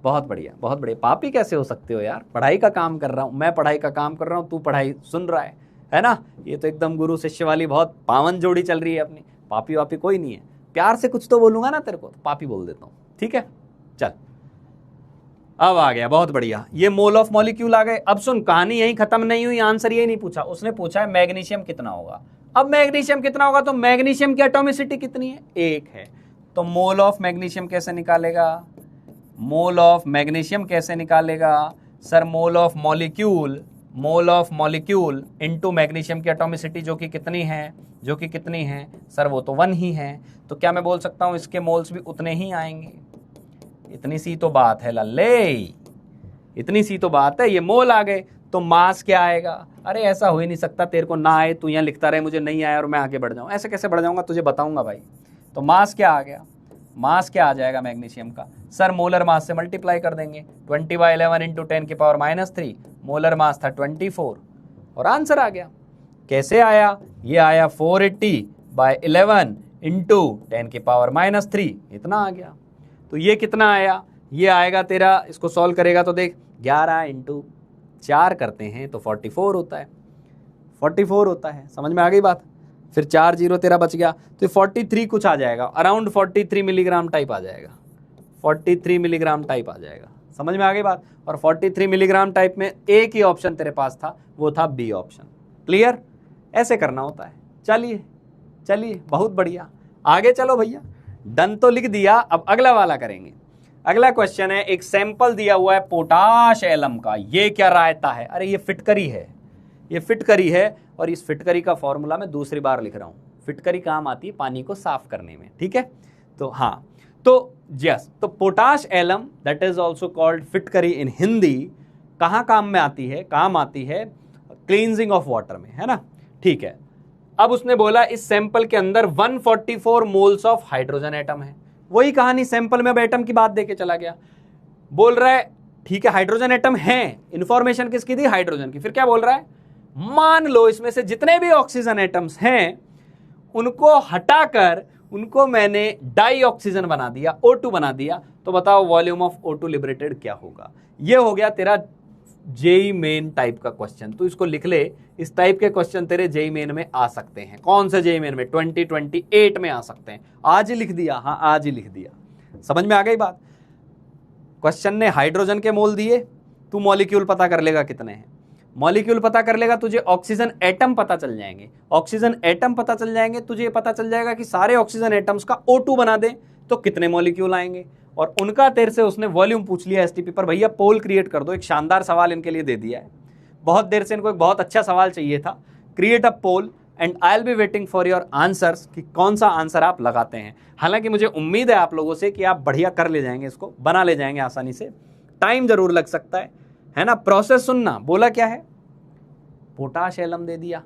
बहुत बढ़िया, बहुत बढ़िया। पापी कैसे हो सकते हो यार? पढ़ाई का काम कर रहा हूँ मैं, पढ़ाई का काम कर रहा हूँ, तू पढ़ाई सुन रहा है ना? ये तो एकदम गुरु शिष्य वाली बहुत पावन जोड़ी चल रही है अपनी। पापी वापी कोई नहीं है। प्यार से कुछ तो बोलूंगा ना तेरे को तो पापी बोल देता हूँ, ठीक है? चल अब आ गया, बहुत बढ़िया। ये मोल ऑफ मॉलिक्यूल आ गए। अब सुन, कहानी यही खत्म नहीं हुई, आंसर यही नहीं पूछा उसने, पूछा है मैग्नीशियम कितना होगा। अब मैग्नीशियम कितना होगा तो मैग्नीशियम की एटॉमिसिटी कितनी है? 1 है। तो मोल ऑफ मैग्नीशियम कैसे निकालेगा? मोल ऑफ मैग्नीशियम कैसे निकालेगा sir? Mole of molecule, mole of molecule into magnesium की एटॉमिसिटी जो कि कितनी है? जो कि कितनी है सर? वो तो 1 ही है। तो क्या मैं बोल सकता हूं इसके मोल्स भी उतने ही आएंगे? इतनी सी तो बात है लल्ले, इतनी सी तो बात है। ये मोल आ गए तो मास क्या आएगा? अरे ऐसा हो ही नहीं सकता तेरे को ना आए, तू यहाँ लिखता रहे मुझे नहीं आया और मैं आगे बढ़ जाऊं। ऐसे कैसे बढ़ जाऊंगा तुझे बताऊंगा भाई। तो मास क्या आ गया? मास क्या आ जाएगा मैग्नीशियम का सर? मोलर मास से मल्टीप्लाई कर देंगे। 20/11 इंटू 10⁻³ मोलर मास था 24 और आंसर आ गया। कैसे आया? ये आया 480/11 इंटू 10⁻³ इतना आ गया। तो ये कितना आया? ये आएगा तेरा, इसको सॉल्व करेगा तो देख 11 इंटू 4 करते हैं तो 44 होता है। 44 होता है, समझ में आ गई बात? फिर 4 0 तेरा बच गया तो 43 कुछ आ जाएगा, अराउंड 43 मिलीग्राम टाइप आ जाएगा। 43 मिलीग्राम टाइप आ जाएगा, समझ में आ गई बात? और 43 मिलीग्राम टाइप में एक ही ऑप्शन तेरे पास था, वो था बी ऑप्शन। क्लियर? ऐसे करना होता है। चलिए चलिए, बहुत बढ़िया, आगे चलो भैया। डन तो लिख दिया, अब अगला वाला करेंगे। अगला क्वेश्चन है, एक सैंपल दिया हुआ है पोटाश एलम का। ये क्या रायता है? अरे ये फिटकरी है, ये फिटकरी है। और इस फिटकरी का फॉर्मूला मैं दूसरी बार लिख रहा हूं। फिटकरी काम आती है पानी को साफ करने में, ठीक है? तो हाँ, तो यस, तो potash alum that is also called फिटकरी इन हिंदी कहाँ काम में आती है? काम आती है क्लींजिंग ऑफ वाटर में, है ना? ठीक है। अब उसने बोला इस सैंपल के अंदर 144 मोल्स ऑफ हाइड्रोजन एटम है। वही कहानी, सैंपल में अब एटम की बात देके चला गया। बोल रहा है ठीक है हाइड्रोजन एटम है, इंफॉर्मेशन किसकी दी? हाइड्रोजन की। फिर क्या बोल रहा है? मान लो इसमें से जितने भी ऑक्सीजन एटम्स हैं उनको हटाकर उनको मैंने डाई ऑक्सीजन बना दिया, O2 बना दिया। तो बताओ वॉल्यूम ऑफ O2 लिबरेटेड क्या होगा? ये हो गया तेरा जेई मेन टाइप का क्वेश्चन, तो इसको लिख ले। इस टाइप के क्वेश्चन तेरे जेई मेन में आ सकते हैं। कौन से जेई मेन में? 2028 में आ सकते हैं। आज ही लिख दिया, हाँ आज ही लिख दिया। समझ में आ गई बात? क्वेश्चन ने हाइड्रोजन के मोल दिए, तू मॉलिक्यूल पता कर लेगा कितने हैं। मॉलिक्यूल पता कर लेगा, तुझे ऑक्सीजन एटम पता चल जाएंगे। ऑक्सीजन एटम पता चल जाएंगे, तुझे पता चल जाएगा कि सारे ऑक्सीजन एटम्स का O2 बना दे तो कितने मॉलिक्यूल आएंगे। और उनका तेरे से उसने वॉल्यूम पूछ लिया एसटीपी पर, भैया पोल क्रिएट कर दो। एक शानदार सवाल इनके लिए दे दिया है, बहुत देर से इनको एक बहुत अच्छा सवाल चाहिए था। Create a poll and I will be waiting for your answers, कि कौन सा आंसर आप लगाते हैं। हालांकि मुझे उम्मीद है आप लोगों से कि आप बढ़िया कर ले जाएंगे, इसको बना ले जाएंगे आसानी से। टाइम जरूर लग सकता है ना। प्रोसेस सुनना, बोला क्या है? पोटाश एलम दे दिया,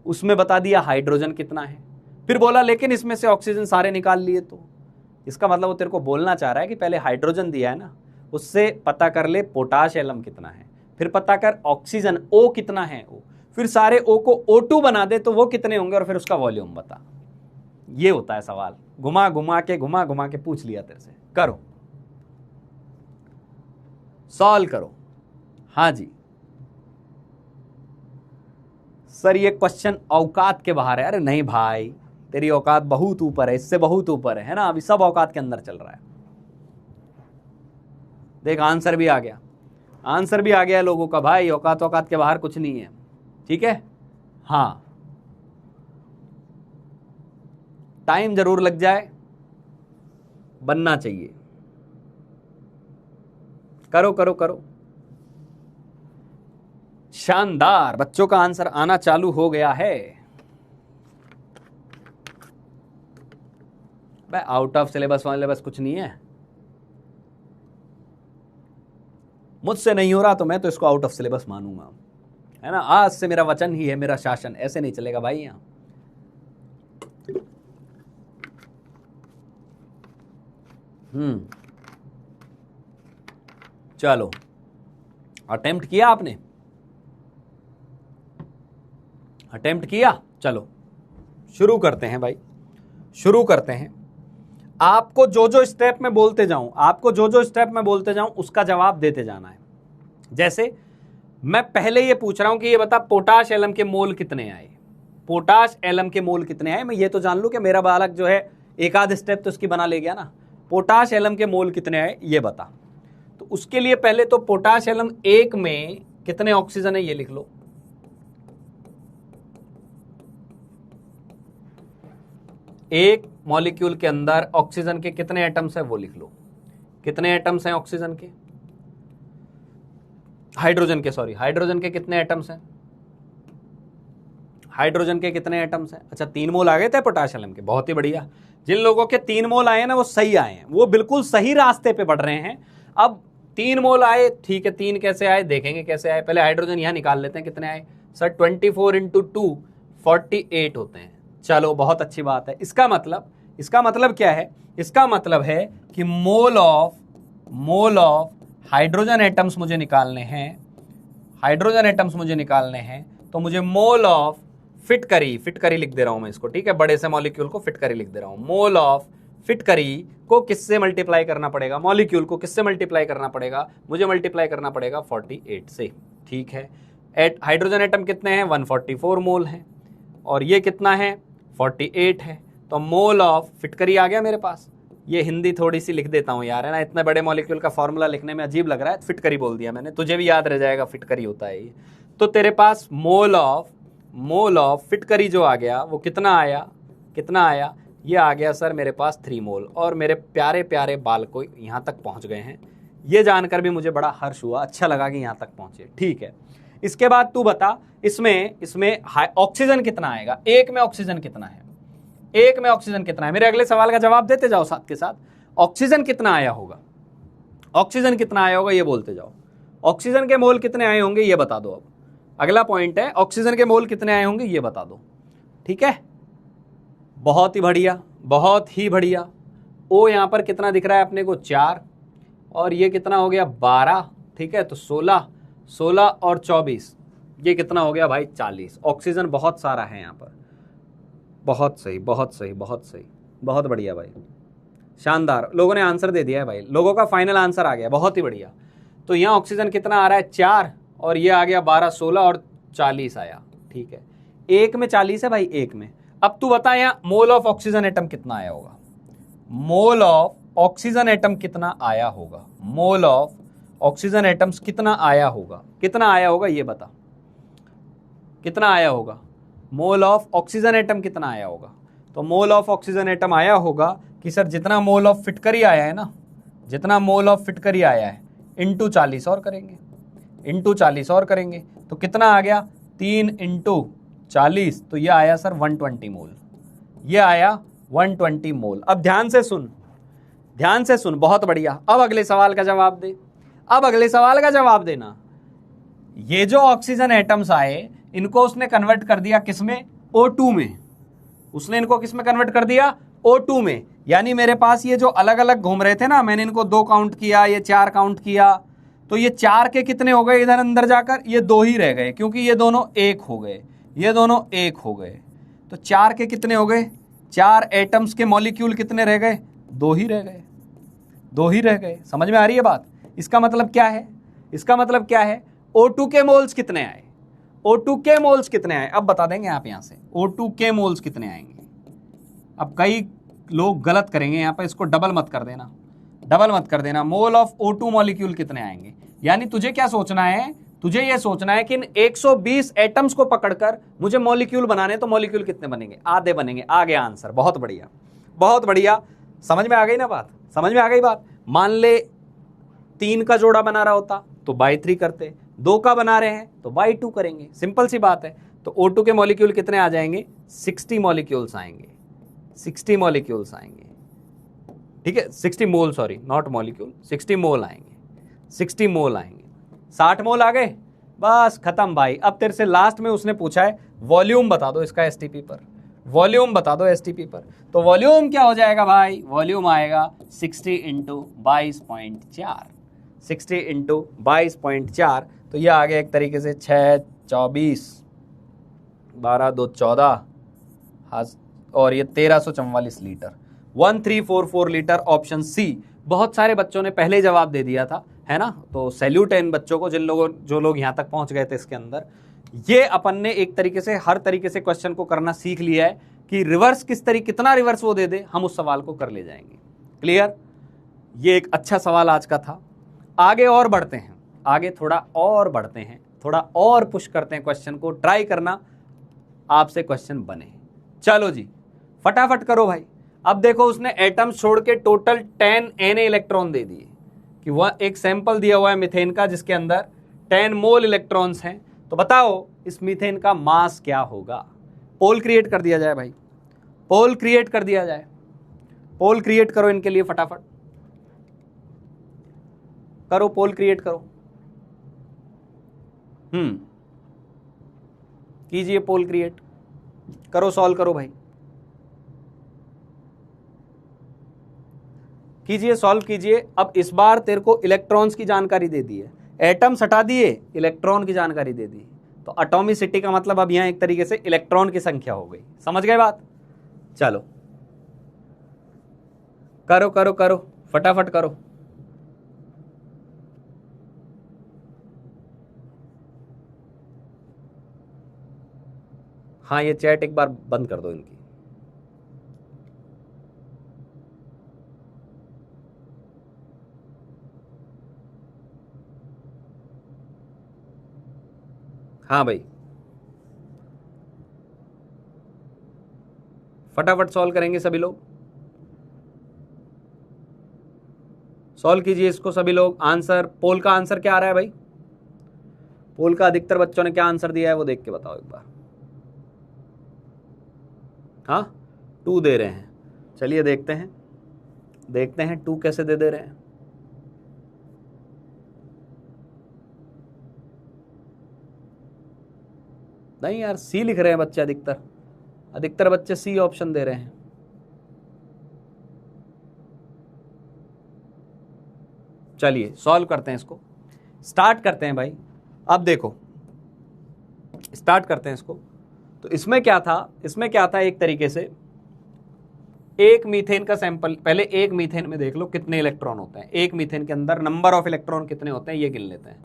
उसमें बता दिया हाइड्रोजन कितना है, फिर बोला लेकिन इसमें से ऑक्सीजन सारे निकाल लिए। तो इसका मतलब वो तेरे को बोलना चाह रहा है कि पहले हाइड्रोजन दिया है ना, उससे पता कर ले पोटाश एलम कितना है, फिर पता कर ऑक्सीजन O कितना है, O फिर सारे O को O2 बना दे तो वो कितने होंगे, और फिर उसका वॉल्यूम बता। ये होता है सवाल। घुमा घुमा के पूछ लिया तेरे से। करो, सॉल्व करो। हाँ जी सर, ये क्वेश्चन औकात के बाहर है। अरे नहीं भाई, तेरी औकात बहुत ऊपर है, इससे बहुत ऊपर है ना। अभी सब औकात के अंदर चल रहा है। देख आंसर भी आ गया, आंसर भी आ गया लोगों का। भाई औकात औकात के बाहर कुछ नहीं है, ठीक है। हाँ, टाइम जरूर लग जाए, बनना चाहिए। करो करो करो। शानदार, बच्चों का आंसर आना चालू हो गया है। भाई आउट ऑफ सिलेबस वाले बस कुछ नहीं है। मुझसे नहीं हो रहा तो मैं तो इसको आउट ऑफ सिलेबस मानूंगा, है ना। आज से मेरा वचन ही है, मेरा शासन। ऐसे नहीं चलेगा भाई यहां। चलो, अटेम्प्ट किया आपने? अटेम्प्ट किया? चलो शुरू करते हैं भाई, शुरू करते हैं। आपको जो जो स्टेप में बोलते जाऊं, आपको जो जो स्टेप में बोलते जाऊं उसका जवाब देते जाना है। जैसे मैं पहले ये पूछ रहा हूं कि ये बता पोटाश एलम के मोल कितने आए। पोटाश एलम के मोल कितने आए, मैं ये तो जान लूं कि मेरा बालक जो है एक आध स्टेप तो इसकी बना ले गया ना। पोटाश एलम के मोल कितने आए ये बता। तो उसके लिए पहले तो पोटाश एलम 1 में कितने ऑक्सीजन है ये लिख लो। एक मॉलिक्यूल के अंदर ऑक्सीजन के कितने एटम्स हैं वो लिख लो। कितने एटम्स हैं ऑक्सीजन के? हाइड्रोजन के कितने एटम्स हैं? हाइड्रोजन के कितने एटम्स हैं? अच्छा 3 मोल आ गए थे पोटाश एलम के, बहुत ही बढ़िया। जिन लोगों के 3 मोल आए ना वो सही आए हैं, वो बिल्कुल सही रास्ते पे बढ़ रहे हैं। अब 3 मोल आए, ठीक है। 3 कैसे आए देखेंगे कैसे आए। पहले हाइड्रोजन यहां निकाल लेते हैं कितने आए। सर 24 × 2 48 होते हैं। चलो बहुत अच्छी बात है। इसका मतलब क्या है? इसका मतलब है कि मोल ऑफ हाइड्रोजन एटम्स मुझे निकालने हैं। हाइड्रोजन एटम्स मुझे निकालने हैं तो मुझे मोल ऑफ फिटकरी लिख दे रहा हूं मैं इसको, ठीक है। बड़े से मॉलिक्यूल को फिटकरी लिख दे रहा हूं। मोल ऑफ फिटकरी को किससे मल्टीप्लाई करना पड़ेगा? मॉलिक्यूल को किससे मल्टीप्लाई करना पड़ेगा? मुझे मल्टीप्लाई करना पड़ेगा 48 से, ठीक है। हाइड्रोजन एटम कितने हैं? 144 मोल हैं, और ये कितना है? 48 है। तो मोल ऑफ फिटकरी आ गया मेरे पास। ये हिंदी थोड़ी सी लिख देता हूं यार, है ना। इतने बड़े मॉलिक्यूल का फॉर्मूला लिखने में अजीब लग रहा है, फिटकरी बोल दिया मैंने, तुझे भी याद रह जाएगा फिटकरी होता है ये। तो तेरे पास मोल ऑफ फिटकरी जो आ गया वो कितना आया? ये आ गया सर मेरे पास 3 मोल। और मेरे प्यारे प्यारे बाल को यहां तक पहुंच गए हैं। ये जानकर भी मुझे बड़ा हर्ष हुआ, अच्छा लगा कि यहां तक पहुंचे, ठीक है। इसके बाद तू बता इसमें ऑक्सीजन कितना आएगा? 1 में ऑक्सीजन कितना है? 1 में ऑक्सीजन कितना है? मेरे अगले सवाल का जवाब देते जाओ साथ के साथ। ऑक्सीजन कितना आया होगा? ऑक्सीजन कितना आया होगा ये बोलते जाओ। ऑक्सीजन के मोल कितने आए होंगे ये बता दो। अब अगला पॉइंट है, ऑक्सीजन के मोल कितने आए होंगे ये बता दो, ठीक है। बहुत ही बढ़िया, बहुत ही बढ़िया। ओ यहां पर कितना दिख रहा है अपने को? 4, और ये कितना हो गया? 12, ठीक है। तो 16 और 24, ये कितना हो गया भाई? 40। ऑक्सीजन बहुत सारा है यहाँ पर। बहुत सही, बहुत सही, बहुत सही, बहुत बढ़िया भाई, शानदार। लोगों ने आंसर दे दिया है भाई, लोगों का फाइनल आंसर आ गया, बहुत ही बढ़िया। तो यहाँ ऑक्सीजन कितना आ रहा है 4, और ये आ गया 12, 16 और 40 आया। ठीक है, एक में 40 है भाई, एक में। अब तू बता यहाँ मोल ऑफ ऑक्सीजन एटम कितना आया होगा, मोल ऑफ ऑक्सीजन एटम कितना आया होगा, मोल ऑफ ऑक्सीजन एटम्स कितना आया होगा, कितना आया होगा ये बता, कितना आया होगा, मोल ऑफ ऑक्सीजन एटम कितना आया होगा। तो मोल ऑफ ऑक्सीजन एटम आया होगा कि सर जितना मोल ऑफ फिटकरी आया है ना, जितना मोल ऑफ फिटकरी आया है इंटू 40 और करेंगे, इंटू 40 और करेंगे तो कितना आ गया 3 इंटू 40, तो ये आया सर 120 मोल, ये आया 120 मोल। अब ध्यान से सुन, ध्यान से सुन, बहुत बढ़िया। अब अगले सवाल का जवाब दे, अब अगले सवाल का जवाब देना। ये जो ऑक्सीजन एटम्स आए इनको उसने कन्वर्ट कर दिया किसमें, O2 में, उसने इनको किसमें कन्वर्ट कर दिया, O2 में। यानी मेरे पास ये जो अलग अलग घूम रहे थे ना, मैंने इनको 2 काउंट किया, ये 4 काउंट किया, तो ये 4 के कितने हो गए इधर अंदर जाकर, ये 2 ही रह गए, क्योंकि ये दोनों एक हो गए, ये दोनों एक हो गए। तो 4 के कितने हो गए, 4 एटम्स के मॉलिक्यूल कितने रह गए, 2 ही रह गए, 2 ही रह गए। समझ में आ रही है बात। इसका मतलब क्या है, इसका मतलब क्या है, O2 के मोल्स कितने आए, O2 के मोल्स कितने आए, अब बता देंगे आप यहां से O2 के मोल्स कितने आएंगे। अब कई लोग गलत करेंगे यहाँ पर, इसको डबल मत कर देना, डबल मत कर देना। मोल ऑफ O2 मॉलिक्यूल कितने आएंगे, यानी तुझे क्या सोचना है, तुझे ये सोचना है कि इन 120 एटम्स को पकड़कर मुझे मॉलिक्यूल बनाने, तो मॉलिक्यूल कितने बनेंगे, आधे बनेंगे। आ गया आंसर, बहुत बढ़िया, बहुत बढ़िया। समझ में आ गई ना बात, समझ में आ गई बात। मान ले 3 का जोड़ा बना रहा होता तो बाई 3 करते, 2 का बना रहे हैं तो बाई 2 करेंगे, सिंपल सी बात है। तो O2 के मॉलिक्यूल कितने आ जाएंगे, 60 मॉलिक्यूल्स आएंगे, 60 मॉलिक्यूल्स आएंगे। ठीक है, 60 मोल, सॉरी नॉट मॉलिक्यूल, 60 मोल आएंगे, 60 मोल आएंगे। 60 मोल आ गए, बस खत्म भाई। अब तेरे से लास्ट में उसने पूछा है वॉल्यूम बता दो इसका एसटीपी पर, वॉल्यूम बता दो एसटीपी पर। तो वॉल्यूम क्या हो जाएगा भाई, वॉल्यूम आएगा 60 इंटू 22.4, 60 इंटू 22.4, तो ये आ गया एक तरीके से 6, 24, 12, 2, 14, और ये 1344 लीटर, 1344 लीटर, ऑप्शन सी। बहुत सारे बच्चों ने पहले जवाब दे दिया था, है ना। तो सैल्यूट है इन बच्चों को, जो लोग यहाँ तक पहुँच गए थे इसके अंदर। ये अपन ने एक तरीके से हर तरीके से क्वेश्चन को करना सीख लिया है कि रिवर्स किस तरीके, कितना रिवर्स वो दे दे हम उस सवाल को कर ले जाएंगे। क्लियर, ये एक अच्छा सवाल आज का था। आगे और बढ़ते हैं, आगे थोड़ा और बढ़ते हैं, थोड़ा और पुश करते हैं क्वेश्चन को, ट्राई करना आपसे क्वेश्चन बने। चलो जी फटाफट करो भाई। अब देखो उसने एटम्स छोड़ के टोटल 10 Na इलेक्ट्रॉन दे दिए, कि वह एक सैंपल दिया हुआ है मीथेन का जिसके अंदर 10 मोल इलेक्ट्रॉन्स हैं। तो बताओ इस मीथेन का मास क्या होगा। पोल क्रिएट कर दिया जाए भाई, पोल क्रिएट कर दिया जाए, पोल क्रिएट करो इनके लिए फटाफट करो, पोल क्रिएट करो। कीजिए पोल क्रिएट करो, सॉल्व करो भाई, कीजिए, सॉल्व कीजिए। अब इस बार तेरे को इलेक्ट्रॉन्स की जानकारी दे दी है, एटम्स हटा दिए, इलेक्ट्रॉन की जानकारी दे दी। तो एटॉमिसिटी का मतलब अब यहां एक तरीके से इलेक्ट्रॉन की संख्या हो गई। समझ गए बात। चलो करो करो करो, फटाफट करो। हाँ ये चैट एक बार बंद कर दो इनकी। हाँ भाई फटाफट सॉल्व करेंगे सभी लोग, सॉल्व कीजिए इसको सभी लोग। आंसर, पोल का आंसर क्या आ रहा है भाई, पोल का अधिकतर बच्चों ने क्या आंसर दिया है वो देख के बताओ एक बार। हाँ 2 दे रहे हैं, चलिए देखते हैं, देखते हैं 2 कैसे दे रहे हैं। नहीं यार सी लिख रहे हैं बच्चे, अधिकतर बच्चे सी ऑप्शन दे रहे हैं। चलिए सॉल्व करते हैं इसको, स्टार्ट करते हैं भाई। अब देखो स्टार्ट करते हैं इसको। तो इसमें क्या था, इसमें क्या था, एक तरीके से एक मीथेन का सैंपल, पहले एक मीथेन में देख लो कितने इलेक्ट्रॉन होते हैं। एक मीथेन के अंदर नंबर ऑफ इलेक्ट्रॉन कितने होते हैं ये गिन लेते हैं।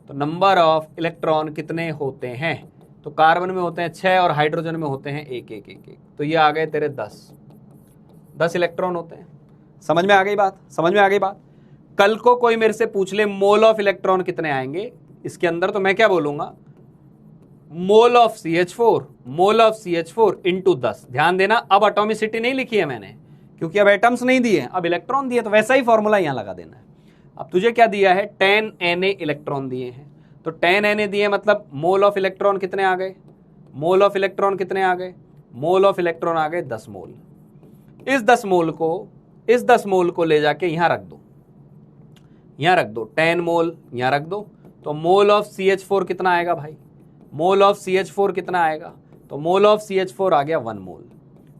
तो नंबर ऑफ इलेक्ट्रॉन कितने होते हैं, तो कार्बन में होते हैं 6 और हाइड्रोजन में होते हैं एक एक एक एक, तो ये आ गए तेरे 10 इलेक्ट्रॉन होते हैं। समझ में आ गई बात, समझ में आ गई बात। कल को कोई मेरे से पूछ ले मोल ऑफ इलेक्ट्रॉन कितने आएंगे इसके अंदर, तो मैं क्या बोलूंगा, mole of CH4, mole of CH4 into 10। ध्यान देना, अब एटॉमिसिटी नहीं लिखी है मैंने, क्योंकि अब एटम्स नहीं दिए, अब इलेक्ट्रॉन दिए, तो वैसा ही फॉर्मूला यहां लगा देना है। अब तुझे क्या दिया है, 10 Na इलेक्ट्रॉन दिए हैं, तो 10 Na दिए मतलब मोल ऑफ इलेक्ट्रॉन कितने आ गए, मोल ऑफ इलेक्ट्रॉन कितने आ गए, मोल ऑफ इलेक्ट्रॉन आ गए 10 मोल। इस 10 मोल को ले जाके यहां रख दो, यहां रख दो, 10 मोल यहां रख दो, तो मोल ऑफ CH4 कितना आएगा भाई, मोल ऑफ CH4 कितना आएगा, तो मोल ऑफ CH4 आ गया 1 मोल,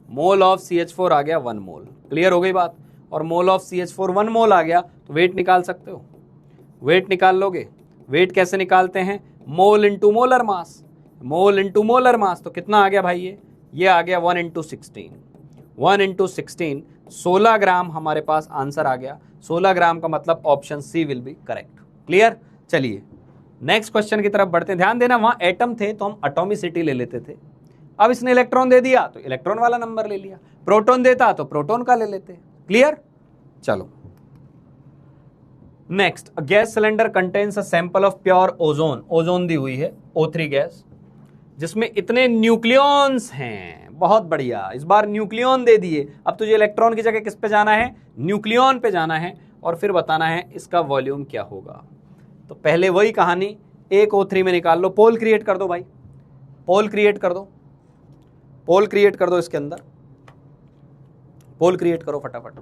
मोल ऑफ CH4 आ गया 1 मोल। क्लियर हो गई बात। और मोल ऑफ CH4 1 मोल आ गया तो वेट निकाल सकते हो, वेट निकाल लोगे। वेट कैसे निकालते हैं, mole into molar mass, mole into molar mass, तो कितना आ गया भाई, ये आ गया 1 इंटू 16, 1 इंटू 16, 16 ग्राम हमारे पास आंसर आ गया। 16 ग्राम का मतलब option C will be correct. Clear. चलिए नेक्स्ट क्वेश्चन की तरफ बढ़ते हैं। ध्यान देना, वहां एटम थे तो हम एटॉमिसिटी ले लेते थे, अब इसने इलेक्ट्रॉन दे दिया तो इलेक्ट्रॉन वाला नंबर ले लिया, प्रोटॉन देता तो प्रोटॉन का ले लेते। क्लियर। चलो next, gas cylinder contains a sample of pure ozone, ozone दी हुई है O3 गैस, जिसमें इतने न्यूक्लियॉन्स हैं। बहुत बढ़िया, इस बार न्यूक्लियॉन दे दिए। अब तुझे इलेक्ट्रॉन की जगह किस पे जाना है, न्यूक्लियॉन पे जाना है, और फिर बताना है इसका वॉल्यूम क्या होगा। तो पहले वही कहानी, एक O3 में निकाल लो, पोल क्रिएट कर दो भाई, पोल क्रिएट कर दो, पोल क्रिएट कर दो, इसके अंदर पोल क्रिएट करो फटाफट,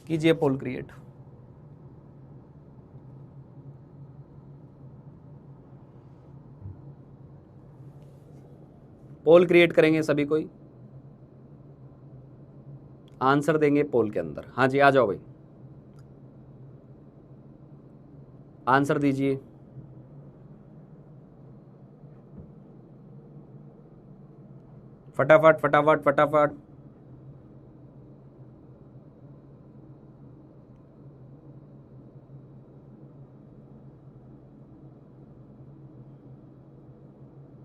कीजिए पोल क्रिएट। पोल क्रिएट करेंगे सभी, कोई आंसर देंगे पोल के अंदर। हाँ जी, आ जाओ भाई, आंसर दीजिए। फटाफट फटाफट फटाफट।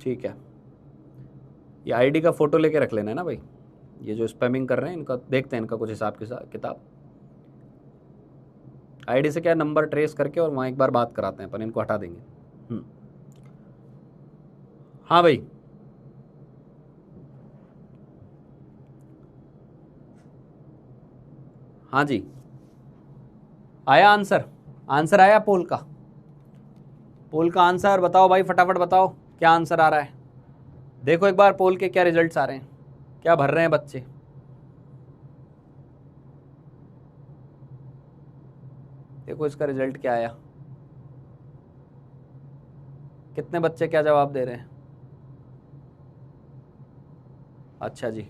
ठीक है, ये आईडी का फोटो लेके रख लेना है ना भाई, ये जो स्पैमिंग कर रहे हैं इनका देखते हैं, इनका कुछ हिसाब किताब। आईडी से क्या नंबर ट्रेस करके और वहाँ एक बार बात कराते हैं, पर इनको हटा देंगे। हाँ भाई, हाँ जी, आया आंसर, आंसर आया पोल का, पोल का आंसर बताओ भाई, फटाफट बताओ क्या आंसर आ रहा है। देखो एक बार पोल के क्या रिजल्ट्स आ रहे हैं, क्या भर रहे हैं बच्चे। देखो इसका रिजल्ट क्या आया, कितने बच्चे क्या जवाब दे रहे हैं। अच्छा जी,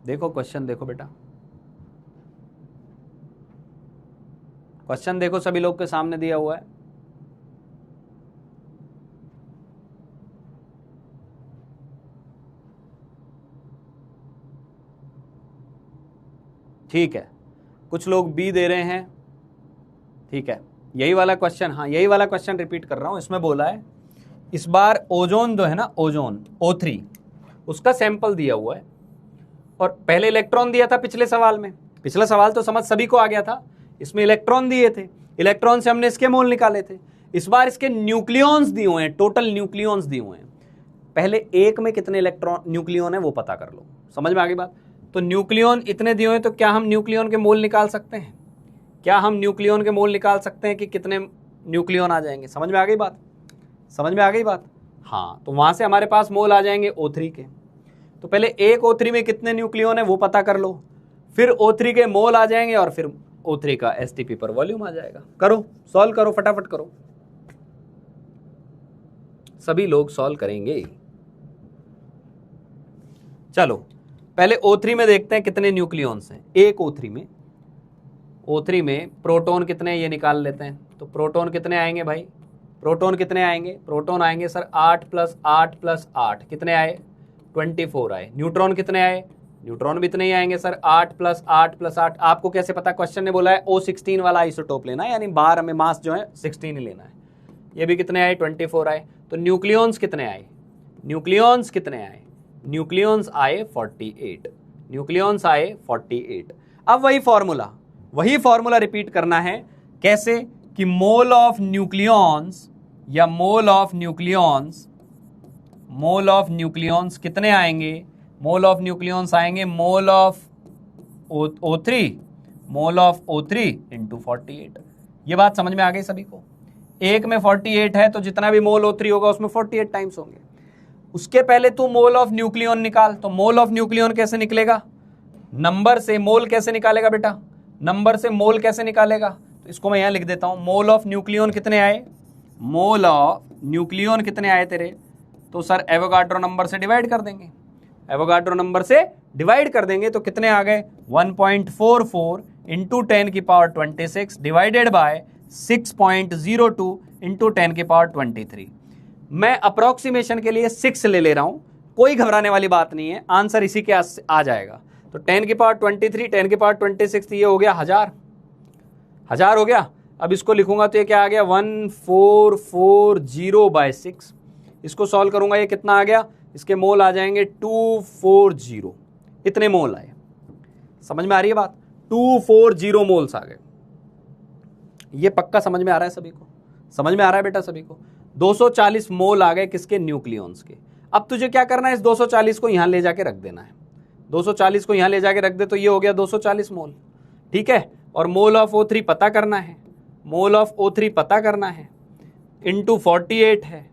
देखो क्वेश्चन देखो बेटा, क्वेश्चन देखो, सभी लोग के सामने दिया हुआ है। ठीक है, कुछ लोग बी दे रहे हैं। ठीक है, यही वाला क्वेश्चन, हाँ यही वाला क्वेश्चन रिपीट कर रहा हूं। इसमें बोला है इस बार ओजोन जो है ना, ओजोन O3, उसका सैंपल दिया हुआ है, और पहले इलेक्ट्रॉन दिया था पिछले सवाल में। पिछला सवाल तो समझ सभी को आ गया था, इसमें इलेक्ट्रॉन दिए थे, इलेक्ट्रॉन से हमने इसके मोल निकाले थे। इस बार इसके न्यूक्लियॉन्स दिए हुए हैं, टोटल न्यूक्लियॉन्स दिए हुए हैं। पहले एक में कितने इलेक्ट्रॉन न्यूक्लियॉन है वो पता कर लो। समझ में आ गई बात। तो न्यूक्लियॉन इतने दिए हुए हैं, तो क्या हम न्यूक्लियॉन के मोल निकाल सकते हैं, क्या हम न्यूक्लियॉन के मोल निकाल सकते हैं कि कितने न्यूक्लियॉन आ जाएंगे। समझ में आ गई बात, समझ में आ गई बात। हाँ, तो वहां से हमारे पास मोल आ जाएंगे O3 के। तो पहले एक O3 में कितने न्यूक्लियॉन है वो पता कर लो, फिर O3 के मोल आ जाएंगे, और फिर O3 का STP पर वॉल्यूम आ जाएगा। करो, सॉल्व करो, फटाफट करो, सभी लोग सॉल्व करेंगे। चलो पहले O3 में देखते हैं कितने न्यूक्लियॉन्स हैं। एक O3 में, O3 में प्रोटॉन कितने ये निकाल लेते हैं। तो प्रोटॉन कितने आएंगे भाई, प्रोटॉन कितने आएंगे, प्रोटॉन आएंगे सर 8 + 8 + 8 कितने आए 24 आए। न्यूट्रॉन कितने आए, न्यूट्रॉन भी इतने ही आएंगे सर 8 + 8 + 8। आपको कैसे पता, क्वेश्चन ने बोला है O16 वाला आइसोटोप लेना है, यानी बाहर हमें मास जो है 16 ही लेना है। ये भी कितने आए 24 आए। तो न्यूक्लियॉन्स कितने आए, न्यूक्लियॉन्स कितने आए, न्यूक्लियॉन्स आए 48, न्यूक्लियॉन्स आए 48। अब वही फॉर्मूला रिपीट करना है। कैसे कि मोल ऑफ न्यूक्लियॉन्स या मोल ऑफ न्यूक्लियॉन्स कितने आएंगे, मोल ऑफ न्यूक्लियॉन्स आएंगे मोल ऑफ O3 इंटू 48। ये बात समझ में आ गई सभी को। एक में 48 है तो जितना भी मोल O3 होगा उसमें 48 टाइम्स होंगे। उसके पहले तू मोल ऑफ न्यूक्लियॉन निकाल। तो मोल ऑफ न्यूक्लियॉन कैसे निकलेगा, नंबर से मोल कैसे निकालेगा बेटा, नंबर से मोल कैसे निकालेगा। तो इसको मैं यहां लिख देता हूं, मोल ऑफ न्यूक्लियॉन कितने आए, मोल ऑफ न्यूक्लियॉन कितने आए तेरे। तो सर एवोगाड्रो नंबर से डिवाइड कर देंगे, एवोगाड्रो नंबर से डिवाइड कर देंगे तो कितने आ गए 1.44 इंटू 10⁻26 डिवाइडेड बाय 6.02 इंटू 10⁻23। मैं अप्रोक्सीमेशन के लिए 6 ले रहा हूं, कोई घबराने वाली बात नहीं है, आंसर इसी के आ जाएगा। तो 10⁻23 10⁻26 ये हो गया 1000 हो गया। अब इसको लिखूंगा तो ये क्या आ गया 1440/6। इसको सॉल्व करूंगा ये कितना आ गया, इसके मोल आ जाएंगे 240, इतने मोल आए। समझ में आ रही है बात, 240 मोल्स आ गए। ये पक्का समझ में आ रहा है सभी को, समझ में आ रहा है बेटा सभी को। 240 मोल आ गए किसके, न्यूक्लियॉन्स के। अब तुझे क्या करना है, इस 240 को यहां ले जाके रख देना है। 240 को यहां ले जाके रख दे तो ये हो गया 240 मोल, ठीक है। और मोल ऑफ O3 पता करना है, मोल ऑफ O3 पता करना है, इंटू 48 है,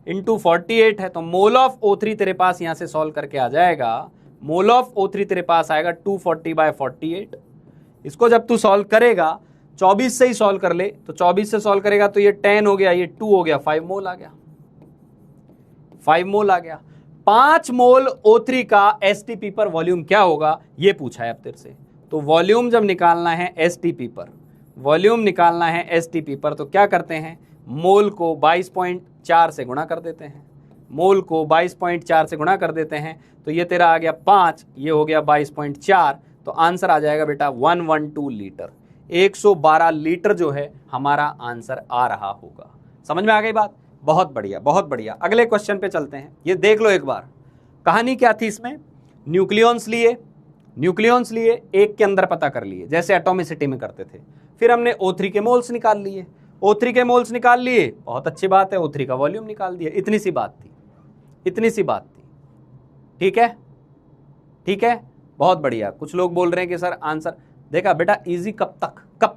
इंटू 48 है। तो मोल ऑफ O3 तेरे पास यहां से सॉल्व करके आ जाएगा, मोल ऑफ O3 तेरे पास आएगा 240/48। इसको जब तू सॉल्व करेगा 24 से ही सॉल्व कर ले, तो 24 से सॉल्व करेगा तो ये 10 हो गया, ये 2 हो गया, 5 मोल आ गया, 5 मोल आ गया। 5 मोल O3 का STP पर वॉल्यूम क्या होगा ये पूछा है अब तेरे से। तो वॉल्यूम जब निकालना है STP पर, वॉल्यूम निकालना है STP पर, तो क्या करते हैं, मोल को 22.4 से गुणा कर देते हैं, मोल को 22.4 से गुणा कर देते हैं। तो ये तेरा आ गया 5, ये हो गया 22.4। तो आंसर आ जाएगा बेटा 112 लीटर, 112 लीटर जो है हमारा आंसर आ रहा होगा। समझ में आ गई बात, बहुत बढ़िया बहुत बढ़िया। अगले क्वेश्चन पे चलते हैं। ये देख लो एक बार कहानी क्या थी इसमें। न्यूक्लियॉन्स लिए, न्यूक्लियॉन्स लिए, एक के अंदर पता कर लिए जैसे एटॉमिसिटी में करते थे। फिर हमने O3 के मोल्स निकाल लिए, O3 के मोल्स निकाल लिए, बहुत अच्छी बात है, O3 का वॉल्यूम निकाल दिया। इतनी सी बात थी, इतनी सी बात थी, ठीक है, ठीक है, बहुत बढ़िया। कुछ लोग बोल रहे हैं कि सर आंसर देखा बेटा, इजी कब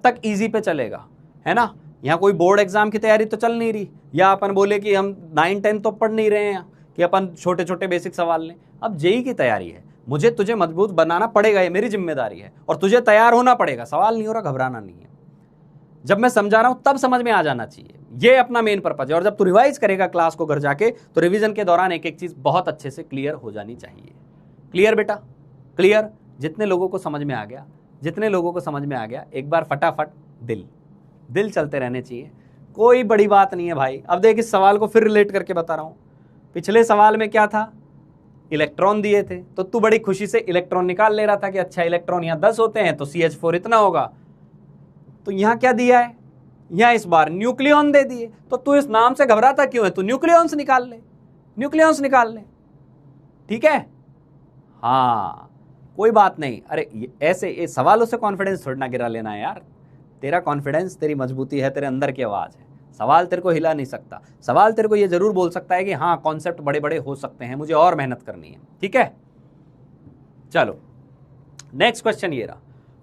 तक इजी पे चलेगा, है ना। यहाँ कोई बोर्ड एग्जाम की तैयारी तो चल नहीं रही, या अपन बोले कि हम 9-10 तो पढ़ नहीं रहे हैं कि अपन छोटे छोटे बेसिक सवाल लें। अब जेई की तैयारी है, मुझे तुझे मजबूत बनाना पड़ेगा, ये मेरी जिम्मेदारी है, और तुझे तैयार होना पड़ेगा। सवाल नहीं हो रहा, घबराना नहीं है। जब मैं समझा रहा हूं तब समझ में आ जाना चाहिए, ये अपना मेन पर्पज है। और जब तू रिवाइज करेगा क्लास को घर जाके, तो रिवीजन के दौरान एक एक चीज बहुत अच्छे से क्लियर हो जानी चाहिए। क्लियर बेटा, क्लियर। जितने लोगों को समझ में आ गया, जितने लोगों को समझ में आ गया, एक बार फटाफट दिल चलते रहने चाहिए, कोई बड़ी बात नहीं है भाई। अब देख इस सवाल को फिर रिलेट करके बता रहा हूं। पिछले सवाल में क्या था, इलेक्ट्रॉन दिए थे, तो तू बड़ी खुशी से इलेक्ट्रॉन निकाल ले रहा था कि अच्छा इलेक्ट्रॉन यहां 10 होते हैं तो CH4 इतना होगा। तो यहां क्या दिया है, यहां इस बार न्यूक्लियॉन दे दिए, तो तू इस नाम से घबराता क्यों है, तू न्यूक्लियॉन्स निकाल ले, न्यूक्लियॉन्स निकाल ले, ठीक है। हाँ कोई बात नहीं। अरे ऐसे सवालों से कॉन्फिडेंस थोड़ा ना गिरा लेना है यार। तेरा कॉन्फिडेंस, तेरी मजबूती है, तेरे अंदर की आवाज है। सवाल तेरे को हिला नहीं सकता, सवाल तेरे को ये जरूर बोल सकता है कि हाँ कॉन्सेप्ट बड़े बड़े हो सकते हैं, मुझे और मेहनत करनी है, ठीक है। चलो नेक्स्ट क्वेश्चन ये रहा,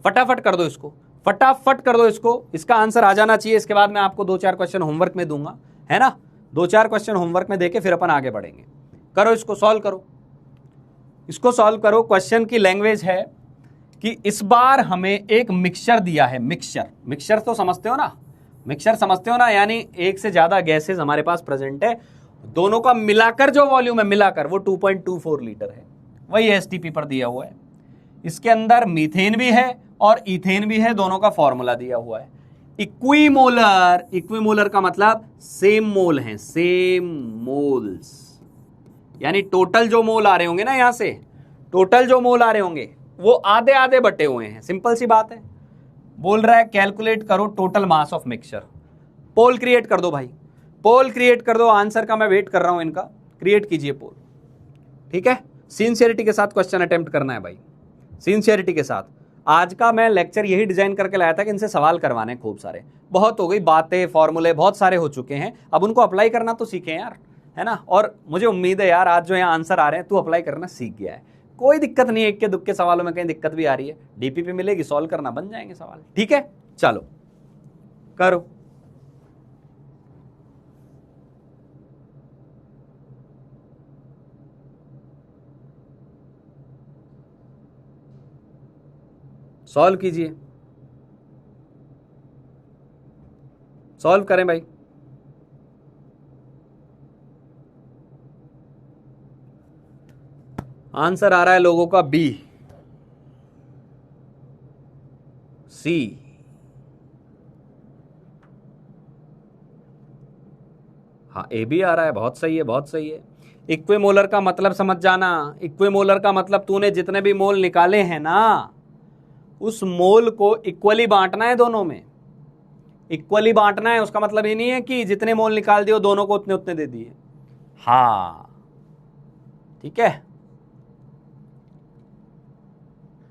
फटाफट कर दो इसको, फटाफट कर दो इसको, इसका आंसर आ जाना चाहिए। इसके बाद मैं आपको 2-4 क्वेश्चन होमवर्क में दूंगा, है ना। 2-4 क्वेश्चन होमवर्क में देके फिर अपन आगे बढ़ेंगे। करो इसको, सॉल्व करो, इसको सॉल्व करो। क्वेश्चन की लैंग्वेज है कि इस बार हमें एक मिक्सचर दिया है, मिक्सचर तो समझते हो ना, मिक्सचर समझते हो ना, यानी एक से ज्यादा गैसेस हमारे पास प्रेजेंट है, दोनों का मिलाकर जो वॉल्यूम है, मिलाकर वो 2.24 लीटर है, वही STP पर दिया हुआ है। इसके अंदर मीथेन भी है और इथेन भी है, दोनों का फॉर्मूला दिया हुआ है। इक्विमोलर, इक्विमोलर का मतलब सेम मोल है, सेम मोल्स, यानी टोटल जो मोल आ रहे होंगे ना, यहां से टोटल जो मोल आ रहे होंगे वो आधे आधे बटे हुए हैं। सिंपल सी बात है। बोल रहा है कैलकुलेट करो total mass of mixture. Poll create कर दो भाई, पोल क्रिएट कर दो। आंसर का मैं वेट कर रहा हूं इनका, क्रिएट कीजिए पोल। ठीक है, सिंसियरिटी के साथ क्वेश्चन अटेम्प्ट करना है भाई, सिंसियरिटी के साथ। आज का मैं लेक्चर यही डिजाइन करके लाया था कि इनसे सवाल करवाने खूब सारे। बहुत हो गई बातें, फॉर्मूले बहुत सारे हो चुके हैं, अब उनको अप्लाई करना तो सीखें यार, है ना। और मुझे उम्मीद है यार आज जो यहाँ आंसर आ रहे हैं तू अप्लाई करना सीख गया है। कोई दिक्कत नहीं है, इक्के दुक्के सवालों में कहीं दिक्कत भी आ रही है, डीपीपी मिलेगी, सॉल्व करना बन जाएंगे सवाल। ठीक है, चलो करो। सॉल्व कीजिए, सॉल्व करें भाई। आंसर आ रहा है लोगों का बी, सी, हाँ ए भी आ रहा है। बहुत सही है, बहुत सही है। इक्विमोलर का मतलब समझ जाना। इक्विमोलर का मतलब तूने जितने भी मोल निकाले हैं ना, उस मोल को इक्वली बांटना है, दोनों में इक्वली बांटना है। उसका मतलब ये नहीं है कि जितने मोल निकाल दिए दोनों को उतने उतने दे दिए। हाँ ठीक है,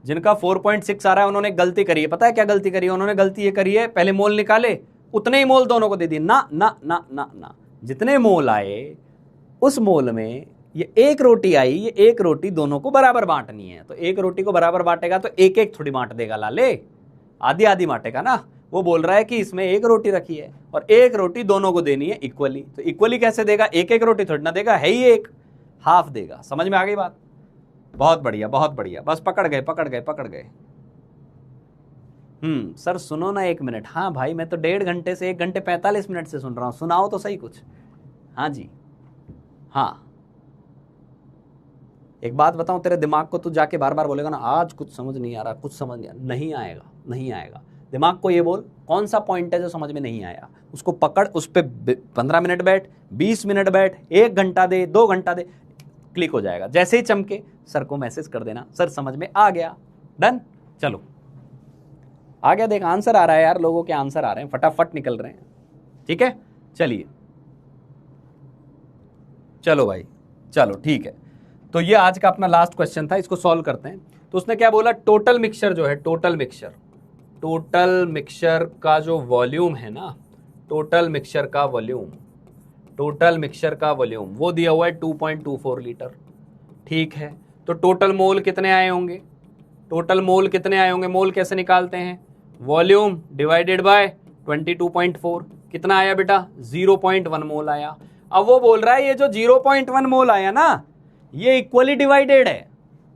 जिनका 4.6 आ रहा है उन्होंने गलती करी है। पता है क्या गलती करी है उन्होंने? गलती ये करी है, पहले मोल निकाले, उतने ही मोल दोनों को दे दिए। ना ना ना ना ना, जितने मोल आए उस मोल में ये एक रोटी आई, ये एक रोटी दोनों को बराबर बांटनी है। तो एक रोटी को बराबर बांटेगा तो एक एक थोड़ी बांट देगा लाले, आधी आधी बांटेगा ना। वो बोल रहा है कि इसमें एक रोटी रखी है और एक रोटी दोनों को देनी है इक्वली। तो इक्वली कैसे देगा? एक एक रोटी थोड़ी ना देगा, है ही एक, हाफ देगा। समझ में आ गई बात? बहुत बढ़िया, बहुत बढ़िया, बस पकड़ गए पकड़ गए पकड़ गए। सर सुनो ना एक मिनट। हाँ भाई, मैं तो 1.5 घंटे से 1 घंटे 45 मिनट से सुन रहा हूँ, सुनाओ तो सही कुछ। हाँ जी, हाँ एक बात बताऊं, तेरे दिमाग को तू जाके बार बार बोलेगा ना आज कुछ समझ नहीं आ रहा, कुछ समझ नहीं आएगा, नहीं आएगा। दिमाग को ये बोल कौन सा पॉइंट है जो समझ में नहीं आया, उसको पकड़, उस पर 15 मिनट बैठ, 20 मिनट बैठ, 1 घंटा दे, 2 घंटा दे, क्लिक हो जाएगा। जैसे ही चमके सर को मैसेज कर देना, सर समझ में आ गया, डन। चलो आ गया, देख आंसर आ रहा है यार, लोगों के आंसर आ रहे हैं, फटाफट निकल रहे हैं। ठीक है, चलिए चलो भाई, चलो ठीक है। तो ये आज का अपना लास्ट क्वेश्चन था, इसको सॉल्व करते हैं। तो उसने क्या बोला, टोटल मिक्सचर जो है, टोटल मिक्सचर का जो वॉल्यूम है ना, टोटल मिक्सचर का वॉल्यूम वो दिया हुआ है 2.24 लीटर। ठीक है, तो टोटल मोल कितने आए होंगे? मोल कैसे निकालते हैं? Volume divided by 22.4। कितना आया बेटा? 0.1 मोल आया। अब वो बोल रहा है ये जो 0.1 मोल आया ना, ये इक्वली डिवाइडेड है,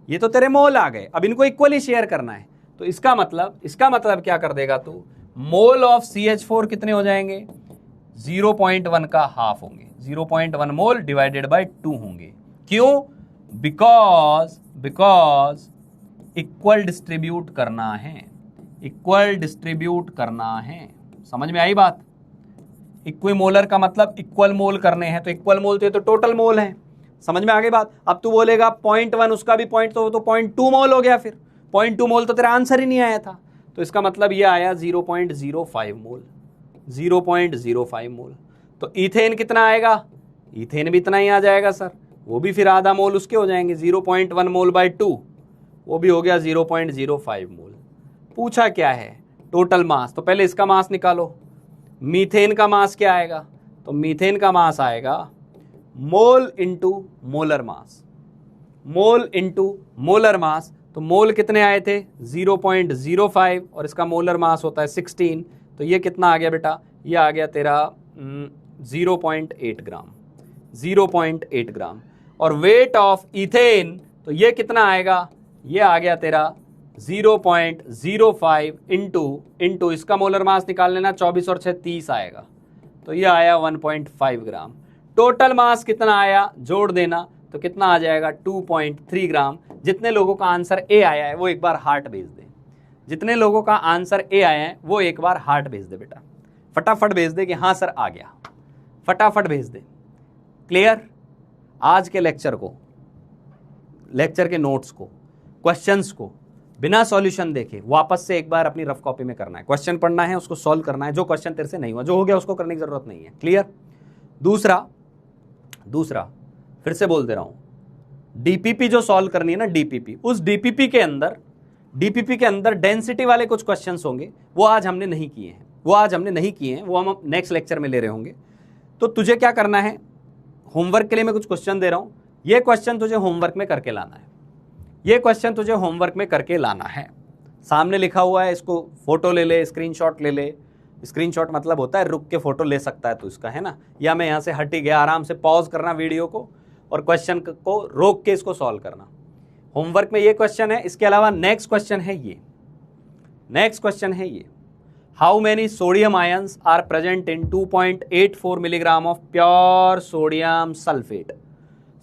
ये तो तेरे मोल आ गए, अब इनको इक्वली शेयर करना है। तो इसका मतलब क्या कर देगा तू, मोल ऑफ CH4 कितने हो जाएंगे? 0.1 का हाफ होंगे, 0.1 मोल डिवाइडेड बाय 2 होंगे। क्यों? बिकॉज इक्वल डिस्ट्रीब्यूट करना है। समझ में आई बात? इक्विमोलर का मतलब इक्वल मोल करने हैं, तो इक्वल मोल तो ये तो टोटल मोल है। समझ में आ गई बात? अब तू बोलेगा 0.1 उसका भी पॉइंट, तो 0.2 मोल हो गया। फिर 0.2 मोल तो तेरा आंसर ही नहीं आया था, तो इसका मतलब ये आया 0.05 मोल, 0.05 मोल। तो इथेन कितना आएगा? इथेन भी इतना ही आ जाएगा सर, वो भी फिर आधा मोल उसके हो जाएंगे, 0.1 मोल बाय 2, वो भी हो गया 0.05 मोल। पूछा क्या है? Total mass. तो पहले इसका मास निकालो। मीथेन का मास क्या आएगा? तो मीथेन का मास आएगा मोल इंटू मोलर मास। तो मोल कितने आए थे? 0.05 और इसका मोलर मास होता है 16। तो ये कितना आ गया बेटा? ये आ गया तेरा 0.8 ग्राम। और वेट ऑफ इथेन, तो ये कितना आएगा? ये आ गया तेरा 0.05 इंटू इसका मोलर मास निकाल लेना, 24 और 6 30 आएगा, तो ये आया 1.5 ग्राम। टोटल मास कितना आया जोड़ देना, तो कितना आ जाएगा? 2.3 ग्राम। जितने लोगों का आंसर ए आया है वो एक बार हार्ट भेज दें, जितने लोगों का आंसर ए आया है वो एक बार हार्ट भेज दे बेटा, फटाफट भेज दे कि हाँ सर आ गया, फटाफट भेज दे। क्लियर? आज के लेक्चर को, लेक्चर के नोट्स को, क्वेश्चंस को बिना सॉल्यूशन देखे वापस से एक बार अपनी रफ कॉपी में करना है। क्वेश्चन पढ़ना है, उसको सॉल्व करना है। जो क्वेश्चन तेरे से नहीं हुआ, जो हो गया उसको करने की जरूरत नहीं है। क्लियर? दूसरा फिर से बोल दे रहा हूं, डीपीपी जो सॉल्व करनी है ना, डीपीपी, उस डीपीपी के अंदर डेंसिटी वाले कुछ क्वेश्चंस होंगे, वो आज हमने नहीं किए हैं, वो हम नेक्स्ट लेक्चर में ले रहे होंगे। तो तुझे क्या करना है, होमवर्क के लिए मैं कुछ क्वेश्चन दे रहा हूं, ये क्वेश्चन तुझे होमवर्क में करके लाना है। सामने लिखा हुआ है, इसको फोटो ले ले, स्क्रीनशॉट ले ले। स्क्रीनशॉट मतलब होता है रुक के फोटो ले सकता है तो इसका, है ना, या मैं यहां से हट ही गया, आराम से पॉज करना वीडियो को और क्वेश्चन को रोक के इसको सॉल्व करना। होमवर्क में ये क्वेश्चन है, इसके अलावा नेक्स्ट क्वेश्चन है ये, how many sodium ions are present in 2.84 milligram of pure sodium sulphate.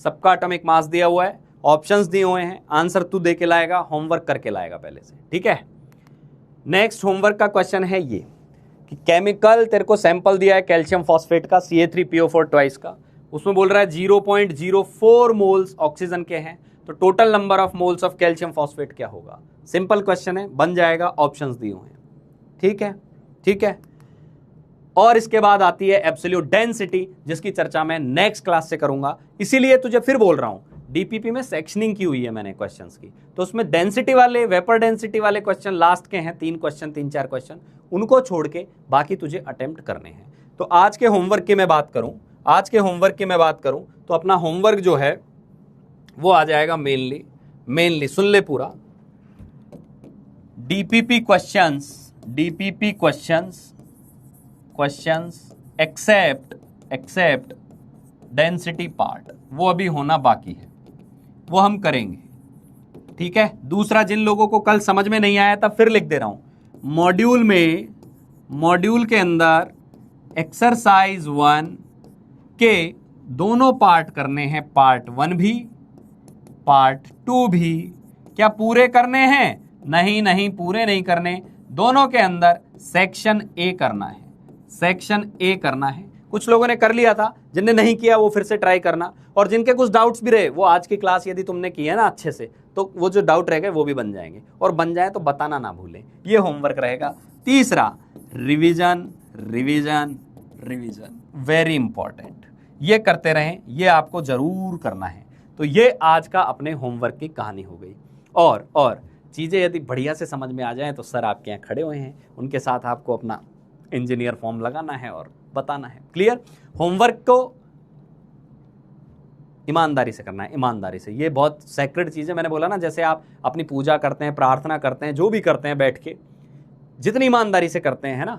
सबका एटॉमिक मास दिया हुआ है, ऑप्शंस दिए हुए हैं, आंसर तू दे के लाएगा, होमवर्क करके लाएगा पहले से, ठीक है। नेक्स्ट होमवर्क का क्वेश्चन है ये कि केमिकल, तेरे को सैंपल दिया है कैल्शियम फॉस्फेट का, CA3PO4 ट्वाइस का, उसमें बोल रहा है 0.04 मोल्स ऑक्सीजन के हैं, तो total number of moles of calcium phosphate क्या होगा। सिंपल क्वेश्चन है, बन जाएगा, ऑप्शंस दिए हुए हैं, ठीक है। और इसके बाद आती है एब्सोल्यूट डेंसिटी, जिसकी चर्चा मैं नेक्स्ट क्लास से करूंगा। इसीलिए तुझे फिर बोल रहा हूं, डीपीपी में सेक्शनिंग की हुई है मैंने क्वेश्चंस की, तो उसमें डेंसिटी वाले, वेपर डेंसिटी वाले क्वेश्चन लास्ट के हैं, 3 4 क्वेश्चन, उनको छोड़ के बाकी तुझे अटेम्प्ट करने हैं। तो आज के होमवर्क की मैं बात करूं तो अपना होमवर्क जो है वो आ जाएगा मेनली सुन ले पूरा, DPP questions except density part, वो अभी होना बाकी है, वो हम करेंगे, ठीक है। दूसरा, जिन लोगों को कल समझ में नहीं आया था फिर लिख दे रहा हूं, मॉड्यूल के अंदर एक्सरसाइज 1 के दोनों पार्ट करने हैं, पार्ट 1 भी पार्ट 2 भी। क्या पूरे करने हैं? नहीं, पूरे नहीं करने, दोनों के अंदर सेक्शन ए करना है। कुछ लोगों ने कर लिया था, जिनने नहीं किया वो फिर से ट्राई करना, और जिनके कुछ डाउट्स भी रहे वो आज की क्लास यदि तुमने की है ना अच्छे से, तो वो जो डाउट रह गए वो भी बन जाएंगे, और बन जाए तो बताना ना भूलें, ये होमवर्क रहेगा। तीसरा, रिवीजन, वेरी इंपॉर्टेंट, ये करते रहें, ये आपको जरूर करना है। तो ये आज का अपने होमवर्क की कहानी हो गई। और चीजें यदि बढ़िया से समझ में आ जाएं तो सर आपके यहाँ खड़े हुए हैं, उनके साथ आपको अपना इंजीनियर फॉर्म लगाना है और बताना है। क्लियर? होमवर्क को ईमानदारी से करना है, ईमानदारी से। ये बहुत सेक्रेड चीज है, मैंने बोला ना, जैसे आप अपनी पूजा करते हैं, प्रार्थना करते हैं, जो भी करते हैं बैठ के, जितनी ईमानदारी से करते हैं ना,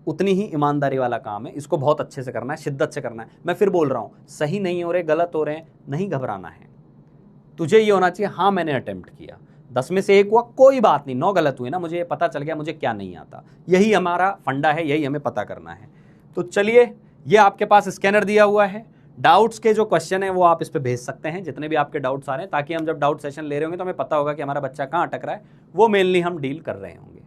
उतनी ही ईमानदारी वाला काम है। इसको बहुत अच्छे से करना है, शिद्दत से करना है। मैं फिर बोल रहा हूं, सही नहीं हो रहे, गलत हो रहे हैं, नहीं घबराना है। तुझे ये होना चाहिए, हाँ मैंने अटेम्प्ट किया, 10 में से 1 हुआ, कोई बात नहीं, 9 गलत हुए ना, मुझे पता चल गया मुझे क्या नहीं आता। यही हमारा फंडा है, यही हमें पता करना है। तो चलिए, ये आपके पास स्कैनर दिया हुआ है, डाउट्स के जो क्वेश्चन है वो आप इस पे भेज सकते हैं, जितने भी आपके डाउट्स आ रहे हैं, ताकि हम जब डाउट सेशन ले रहे होंगे तो हमें पता होगा कि हमारा बच्चा कहाँ अटक रहा है, वो मेनली हम डील कर रहे होंगे।